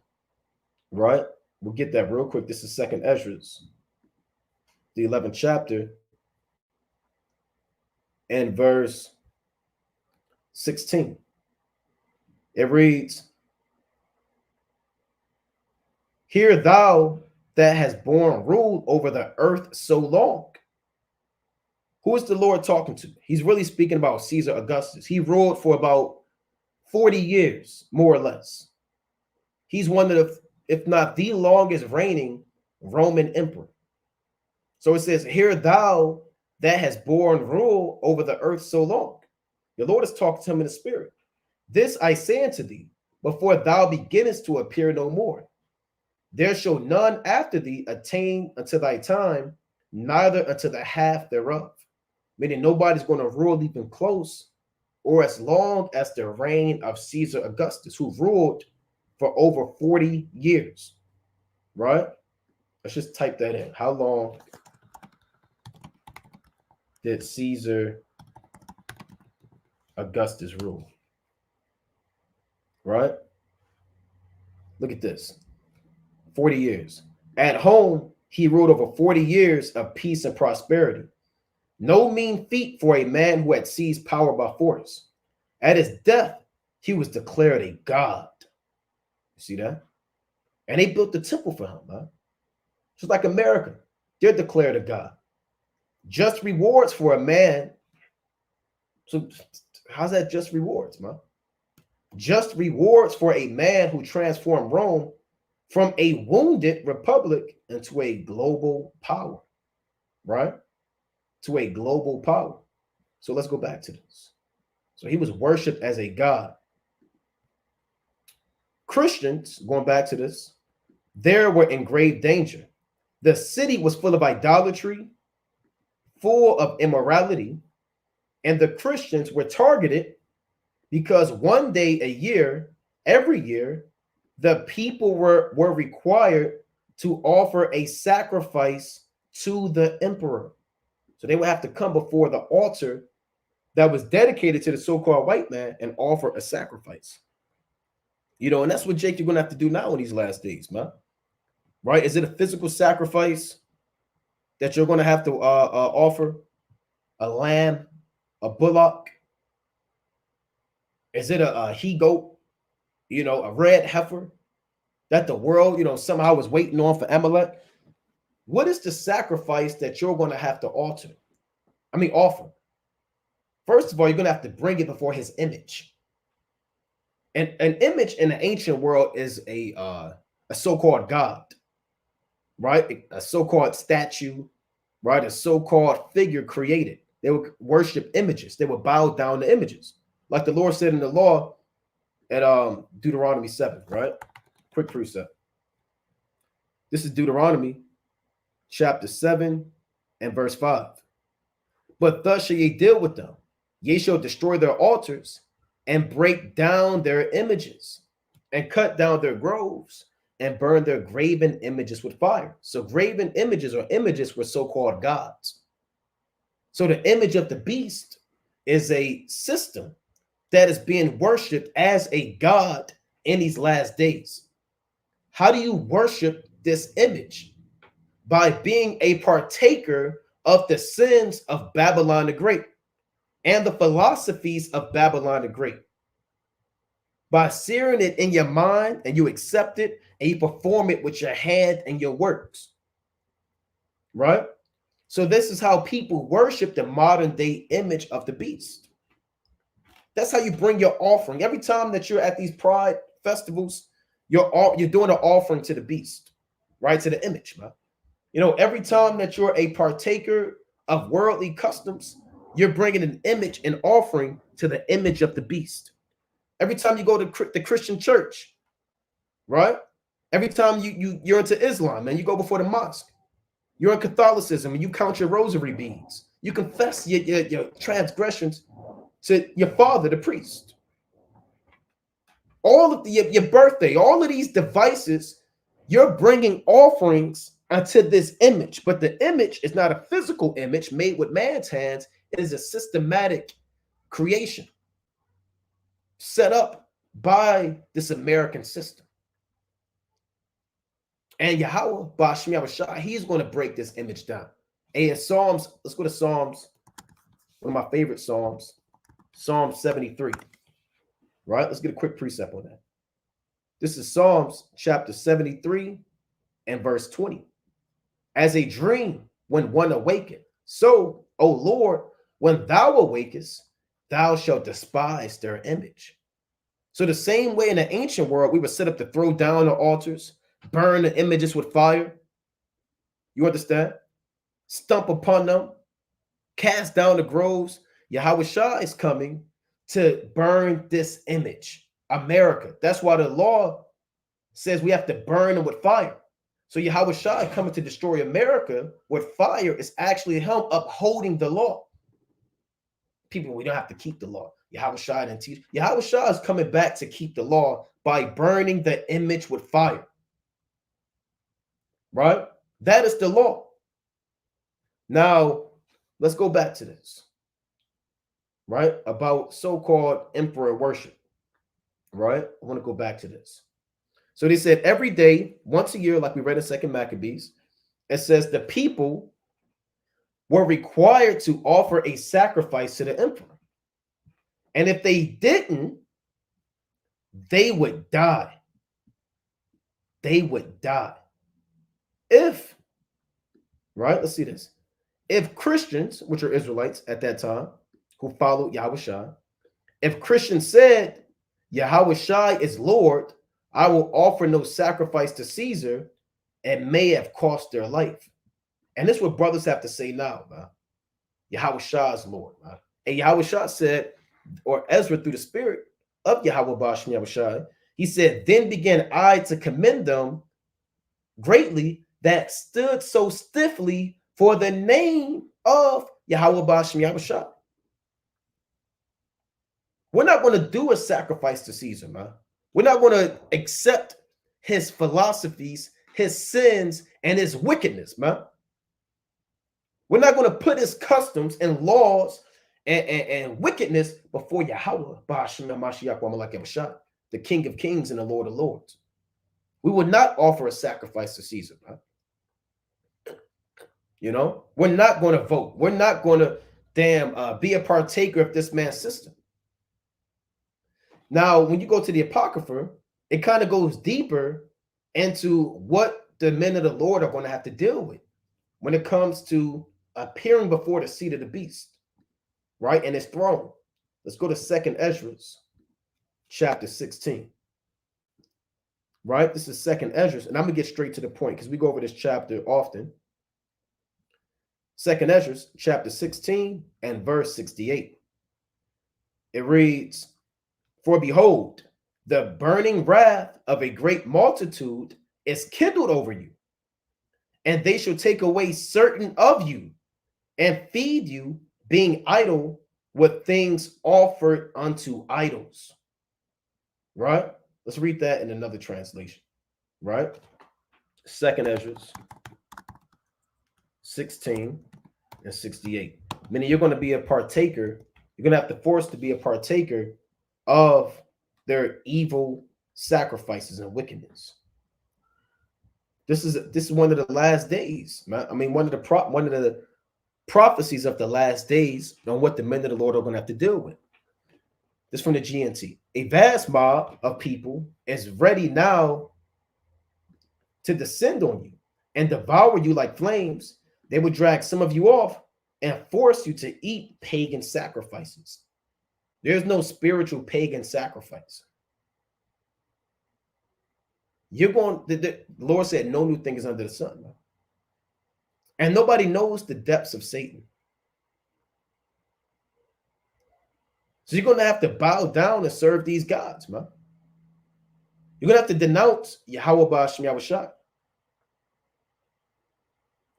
right? We'll get that real quick. This is 2nd Esdras, the 11th chapter, and verse 16. It reads, "Hear thou that hast borne rule over the earth so long." Who is the Lord talking to? He's really speaking about Caesar Augustus. He ruled for about 40 years, more or less. He's one of the, if not the longest reigning Roman emperor. So it says, "Hear thou that hast borne rule over the earth so long." The Lord is talking to him in the spirit. "This I say unto thee, before thou beginnest to appear no more. There shall none after thee attain unto thy time, neither unto the half thereof." Meaning nobody's going to rule even close or as long as the reign of Caesar Augustus, who ruled for over 40 years, right? Let's just type that in. How long did Caesar Augustus rule? Right? Look at this. 40 years. At home, he ruled over 40 years of peace and prosperity. No mean feat for a man who had seized power by force. At his death, he was declared a god. You see that? And they built the temple for him, man. Just like America, they're declared a god. Just rewards for a man. So how's that just rewards, man? Just rewards for a man who transformed Rome from a wounded republic into a global power, right? To a global power. So let's go back to this. So he was worshipped as a god. Christians, going back to this, they were in grave danger. The city was full of idolatry, full of immorality, and the Christians were targeted because one day a year, every year, the people were required to offer a sacrifice to the emperor. So they would have to come before the altar that was dedicated to the so-called white man and offer a sacrifice. You know, and that's what, Jake, you're going to have to do now in these last days, man. Right? Is it a physical sacrifice that you're going to have to offer? A lamb, a bullock? Is it a he-goat, you know, a red heifer that the world, you know, somehow is waiting on for Amalek? What is the sacrifice that you're going to have to offer? First of all, you're going to have to bring it before his image. And an image in the ancient world is a so-called god, right? A so-called statue, right? A so-called figure created. They would worship images. They would bow down to images. Like the Lord said in the law at Deuteronomy 7, right? Quick precept. This is Deuteronomy chapter 7 and verse 5. But thus shall ye deal with them. Ye shall destroy their altars and break down their images and cut down their groves and burn their graven images with fire. So graven images or images were so-called gods. So the image of the beast is a system that is being worshipped as a god in these last days. How do you worship this image? By being a partaker of the sins of Babylon the Great and the philosophies of Babylon the Great. By searing it in your mind and you accept it and you perform it with your hand and your works, right? So this is how people worship the modern day image of the beast. That's how you bring your offering. Every time that you're at these pride festivals, you're doing an offering to the beast, right? To the image, man. You know, every time that you're a partaker of worldly customs, you're bringing an image and offering to the image of the beast. Every time you go to the Christian church, right? Every time you're into Islam and you go before the mosque, you're in Catholicism and you count your rosary beads. You confess your transgressions to your father, the priest. All of your birthday, all of these devices, you're bringing offerings unto this image. But the image is not a physical image made with man's hands. It is a systematic creation set up by this American system. And Yahweh, Bashmi Abashai, he's going to break this image down. And in Psalms, let's go to Psalms, one of my favorite Psalms, Psalm 73. Right? Let's get a quick precept on that. This is Psalms chapter 73 and verse 20. As a dream when one awaketh, so, O Lord, when thou awakest, thou shalt despise their image. So the same way in the ancient world, we were set up to throw down the altars, burn the images with fire. You understand? Stomp upon them, cast down the groves. Yahweh Shah is coming to burn this image. America. That's why the law says we have to burn them with fire. So Yahweh Shah coming to destroy America with fire is actually him upholding the law. People, we don't have to keep the law. Yahweh Shah didn't teach. Yahweh Shah is coming back to keep the law by burning the image with fire. Right? That is the law. Now, let's go back to this. Right? About so-called emperor worship. Right? I want to go back to this. So they said every day, once a year, like we read in 2 Maccabees, it says the people were required to offer a sacrifice to the emperor. And if they didn't, they would die. They would die. If, right, let's see this. If Christians, which are Israelites at that time, who followed Yahushua, if Christians said, Yahushua is Lord, I will offer no sacrifice to Caesar, it may have cost their life. And this is what brothers have to say now, man. Yahushua is Lord, man. And Yahushua said, or Ezra through the spirit of Yahweh Bashem Yahushua, he said, then began I to commend them greatly that stood so stiffly for the name of Yahweh Bashem Yahushua. We're not going to do a sacrifice to Caesar, man. We're not going to accept his philosophies, his sins, and his wickedness, man. We're not going to put his customs and laws and wickedness before Yahweh, the King of Kings and the Lord of Lords. We will not offer a sacrifice to Caesar, man. You know, we're not going to vote. We're not going to be a partaker of this man's system. Now, when you go to the Apocrypha, it kind of goes deeper into what the men of the Lord are going to have to deal with when it comes to appearing before the seat of the beast, right? And his throne. Let's go to 2nd Ezra, chapter 16. Right? This is 2nd Ezra, and I'm going to get straight to the point because we go over this chapter often. 2nd Ezra, chapter 16 and verse 68. It reads, for behold, the burning wrath of a great multitude is kindled over you, and they shall take away certain of you and feed you, being idle with things offered unto idols. Right? Let's read that in another translation. Right? 2nd Ezra 16 and 68. Meaning you're going to be a partaker. You're going to have to force to be a partaker of their evil sacrifices and wickedness. This is one of the last days, man. I mean, one of the prophecies of the last days on what the men of the Lord are going to have to deal with. This from the GNT. A vast mob of people is ready now to descend on you and devour you like flames. They would drag some of you off and force you to eat pagan sacrifices. There's no spiritual pagan sacrifice. You're going, the Lord said, no new thing is under the sun. Man. And nobody knows the depths of Satan. So you're going to have to bow down and serve these gods, man. You're going to have to denounce Yahweh Bashem Yahushua.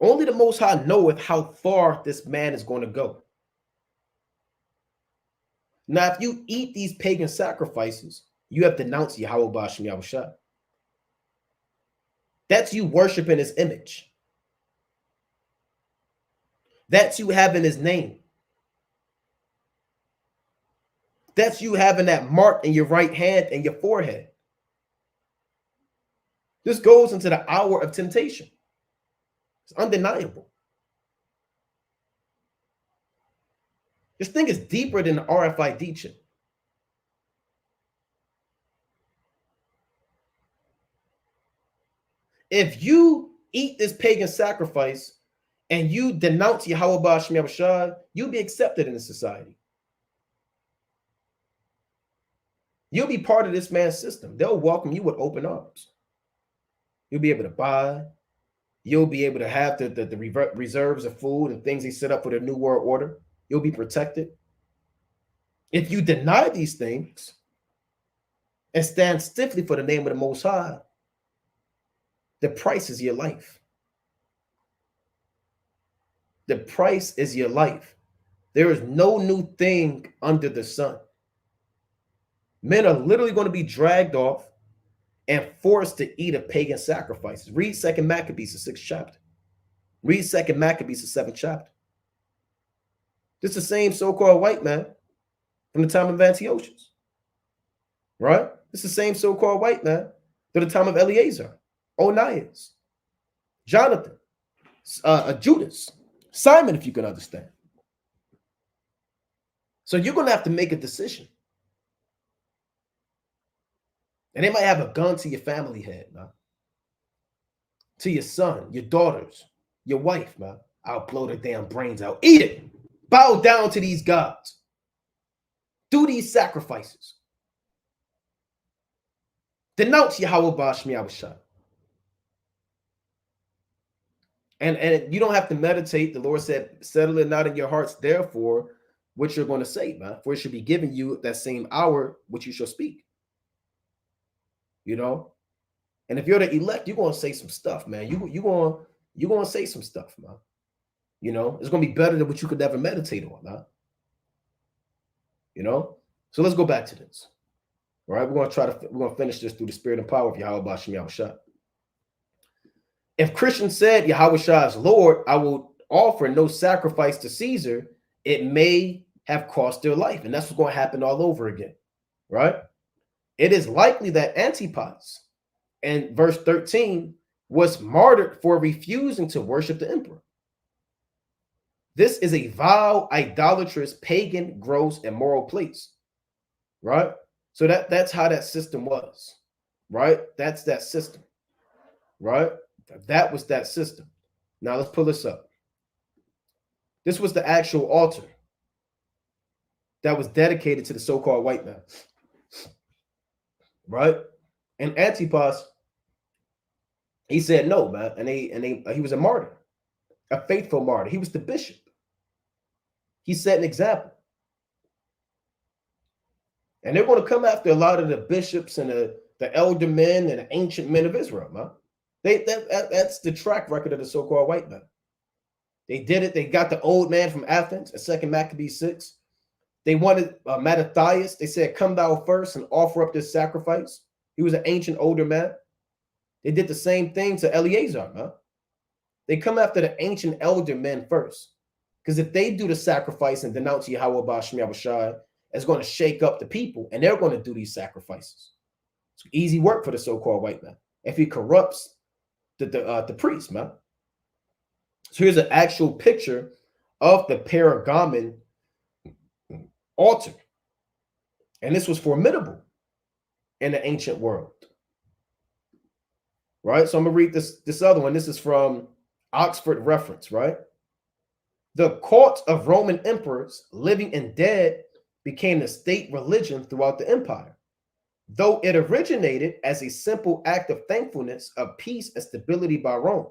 Only the Most High knoweth how far this man is going to go. Now, if you eat these pagan sacrifices, you have denounced Yahweh Bashem Yahushua. That's you worshiping his image. That's you having his name. That's you having that mark in your right hand and your forehead. This goes into the hour of temptation. It's undeniable. This thing is deeper than the RFID chip. If you eat this pagan sacrifice and you denounce Yahweh Bashem Yahushua, you'll be accepted in the society. You'll be part of this man's system. They'll welcome you with open arms. You'll be able to buy. You'll be able to have the reserves of food and things they set up for the New World Order. You'll be protected. If you deny these things and stand stiffly for the name of the Most High, the price is your life. The price is your life. There is no new thing under the sun. Men are literally going to be dragged off and forced to eat of pagan sacrifices. Read 2nd Maccabees, the 6th chapter. Read 2nd Maccabees, the 7th chapter. This is the same so-called white man from the time of Antiochus. Right? This is the same so-called white man to the time of Eleazar, Onias, Jonathan, Judas, Simon, if you can understand. So you're going to have to make a decision. And they might have a gun to your family head, man. To your son, your daughters, your wife, man. I'll blow their damn brains out. Eat it. Bow down to these gods. Do these sacrifices. Denounce Yahweh Bashmi Awashai. And you don't have to meditate. The Lord said, settle it not in your hearts, therefore, what you're going to say, man. For it should be given you that same hour which you shall speak. You know? And if you're the elect, you're going to say some stuff, man. You're going to say some stuff, man. You know, it's going to be better than what you could ever meditate on, man. You know? So let's go back to this. All right, we're going to finish this through the spirit and power of Yahweh Bashim Yahushua. If Christians said Yahweh Shah is Lord, I will offer no sacrifice to Caesar, it may have cost their life. And that's what's going to happen all over again. Right? It is likely that Antipas, in verse 13, was martyred for refusing to worship the emperor. This is a vile, idolatrous, pagan, gross, immoral place. Right? So that's how that system was. Right? That's that system. Right? That was that system. Now let's pull this up. This was the actual altar that was dedicated to the so-called white man. Right? And Antipas, he said no, man. And he was a martyr, a faithful martyr. He was the bishop. He set an example. And they're going to come after a lot of the bishops and the elder men and the ancient men of Israel, man. That's the track record of the so-called white man. They did it. They got the old man from Athens in 2 Maccabees 6. They wanted Mattathias. They said, come thou first and offer up this sacrifice. He was an ancient older man. They did the same thing to Eleazar, man. They come after the ancient elder men first. Because if they do the sacrifice and denounce Yahweh Bashmi Yahushua, it's going to shake up the people, and they're going to do these sacrifices. It's easy work for the so-called white man if he corrupts the priest, man. So here's an actual picture of the Pergamon altar, and this was formidable in the ancient world. Right? So I'm gonna read this other one. This is from Oxford Reference, right? The cult of Roman emperors, living and dead, became the state religion throughout the empire. Though it originated as a simple act of thankfulness, of peace and stability by Rome,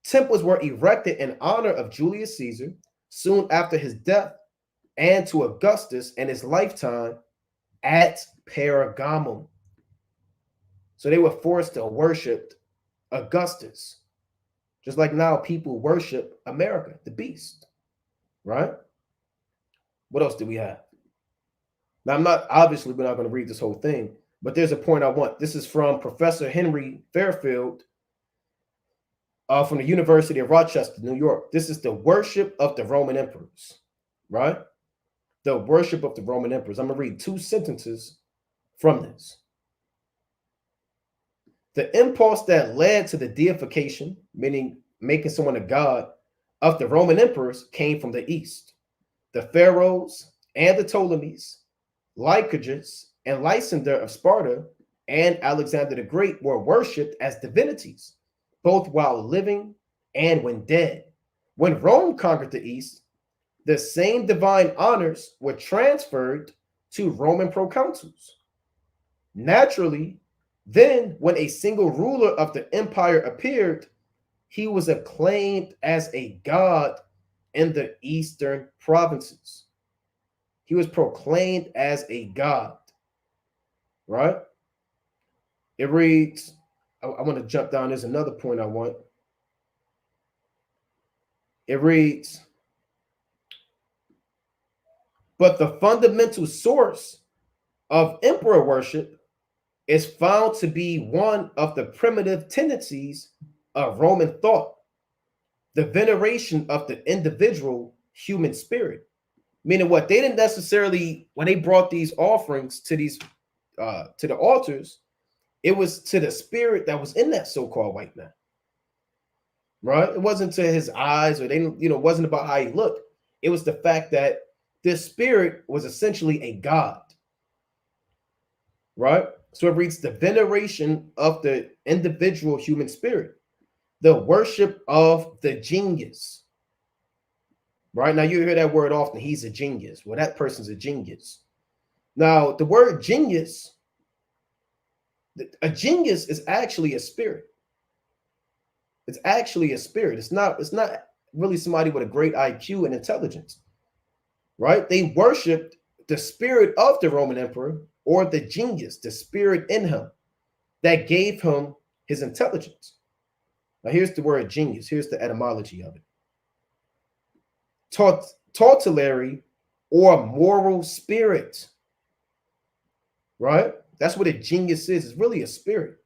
temples were erected in honor of Julius Caesar soon after his death and to Augustus in his lifetime at Pergamum. So they were forced to worship Augustus, just like now people worship America, the beast, right? What else do we have? Now, obviously, we're not going to read this whole thing, but there's a point I want. This is from Professor Henry Fairfield from the University of Rochester, New York. This is the worship of the Roman emperors, right? The worship of the Roman emperors. I'm going to read 2 sentences from this. The impulse that led to the deification, meaning making someone a god, of the Roman emperors came from the east. The pharaohs and the Ptolemies, Lycurgus and Lysander of Sparta, and Alexander the Great were worshipped as divinities, both while living and when dead. When Rome conquered the East, the same divine honors were transferred to Roman proconsuls. Naturally, then, when a single ruler of the empire appeared, he was acclaimed as a god in the eastern provinces. He was proclaimed as a god, right? It reads, I want to jump down. There's another point I want. It reads, but the fundamental source of emperor worship is found to be one of the primitive tendencies of Roman thought, the veneration of the individual human spirit. Meaning what? They didn't necessarily, when they brought these offerings to these to the altars, it was to the spirit that was in that so-called white man. Right? It wasn't to his eyes, or they, it wasn't about how he looked. It was the fact that this spirit was essentially a god, right? So it reads the veneration of the individual human spirit, the worship of the genius. Right now, you hear that word often. He's a genius. Well, that person's a genius. Now, the word genius, a genius is actually a spirit. It's actually a spirit. It's not really somebody with a great IQ and intelligence, right? They worshipped the spirit of the Roman emperor, or the genius, the spirit in him that gave him his intelligence. Now, here's the word genius. Here's the etymology of it. Tortillary, or moral spirit, right? That's what a genius is. It's really a spirit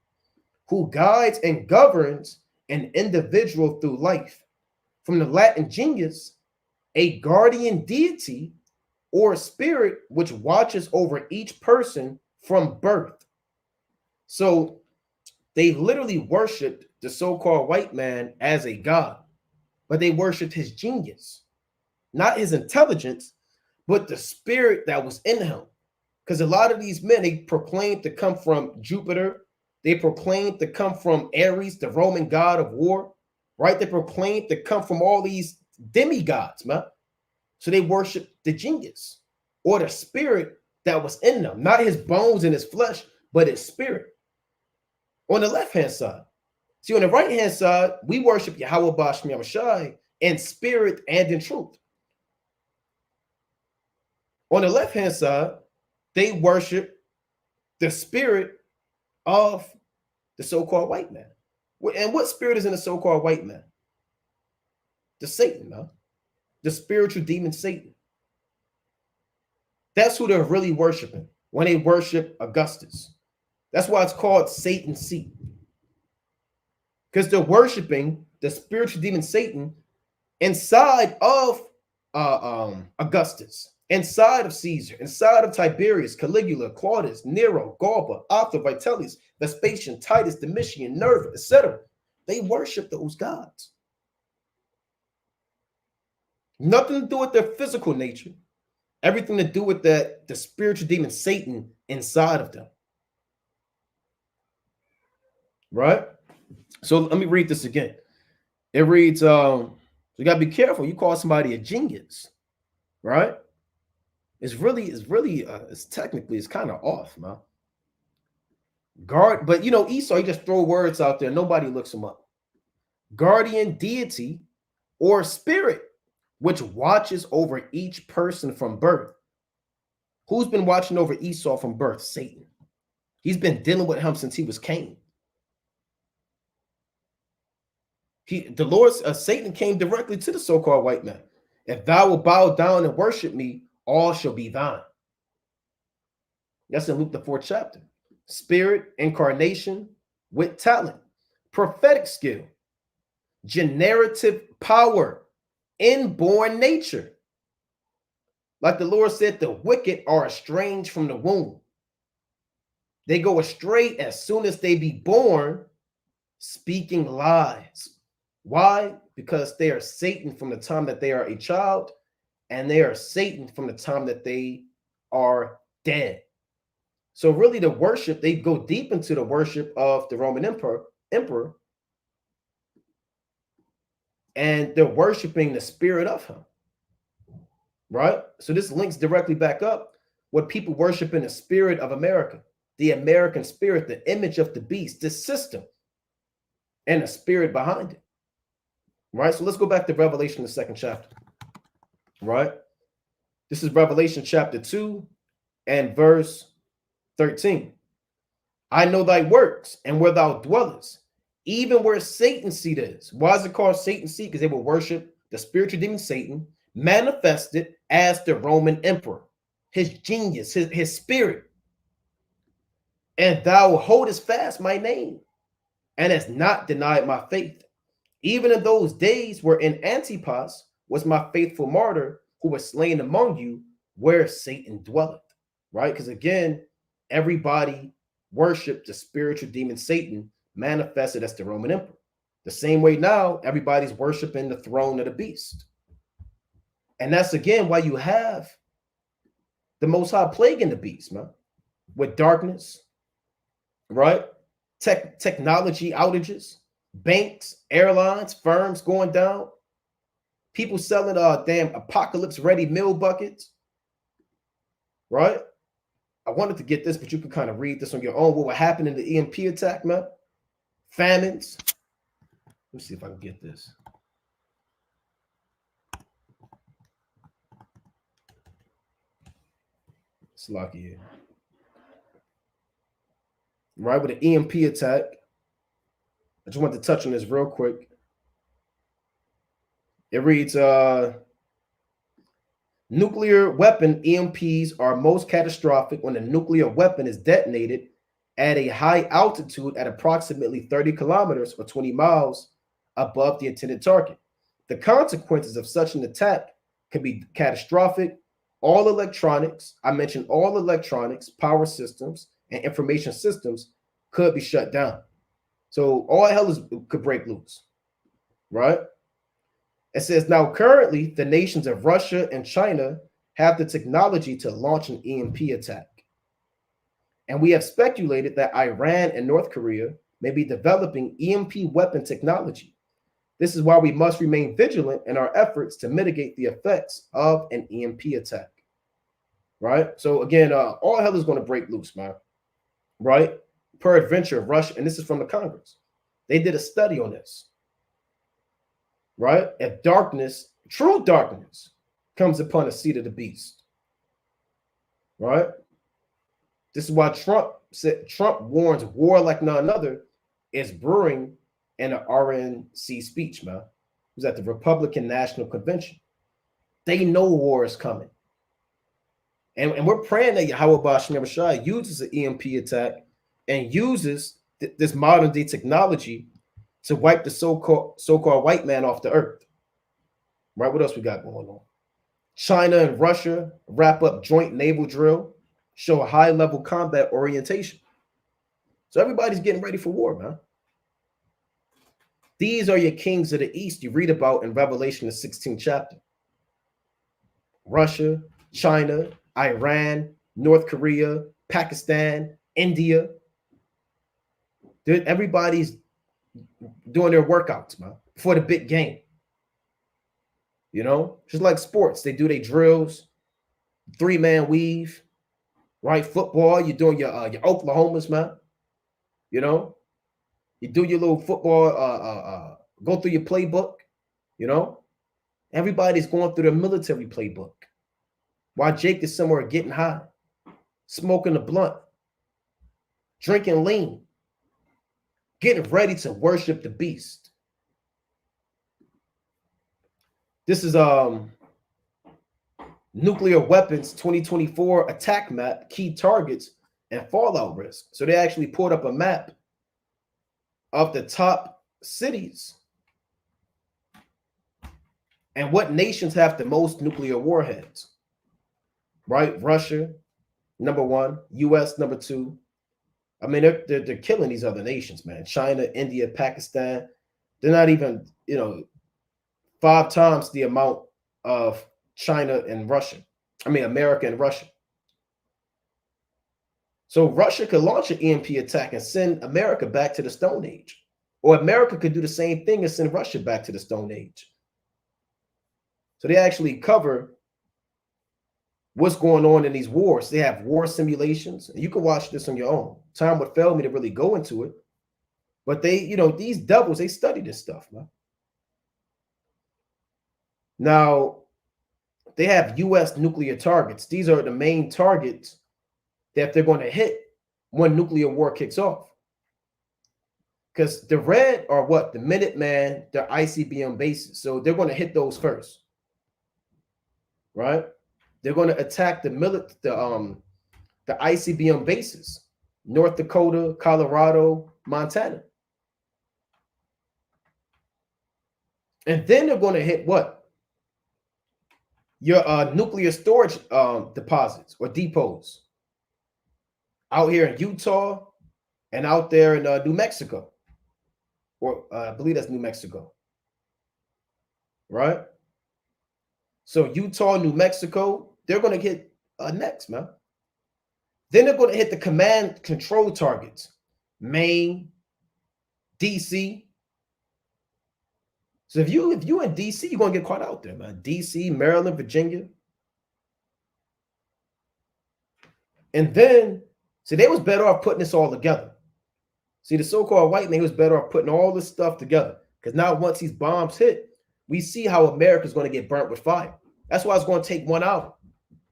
who guides and governs an individual through life. From the Latin genius, a guardian deity or spirit which watches over each person from birth. So they literally worshiped the so-called white man as a god, but they worshiped his genius, not his intelligence, but the spirit that was in him. Because a lot of these men, they proclaimed to come from Jupiter. They proclaimed to come from Ares, the Roman god of war, right? They proclaimed to come from all these demigods, man. So they worshiped the genius, or the spirit that was in them, not his bones and his flesh, but his spirit. On the left-hand side. See, on the right-hand side, we worship Yahweh Bashmi Yahushai in spirit and in truth. On the left-hand side, they worship the spirit of the so-called white man. And what spirit is in the so-called white man? The Satan, huh? The spiritual demon Satan. That's who they're really worshiping when they worship Augustus. That's why it's called Satan's seat. Because they're worshiping the spiritual demon Satan inside of Augustus, inside of Caesar, inside of Tiberius, Caligula, Claudius, Nero, Galba, Otho, Vitellius, Vespasian, Titus, Domitian, Nerva, etc. They worship those gods. Nothing to do with their physical nature. Everything to do with the spiritual demon Satan inside of them. Right? So let me read this again. It reads, you got to be careful. You call somebody a genius, right? It's technically kind of off, man. But Esau, he just throw words out there. Nobody looks them up. Guardian deity or spirit, which watches over each person from birth. Who's been watching over Esau from birth? Satan. He's been dealing with him since he was Cain. Satan came directly to the so-called white man. If thou wilt bow down and worship me, all shall be thine. That's in Luke the 4th chapter. Spirit, incarnation with talent, prophetic skill, generative power, inborn nature. Like the Lord said, the wicked are estranged from the womb. They go astray as soon as they be born, speaking lies. Why? Because they are Satan from the time that they are a child, and they are Satan from the time that they are dead. So really the worship, they go deep into the worship of the Roman emperor, and they're worshiping the spirit of him, right? So this links directly back up what people worship in the spirit of America, the American spirit, the image of the beast, the system, and the spirit behind it. Right, so let's go back to Revelation, the 2nd chapter. Right, this is Revelation chapter 2 and verse 13. I know thy works and where thou dwellest, even where Satan's seat is. Why is it called Satan's seat? Because they will worship the spiritual demon Satan, manifested as the Roman emperor, his genius, his spirit. And thou holdest fast my name, and hast not denied my faith. Even in those days wherein Antipas was my faithful martyr, who was slain among you, where Satan dwelleth. Right? Because again, everybody worshiped the spiritual demon Satan, manifested as the Roman emperor. The same way now, everybody's worshiping the throne of the beast. And that's again why you have the Most High plaguing the beast, man, with darkness, right? Technology outages, banks, airlines, firms going down, people selling damn apocalypse ready meal buckets, right? I wanted to get this, but you can kind of read this on your own. What would happen in the EMP attack, man? Famines. Let me see if I can get this. It's lucky here. Right, with the EMP attack. I just want to touch on this real quick. It reads, nuclear weapon EMPs are most catastrophic when a nuclear weapon is detonated at a high altitude at approximately 30 kilometers or 20 miles above the intended target. The consequences of such an attack can be catastrophic. All electronics, I mentioned all electronics, power systems, and information systems could be shut down. So all hell could break loose, right? It says, now currently the nations of Russia and China have the technology to launch an EMP attack. And we have speculated that Iran and North Korea may be developing EMP weapon technology. This is why we must remain vigilant in our efforts to mitigate the effects of an EMP attack, right? So again, all hell is going to break loose, man, right? Peradventure, Russia, and this is from the Congress. They did a study on this, right? If darkness, true darkness, comes upon the seat of the beast, right? This is why Trump warns war like none other is brewing in an RNC speech, man. It was at the Republican National Convention. They know war is coming. And we're praying that Yahweh Shem Shai uses an EMP attack and uses this modern day technology to wipe the so-called white man off the earth. Right? What else we got going on? China and Russia wrap up joint naval drill, show a high-level combat orientation. So everybody's getting ready for war, man. These are your kings of the East you read about in Revelation, the 16th chapter. Russia, China, Iran, North Korea, Pakistan, India. Everybody's doing their workouts, man, for the big game. You know, just like sports, they do their drills, 3-man weave, right? Football, you're doing your Oklahomas, man. You know, you do your little football, go through your playbook, you know. Everybody's going through their military playbook. While Jake is somewhere getting high, smoking a blunt, drinking lean, getting ready to worship the beast. This is nuclear weapons 2024 attack map, key targets, and fallout risk. So they actually pulled up a map of the top cities and what nations have the most nuclear warheads. Right? Russia, number 1, US, number 2. I mean, they're killing these other nations, man. China, India, Pakistan. They're not even, 5 times the amount of China and Russia. I mean, America and Russia. So Russia could launch an EMP attack and send America back to the Stone Age. Or America could do the same thing and send Russia back to the Stone Age. So they actually cover what's going on in these wars. They have war simulations. You can watch this on your own. Time would fail me to really go into it. But they, these devils, they study this stuff, man. Now, they have U.S. nuclear targets. These are the main targets that they're going to hit when nuclear war kicks off. Because the red are what? The Minuteman, the ICBM bases. So they're going to hit those first. Right? They're going to attack the ICBM bases. North Dakota, Colorado, Montana. And then they're going to hit what? Your nuclear storage deposits or depots out here in Utah and out there in New Mexico. Or I believe that's New Mexico. Right? So Utah, New Mexico, they're going to get next, man. Then they're going to hit the command control targets. Maine, DC. So if you in DC, you're going to get caught out there, man. DC, Maryland, Virginia. And then, see, they was better off putting this all together. See, the so-called white man was better off putting all this stuff together. Because now once these bombs hit, we see how America's going to get burnt with fire. That's why it's going to take 1 hour,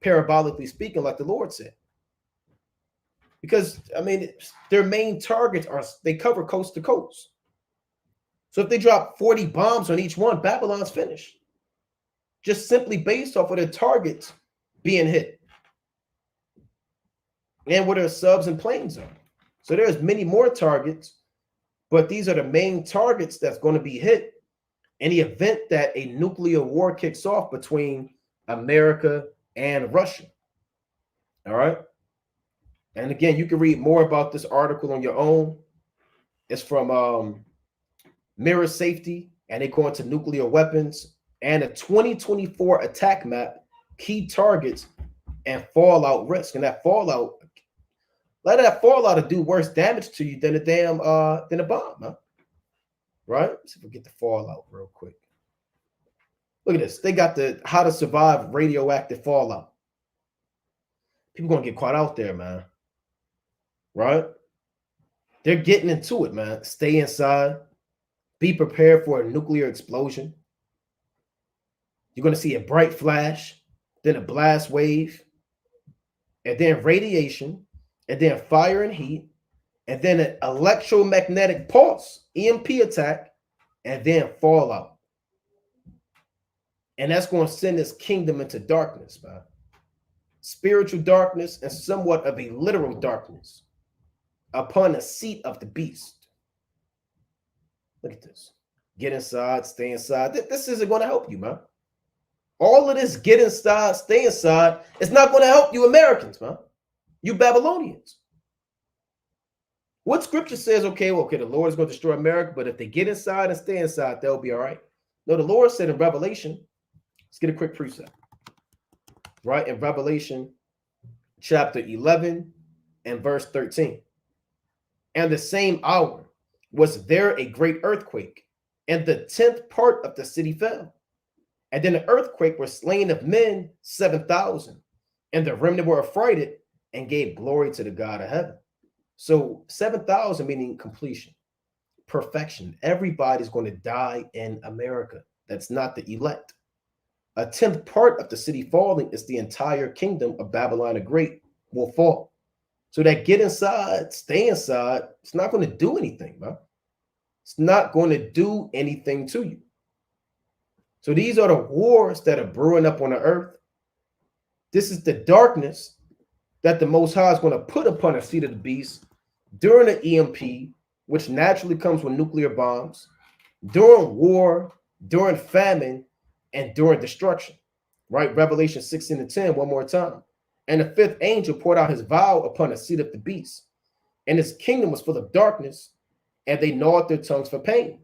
parabolically speaking, like the Lord said. Because, I mean, their main targets are, they cover coast to coast. So if they drop 40 bombs on each one, Babylon's finished. Just simply based off of their targets being hit. And where their subs and planes are. So there's many more targets, but these are the main targets that's going to be hit in the event that a nuclear war kicks off between America and Russia. All right. And again, you can read more about this article on your own. It's from Mirror Safety, and they go into nuclear weapons and a 2024 attack map, key targets, and fallout risk. And that fallout, let that fallout to do worse damage to you than a damn than a bomb, huh? Right? Let's see if we get the fallout real quick. Look at this. They got the how to survive radioactive fallout. People gonna get caught out there, man. Right? They're getting into it, man. Stay inside. Be prepared for a nuclear explosion. You're gonna see a bright flash, then a blast wave, and then radiation, and then fire and heat, and then an electromagnetic pulse, EMP attack, and then fallout. And that's going to send this kingdom into darkness, man. Spiritual darkness and somewhat of a literal darkness upon the seat of the beast. Look at this. Get inside, stay inside. This isn't going to help you, man. All of this get inside, stay inside, it's not going to help you Americans, man. You Babylonians. What scripture says, okay, the Lord is going to destroy America, but if they get inside and stay inside, they'll be all right. No, the Lord said in Revelation, let's get a quick precept. Right? In Revelation chapter 11 and verse 13. And the same hour was there a great earthquake, and the 10th part of the city fell. And then the earthquake was slain of men 7,000, and the remnant were affrighted and gave glory to the God of heaven. So 7,000 meaning completion, perfection. Everybody's going to die in America. That's not the elect. A 10th part of the city falling is the entire kingdom of Babylon the Great will fall. So that get inside, stay inside, it's not going to do anything, man. It's not going to do anything to you. So these are the wars that are brewing up on the earth. This is the darkness that the Most High is going to put upon the seat of the beast during the EMP, which naturally comes with nuclear bombs, during war, during famine, and during destruction. Right? Revelation 16:10, one more time. And the 5th angel poured out his vial upon the seat of the beast, and his kingdom was full of darkness, and they gnawed their tongues for pain,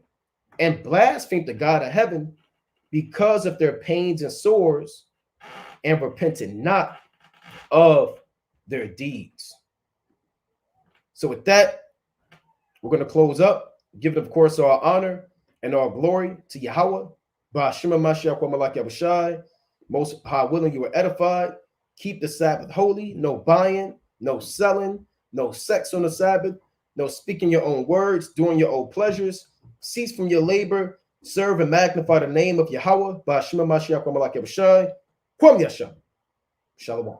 and blasphemed the God of heaven because of their pains and sores, and repented not of their deeds. So with that, we're going to close up, giving, of course, our honor and our glory to Yahweh. Most high willing, you are edified. Keep the Sabbath holy. No buying, no selling, no sex on the Sabbath, no speaking your own words, doing your own pleasures. Cease from your labor. Serve and magnify the name of Yahweh. Shalom.